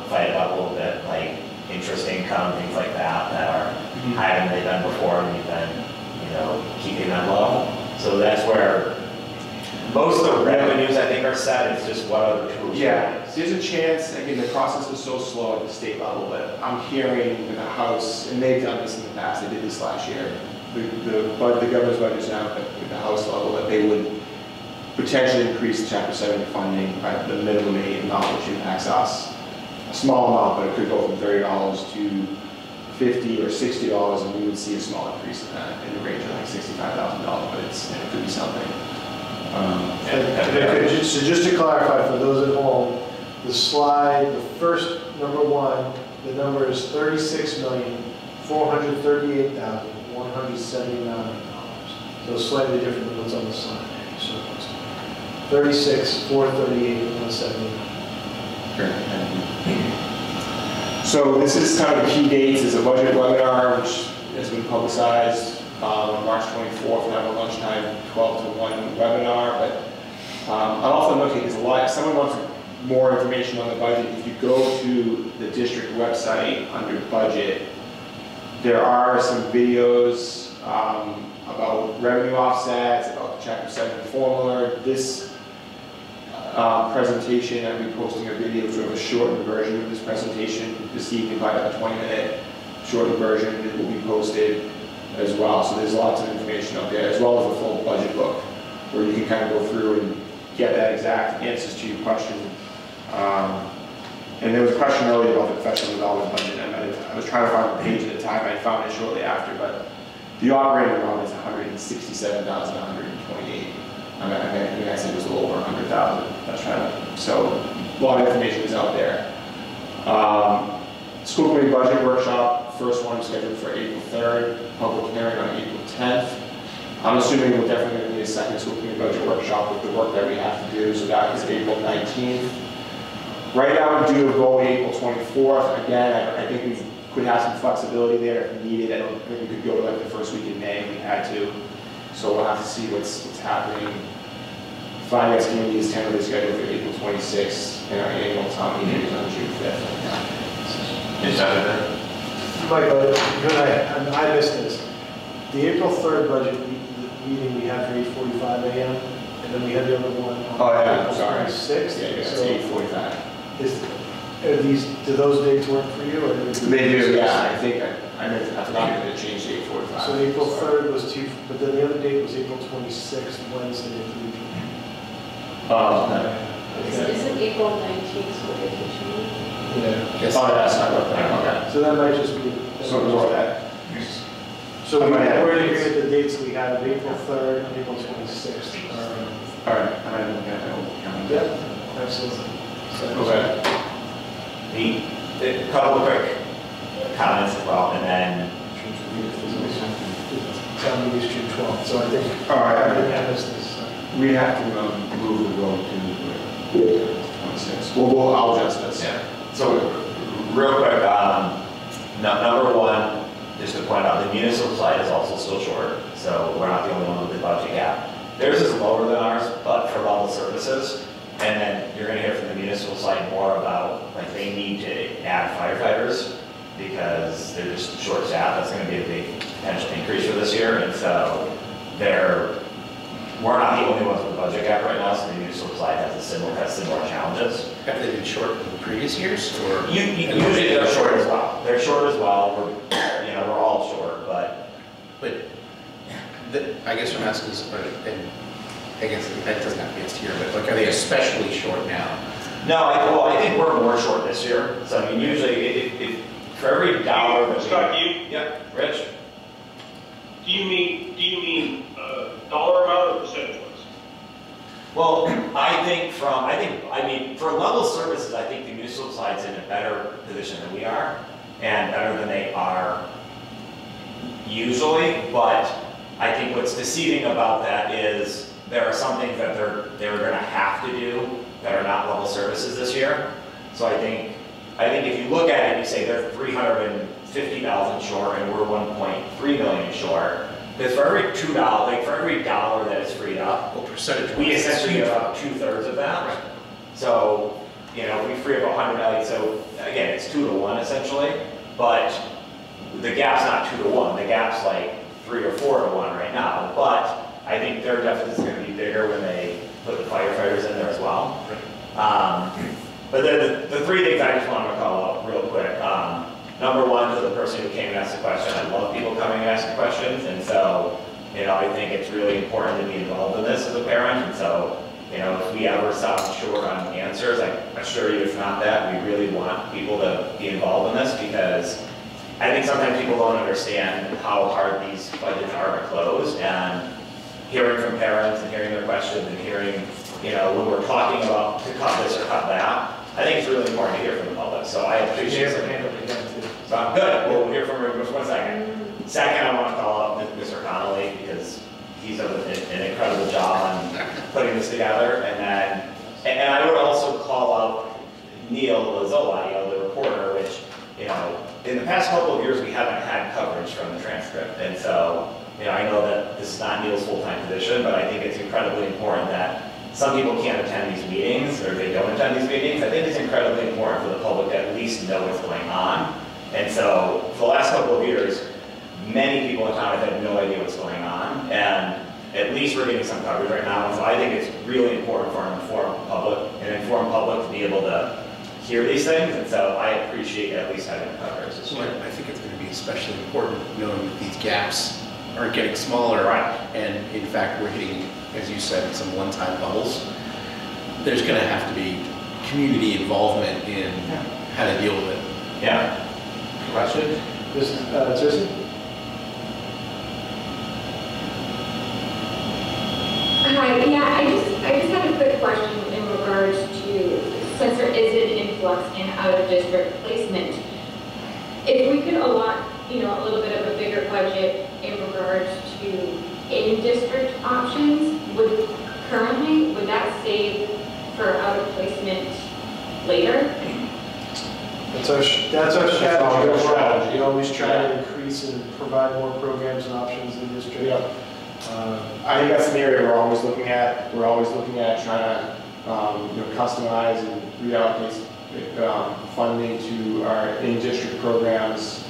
fight it up a little bit, like interest income, things like that are higher than they've been before, and we've been keeping them low. So that's where most of the revenues I think are set. It's just what other tools. Yeah, there's a chance. Again, the process is so slow at the state level that I'm hearing in the House, and they've done this in the past. They did this last year. The governor's budget is now at the House level that they would potentially increase Chapter 70 funding by the minimum aid amount, which impacts us. A small amount, but it could go from $30 to $50 or $60, and we would see a small increase in that, in the range of like $65,000, but it could be something. So just to clarify for those at home, the slide, the first number 1, the number is $36,438,179. So slightly different than what's on the slide. So $36,438,179. So this is kind of the key dates. It's a budget webinar, which has been publicized on March 24th. We have a lunchtime 12 to 1 webinar. But I'll also notate there's a lot. If someone wants to more information on the budget, if you go to the district website under budget, there are some videos about revenue offsets, about the Chapter 7 formula. This presentation, I'll be posting a video, sort of a shortened version of this presentation this evening, by a 20-minute shortened version that will be posted as well. So there's lots of information out there, as well as a full budget book, where you can kind of go through and get that exact answers to your question. And there was a question earlier about the professional development budget, and I was trying to find the page at the time. I found it shortly after, but the operating amount is $167,128. I think I said it was a little over 100,000. I was trying to, so a lot of information is out there. School committee budget workshop, first one is scheduled for April 3rd, public hearing on April 10th. I'm assuming we're definitely going to need a second school committee budget workshop with the work that we have to do, so that is April 19th. Right now, we do a goal April 24th. Again, I think we could have some flexibility there if needed. I don't think we could go to like the first week in May if we had to. So we'll have to see what's happening. Finance committee is tentatively scheduled for April 26th, and our annual town meeting is on June 5th. Is that it? Michael, I missed this. The April 3rd budget meeting we had for 8:45 a.m. and then we had the other one on April 26th. Yeah, it's So 8:45. Do those dates work for you? Or They do, yeah. I think I forgot that it changed to 8:45. So April 3rd was but then the other date was April 26th, Wednesday at 3 p.m. Isn't April 19th school vacation week? Yeah. Yes. Oh, that's not okay. So that might just be. So ignore that. So we're in agreement with the dates we have, April 3rd and April 26th. All right. I'm looking at my old calendar. Yep, absolutely. Okay. A couple of quick comments as well, and then Town meeting is June 12th, so I think. All right. I missed this. We have to move the vote to 26. Well, I'll adjust this. yeah. So real quick, number one, just to point out, the municipal side is also still short, so we're not the only one with the budget gap. Theirs is lower than ours, but for level services. And then you're going to hear from the municipal side more about, like, they need to add firefighters because they're just short staffed. That's going to be a big potential increase for this year. And so we're not the only ones with the budget gap right now, so the municipal side has similar challenges. Have they been short in previous years, or? Usually they're short as well. They're short as well. We're all short, but I guess what I'm asking is, and I guess that doesn't have to be answered here, but like, are they especially short now? No, I think we're more short this year. So I mean, usually, if for every dollar that Scott, yeah, Rich. Do you mean dollar amount or percentage-wise? Well, I mean, for level services, I think the municipal side's in a better position than we are, and better than they are usually. But I think what's deceiving about that is there are some things that they're going to have to do that are not level services this year. So I think if you look at it, you say they're 350,000 short, and we're 1.3 million short. Because for every for every dollar that is freed up, we essentially get about 2/3 of that. Right. So, if we free up 100 million, so again, it's 2 to 1 essentially, but the gap's not 2 to 1. The gap's like 3 or 4 to 1 right now. But I think their deficit's going to be bigger when they put the firefighters in there as well. But then the three things I just want to call out real quick. Number one, to the person who came and asked a question, I love people coming and asking questions, and so, I think it's really important to be involved in this as a parent, and so, if we ever sound short on answers, I assure you it's not that. We really want people to be involved in this, because I think sometimes people don't understand how hard these budgets are to close, and hearing from parents and hearing their questions and hearing, when we're talking about to cut this or cut that, I think it's really important to hear from the public, so I appreciate it. So good, we'll hear from her in just 1 second. Second, I want to call out Mr. Connolly, because he's done an incredible job on putting this together. And I would also call out Neil Lazzola, the reporter, which, in the past couple of years, we haven't had coverage from the transcript. And so, I know that this is not Neil's full-time position, but I think it's incredibly important that some people can't attend these meetings, or they don't attend these meetings. I think it's incredibly important for the public to at least know what's going on. And so, for the last couple of years, many people in town have had no idea what's going on, and at least we're getting some coverage right now. And so I think it's really important for an informed public to be able to hear these things, and so I appreciate at least having coverage this year. I think it's going to be especially important knowing that these gaps are getting smaller, right? And in fact, we're hitting, as you said, some one-time bubbles. There's going to have to be community involvement in how to deal with it. Yeah. Question? Jersey? Hi, yeah, I just had a quick question in regards to, since there is an influx in out-of-district placement, if we could allot, a little bit of a bigger budget in regards to in-district options, would that save for out-of-placement later? That's our strategy. We always try to increase and provide more programs and options in the district. Yeah. I think that's an area we're always looking at. We're always looking at trying to customize and reallocate funding to our in-district programs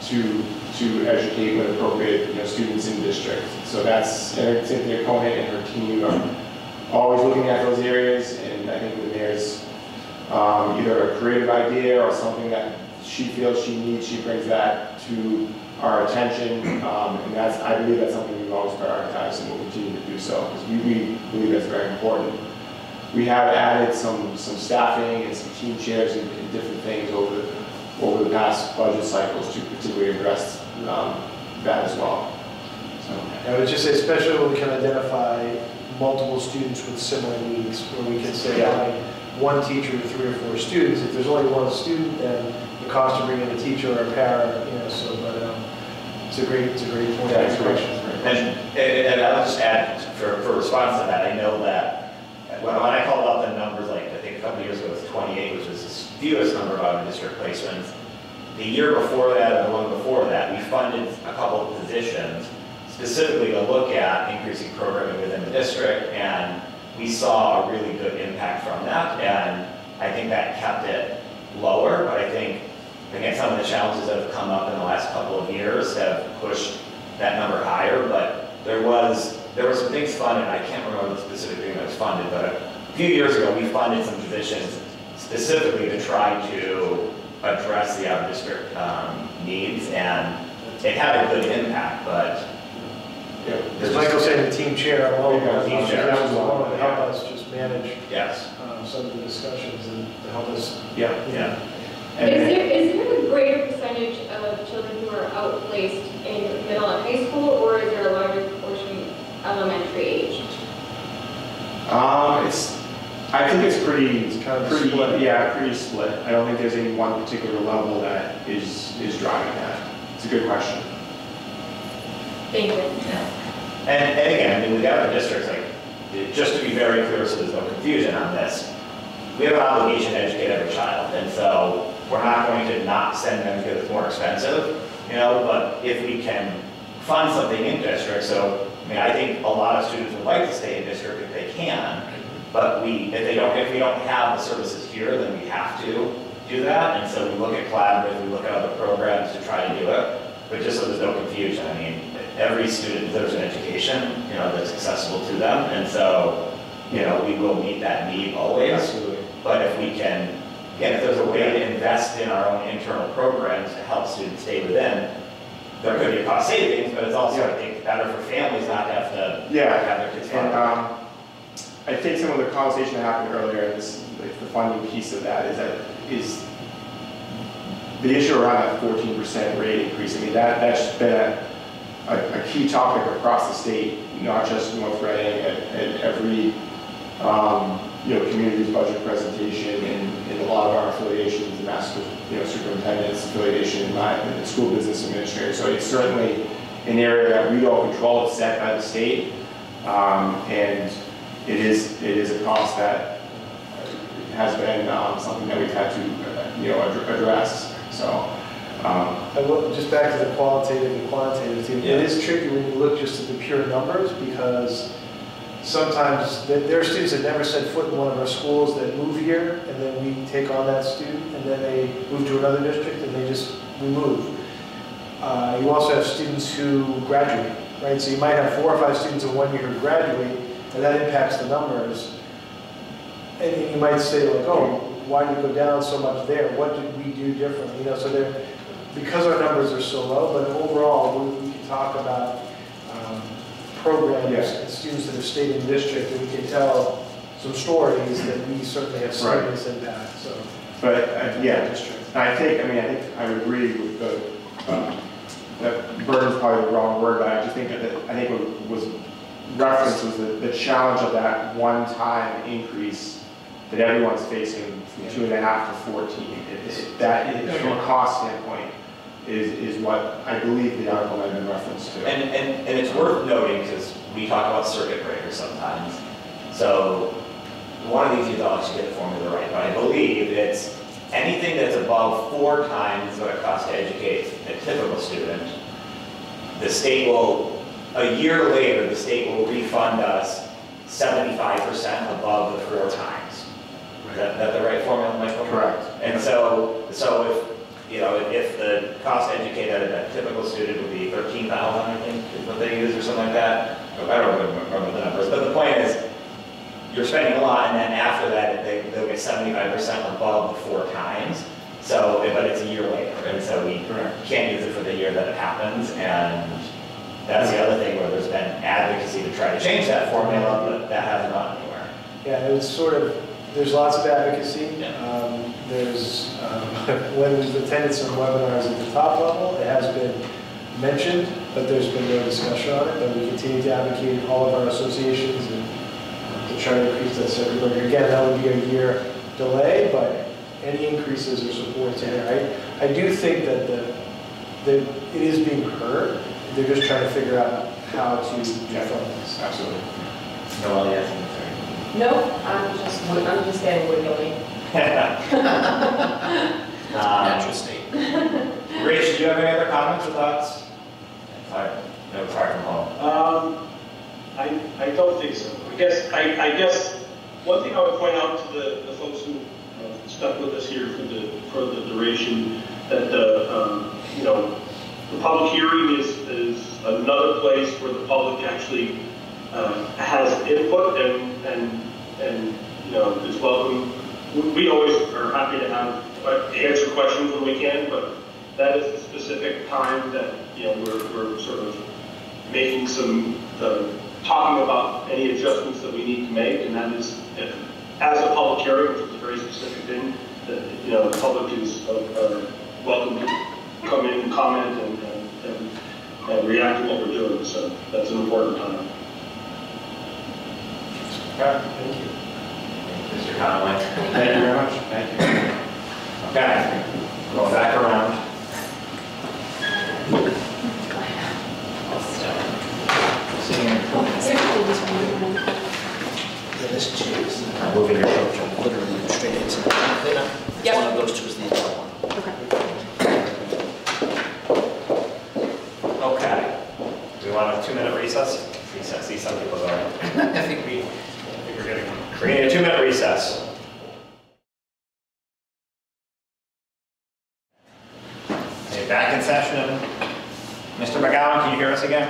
to educate when appropriate students in district. So that's Cynthia Conant and her team are always looking at those areas, and I think when there's either a creative idea or something that she feels she needs, she brings that to our attention, and I believe that's something we've always prioritized and will continue to do so, because we believe that's very important. We have added some staffing and some team chairs and different things over the past budget cycles to particularly address that as well. So I would just say, especially when we can identify multiple students with similar needs, where we can say, one teacher to 3 or 4 students. If there's only one student, then the cost of bringing a teacher or a para, it's a great point. Yeah, it's great. And I'll just add, for response to that, I know that when I called out the numbers, like I think a couple of years ago it was 28, which was the fewest number of out-of-district placements. The year before that, and the one before that, we funded a couple of positions specifically to look at increasing programming within the district, and we saw a really good impact from that, and I think that kept it lower. But I think, again, some of the challenges that have come up in the last couple of years have pushed that number higher. But there were some things funded. I can't remember the specific thing that was funded, but a few years ago we funded some positions specifically to try to address the out-of-district needs, and it had a good impact. But as Michael said, the team chair alone, team chair to help us just manage some of the discussions and to help us. Is there a greater percentage of children who are outplaced in middle and high school, or is there a larger proportion elementary age? I think it's pretty split. Yeah, pretty split. I don't think there's any one particular level that is driving that. It's a good question. Thank you. And again, I mean, we got the districts, just to be very clear so there's no confusion on this, we have an obligation to educate every child, and so we're not going to not send them because it's more expensive, but if we can fund something in district, so, I think a lot of students would like to stay in district if they can, but if we don't have the services here, then we have to do that, and so we look at collaborative, we look at other programs to try to do it, but just so there's no confusion, every student deserves an education, that's accessible to them, and so, we will meet that need always. Absolutely. But if we can, again, if there's a way to invest in our own internal programs to help students stay within, there could be a cost savings, but it's also, I think, better for families not to have to have their kids funded. I think some of the conversation that happened earlier, the funding piece of that is the issue around that 14% rate increase. That's been a key topic across the state, not just North Reading, at every community's budget presentation and a lot of our affiliations, the master superintendent's affiliation, and the school business administrator. So it's certainly an area that we don't control. It's set by the state, and it is a cost that has been something that we've had to address. So. Just back to the qualitative and quantitative, it is tricky when you look just at the pure numbers, because sometimes there are students that never set foot in one of our schools that move here, and then we take on that student, and then they move to another district, and we move. You also have students who graduate, right? So you might have 4 or 5 students in 1 year who graduate, and that impacts the numbers. And you might say like, oh, why did it go down so much there? What did we do differently? You know, so because our numbers are so low, but overall, we can talk about programs and students that have stayed in the district, and we can tell some stories that we certainly have seen this impact. So, but yeah, I think I would agree with that burden is probably the wrong word, but I just think what was referenced was the challenge of that one-time increase that everyone's facing from 2.5 to 14. From a cost standpoint, is what I believe the article might have been referenced to. And it's worth noting, because we talk about circuit breakers sometimes. So one of these you don't actually get the formula right, but I believe it's anything that's above 4 times what it costs to educate a typical student. The state will, a year later, the state will refund us 75% above the 4 times. Is that the right formula, Michael? Correct. And so if the cost to educate a typical student would be 13,000, I think, is what they use, or something like that. I don't remember the numbers, but the point is, you're spending a lot, and then after that, they'll get 75% above the 4 times. So, but it's a year later, and so we can't use it for the year that it happens. And that's the other thing where there's been advocacy to try to change that formula, but that hasn't gone anywhere. Yeah, it's sort of, there's lots of advocacy. There's, when we've attended some webinars at the top level, it has been mentioned, but there's been no discussion on it. But we continue to advocate in all of our associations and to try to increase that circuit breaker. Again, that would be a year delay, but any increases or supports in there. I do think that it is being heard. They're just trying to figure out how to fund this. Absolutely. No other answer. No, I'm just getting wiggly. Natural state. Rach, do you have any other comments or thoughts? No, far from home. I don't think so. I guess one thing I would point out to the folks who stuck with us here for the duration, that the public hearing is another place where the public actually has input and is welcome. We always are happy to answer questions when we can, but that is a specific time that we're sort of making some talking about any adjustments that we need to make, and that is as a public hearing, which is a very specific thing, that the public is welcome to come in and comment and react to what we're doing. So that's an important time. Thank you. Mr. Conway. Thank you very much. Thank you. Okay, going back around. This two is Moving your coach. literally straight into the cleanup. Yep. One of those two is the other one. Okay. Do we want a 2-minute recess? See some people going. I think we're getting one. We're going to need a 2-minute recess. Okay, back in session. Mr. McGowan, can you hear us again?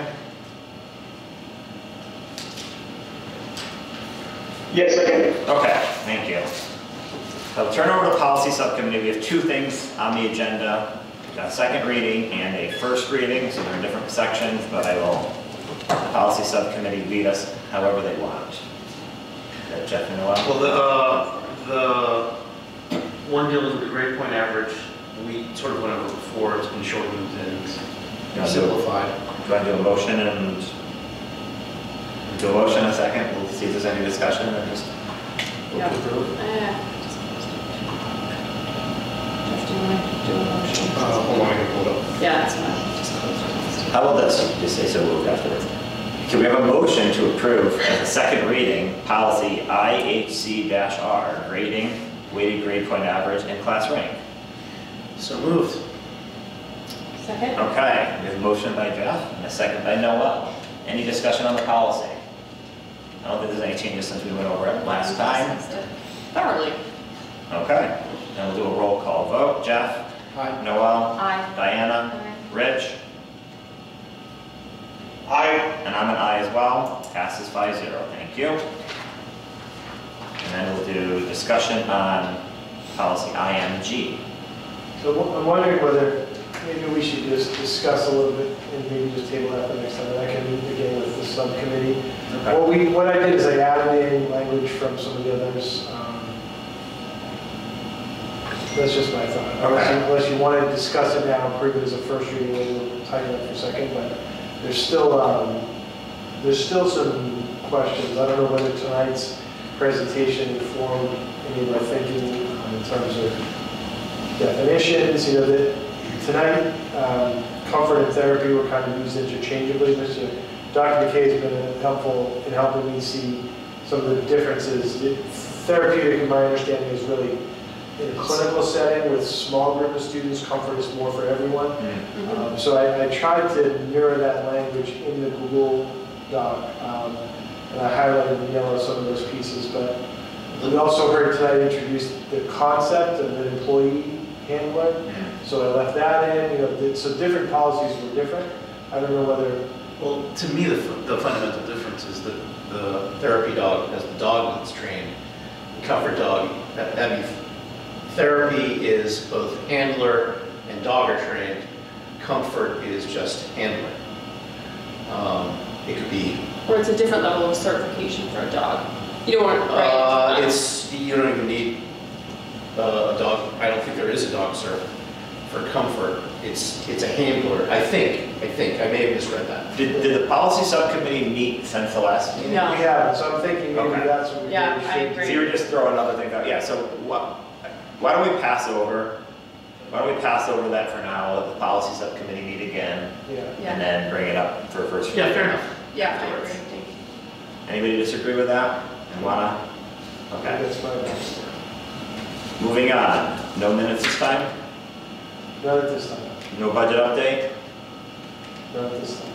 Yes, I can. Okay, thank you. I'll turn over to policy subcommittee. We have 2 things on the agenda. We've got a second reading and a first reading, so they're in different sections, but I will, the policy subcommittee lead us however they want. Jeff and Noel? Well, the one dealing with the grade point average, we sort of went over before. It's been shortened and simplified. Do you want to do a motion and do a motion in a second? We'll see if there's any discussion or just Yeah. Just do you want to do a motion? Hold on, I can pull it up. Yeah, that's fine. How about this? Just say so moved afterwards. Can we have a motion to approve as a second reading policy IHC-R, grading, weighted grade point average, and class rank? So moved. Second? Okay, we have a motion by Jeff and a second by Noel. Any discussion on the policy? I don't think there's any changes since we went over it last time. Thoroughly. Okay, then we'll do a roll call vote. Jeff? Aye. Noel? Aye. Diana? Aye. Rich? Aye. And I'm an aye as well. Passes 5-0. Thank you. And then we'll do discussion on policy IMG. So I'm wondering whether maybe we should just discuss a little bit and maybe just table that for next time. And I can meet again with the subcommittee. Okay. What I did is I added in language from some of the others. That's just my thought. Okay. Unless you want to discuss it now, approve it as a first reading, we'll tighten it for a second. But there's still some questions. I don't know whether tonight's presentation informed any of my thinking in terms of definitions. You know, that tonight, comfort and therapy were kind of used interchangeably. Dr. McKay has been helpful in helping me see some of the differences. Therapeutic, in my understanding, is really in a clinical setting with small group of students. Comfort is more for everyone. Mm-hmm. So I tried to mirror that language in the Google Doc, and I highlighted in yellow some of those pieces. But we also heard tonight introduce the concept of an employee handler. So I left that in. You know, so different policies were different. I don't know whether. Well, to me, the fundamental difference is that the therapy dog has the dog that's trained. The comfort dog, that'd be therapy is both handler and dog are trained. Comfort is just handler. It could be. Or it's a different level of certification for a dog. You don't want, right? You don't even need a dog. I don't think there is a dog cert for comfort. It's a handler. I think. I may have misread that. Did the policy subcommittee meet since the last meeting? No. We haven't, so I'm thinking maybe Okay. that's what we Yeah, really I should. agree. So you were just throwing other things out. Yeah, so why don't we pass over that for now, let the policy subcommittee meet again, Yeah. and then bring it up for first Yeah, reading? fair enough. Yeah, I afterwards. agree. Thank you. Anybody disagree with that? And wanna? Okay. That's fine. Moving on. No minutes this time? Not at this time. No budget update? Not at this time.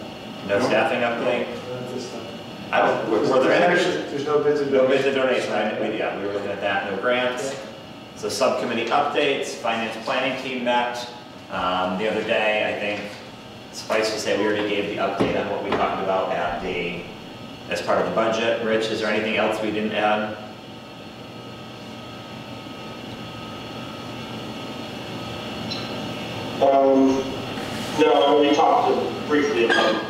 No staffing update? Not at this time. I don't, were there any? There's no bids and No bids donations. and donations, yeah, we were looking at that, no grants. So subcommittee updates, finance planning team met the other day. I think, suffice to say, we already gave the update on what we talked about as part of the budget. Rich, is there anything else we didn't add? No, we talked briefly about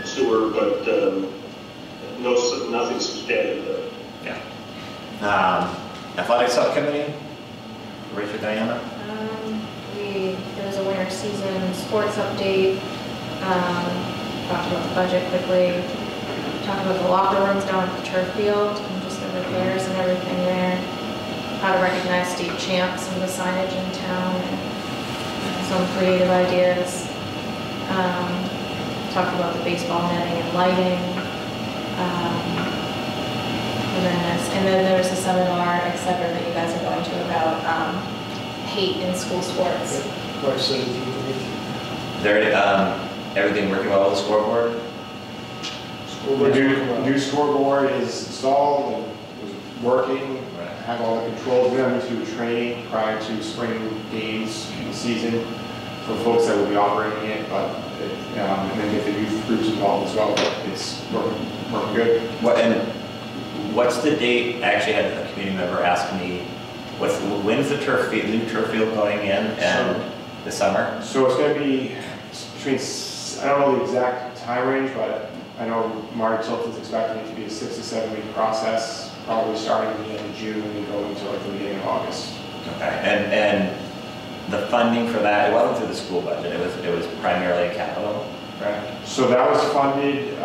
sewer, but nothing substantive there. Yeah. Athletic subcommittee, Rich or Diana? There was a winter season sports update, talked about the budget quickly, talked about the locker rooms down at the turf field and just the repairs and everything there, how to recognize state champs and the signage in town, and some creative ideas. Talked about the baseball netting and lighting. And then there was a seminar, et cetera, that you guys are going to about hate in school sports. March 17th. Is there everything working well with the scoreboard? The new scoreboard is installed and was working. Have all the controls. We went into training prior to spring games in the season for folks that will be operating it, and then get the youth groups involved as well. But it's working good. What's the date? I actually had a community member ask me, when's the new turf field going in and the summer? So it's going to be between, I don't know the exact time range, but I know Marty Tilt is expecting it to be a 6 to 7 week process, probably starting at the end of June and going to like the beginning of August. Okay, and the funding for that, it wasn't through the school budget, it was primarily capital, correct? So that was funded,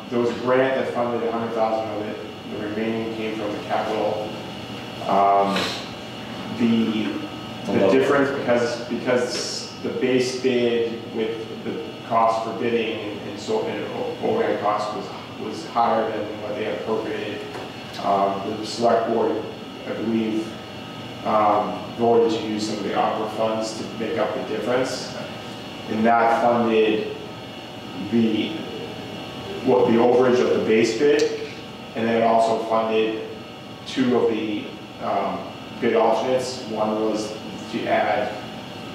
there was a grant that funded 100,000 of it. The remaining came from the capital. The difference, because the base bid with the cost for bidding and overhead cost was higher than what they had appropriated. The select board, I believe, voted to use some of the ARPA funds to make up the difference. And that funded the overage of the base bid, And then it also funded 2 of the bid alternates. One was to add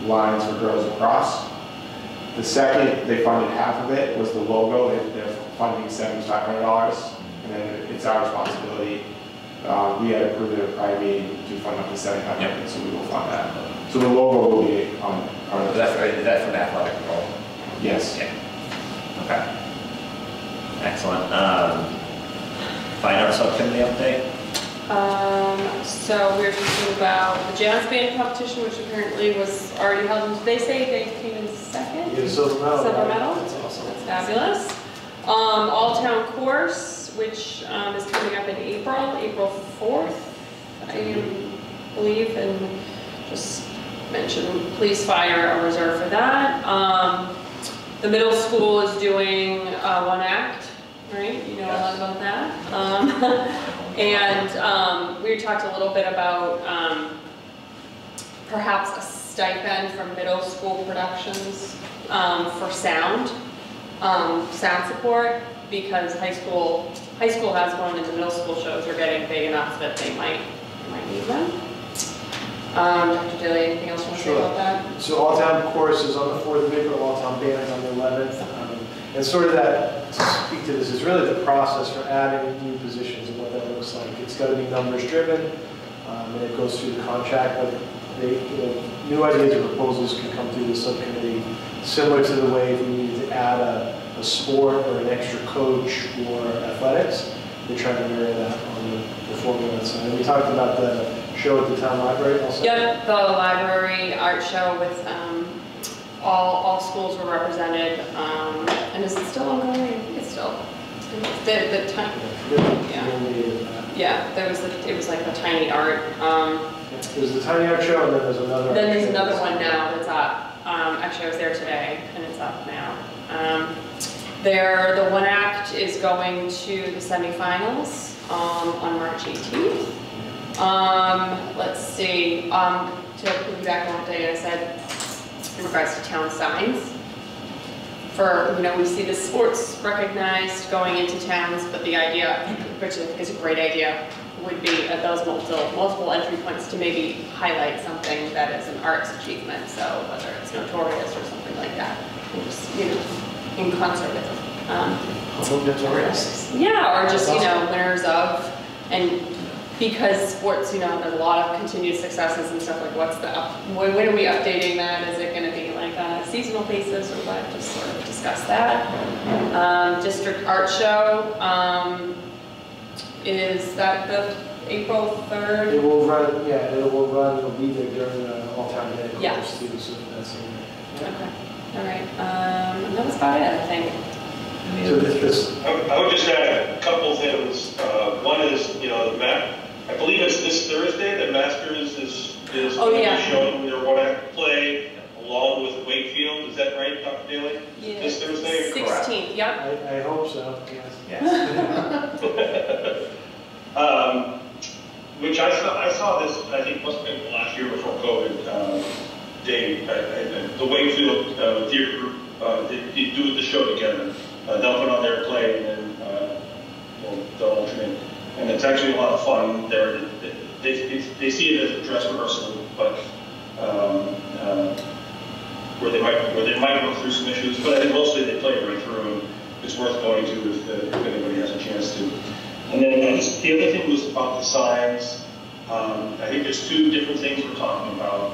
lines for girls lacrosse. The second, they funded half of it, was the logo. They're funding $7,500, and then it's our responsibility. We had approved it at a prior meeting to fund up to $7,500, so we will fund that. So the logo will be on our. Is that from athletic role? Yes. Yeah. Okay. Excellent. Fine Arts Subcommittee update? So we were talking about the jazz band competition, which apparently was already held. Did they say they came in second? Yeah, silver medal. Silver medal. That's awesome. That's fabulous. All Town Course, which is coming up in April 4th, I believe, and just mention police, fire, a reserve for that. The middle school is doing one act, right? You know a lot about that. And we talked a little bit about perhaps a stipend for middle school productions for sound support, because high school has one and the middle school shows are getting big enough that they might need them. Dr. Daly, anything else you want to say about that? So All Town Course is on the 4th of April, All Town Band is on the 11th. And sort of that, to speak to this, is really the process for adding new positions and what that looks like. It's got to be numbers driven, and it goes through the contract, but new ideas or proposals can come through the subcommittee, similar to the way if we needed to add a sport or an extra coach for athletics. They're trying to mirror that on the formula side. We talked about the show at the town library also. Yep, the library art show with all schools were represented. And is it still ongoing? It's still the time. Yeah, it was like the tiny art. There's the tiny art show, and then there's another. Then there's another one now that's up. Actually, I was there today, and it's up now. The one act is going to the semifinals on March 18th. Let's see. To piggyback on what Diana said in regards to town signs. We see the sports recognized going into towns, but the idea, which I think is a great idea, would be at those multiple entry points to maybe highlight something that is an arts achievement. So whether it's notorious or something like that, and just in concert with notorious. Yeah, or just winners of, and because sports, there's a lot of continued successes and stuff. Like, when are we updating that? Is it going to be like on a seasonal basis or what? Just sort of discuss that. District art show. Is that the April 3rd? It will run, it'll be there during the all-time day. Yeah. So that's Okay. All right. And that was about it, I think. So I would just add a couple things. One is, I believe it's this Thursday that Masters is showing their one-act play along with Wakefield. Is that right, Dr. Daly? Yeah. This Thursday? 16th, yep. I hope so, yes. Which I saw this, I think must have been last year before COVID. The Wakefield theater group, they do the show together. They'll put on their play and then they'll alternate. And it's actually a lot of fun. They see it as a dress rehearsal, but where they might go through some issues. But I think mostly they play it right through, and it's worth going to if anybody has a chance to. And then the other thing was about the signs. I think there's 2 different things we're talking about.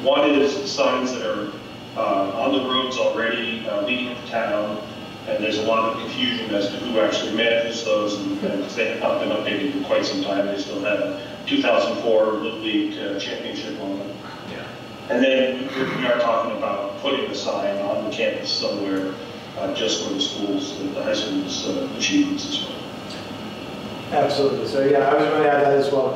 One is signs that are on the roads already leading into town, and there's a lot of confusion as to who actually manages those, and because they have not been updated in quite some time. They still have a 2004 Little League championship on them. Yeah. And then we are talking about putting the sign on the campus somewhere, just for the schools, the high school's achievements as well. Absolutely. So yeah, I was going to add that as well.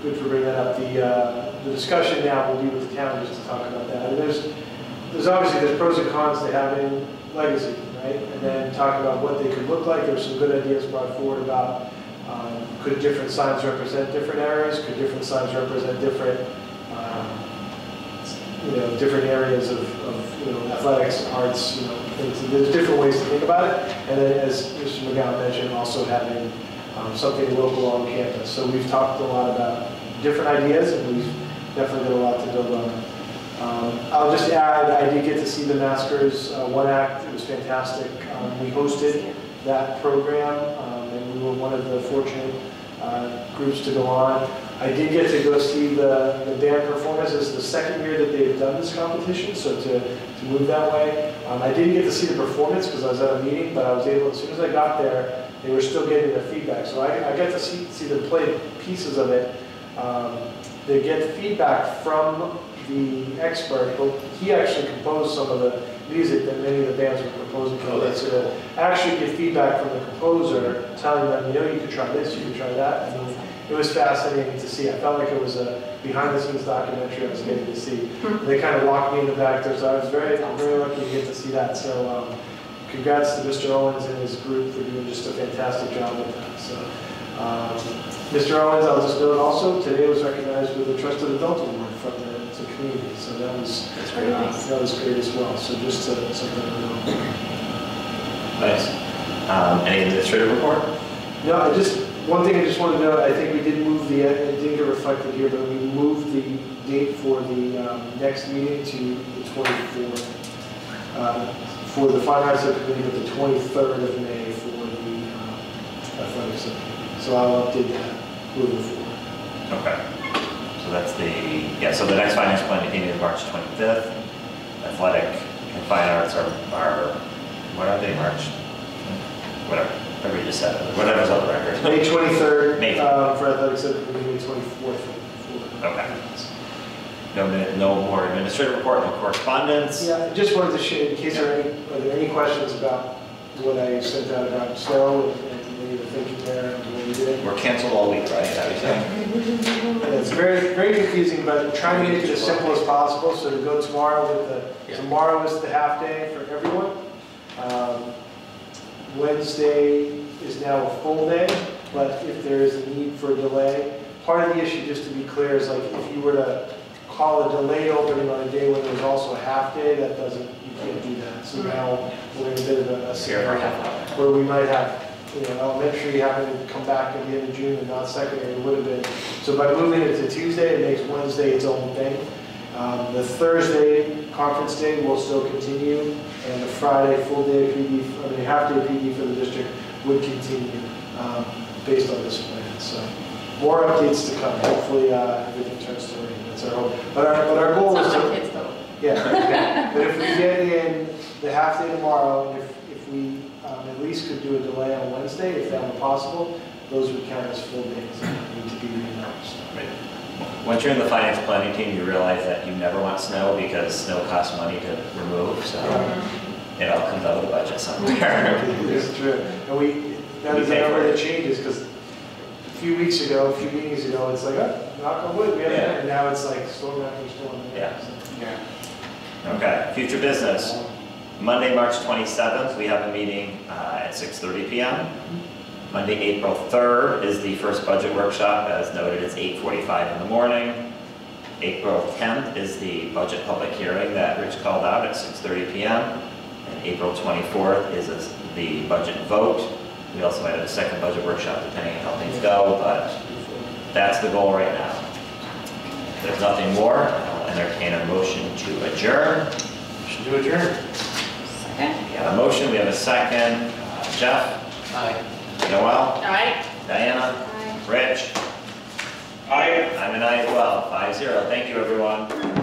Good for bringing that up. The discussion now will be with the town just to talk about that. And there's obviously pros and cons to having legacy, right? And then talk about what they could look like. There's some good ideas brought forward about could different signs represent different areas? Could different signs represent different different areas of athletics, arts, things. There's different ways to think about it. And then, as Mr. McGowan mentioned, also having something local on campus. So we've talked a lot about different ideas, and we've definitely got a lot to build on. I'll just add, I did get to see the Maskers one act. It was fantastic. We hosted that program, and we were one of the fortunate groups to go on. I did get to go see the band performance. It's the second year that they've done this competition, so to move that way. I didn't get to see the performance because I was at a meeting, but I was able, as soon as I got there, they were still getting the feedback. So I got to see them play pieces of it. They get feedback from the expert, but he actually composed some of the music that many of the bands were composing for that. So to actually get feedback from the composer, telling them, you know, you could try this, you could try that. I mean, it was fascinating to see. I felt like it was a behind-the-scenes documentary I was getting to see. They kind of walked me in the back there, so I was very lucky to get to see that. So congrats to Mr. Owens and his group for doing just a fantastic job with that. So Mr. Owens, I'll just note also, today was recognized with a Trusted Adult Award from the community. So that was that was great as well. So just something to know. Nice. Any administrative report? No, one thing I just wanted to note, I think we did move it didn't get reflected here, but we moved the date for the next meeting to the 24th. For the Fine Arts Subcommittee, but the 23rd of May for the Athletic Subcommittee. So I'll update that moving forward. Okay. So that's so the next Finance Planning meeting is March 25th. Athletic and Fine Arts are what are they, March? Whatever. Whatever you just said. Whatever's on the record. May 23rd May. For Athletic Subcommittee, May 24th. Okay. No more administrative report, no correspondence. Yeah, I just wanted to share, in case are there any questions about what I sent out about snow and maybe the thinking there and what we did. We're canceled all week, right? Is that what you're saying? And it's very, very confusing, but trying to make it as simple as possible. So to go tomorrow tomorrow is the half day for everyone. Wednesday is now a full day, but if there is a need for a delay, part of the issue, just to be clear, is like if you were to call a delayed opening on a day when there's also a half day, you can't do that. So now we're in a bit of a scenario where we might have, elementary having to come back at the end of June and not secondary. It would have been. So by moving it to Tuesday, it makes Wednesday its own thing. The Thursday conference day will still continue, and the Friday full day PD, half day PD for the district would continue based on this plan. So more updates to come. Hopefully everything turns to rain. That's our hope. But our goal is to. Kids though. Yeah. But if we get in the half day tomorrow, and if we at least could do a delay on Wednesday, if that were possible, those would count as full days and need to be reimbursed. Right. Once you're in the finance planning team, you realize that you never want snow because snow costs money to remove. So it all comes out of the budget somewhere. It's true. And that is a number that changes because a few meetings ago, it's like, knock on wood, we have that. And now it's like storm after storm. Yeah. Okay, future business. Monday, March 27th, we have a meeting at 6:30 p.m. Monday, April 3rd is the first budget workshop. As noted, it's 8:45 in the morning. April 10th is the budget public hearing that Rich called out at 6:30 p.m. And April 24th is the budget vote. We also might have a second budget workshop depending on how things go, but that's the goal right now. If there's nothing more, I'll entertain a motion to adjourn. Motion to adjourn. Second. We have a motion, we have a second. Jeff? Aye. Noel? Aye. Diana? Aye. Rich? Aye. I'm an aye as well, 5-0. Thank you, everyone.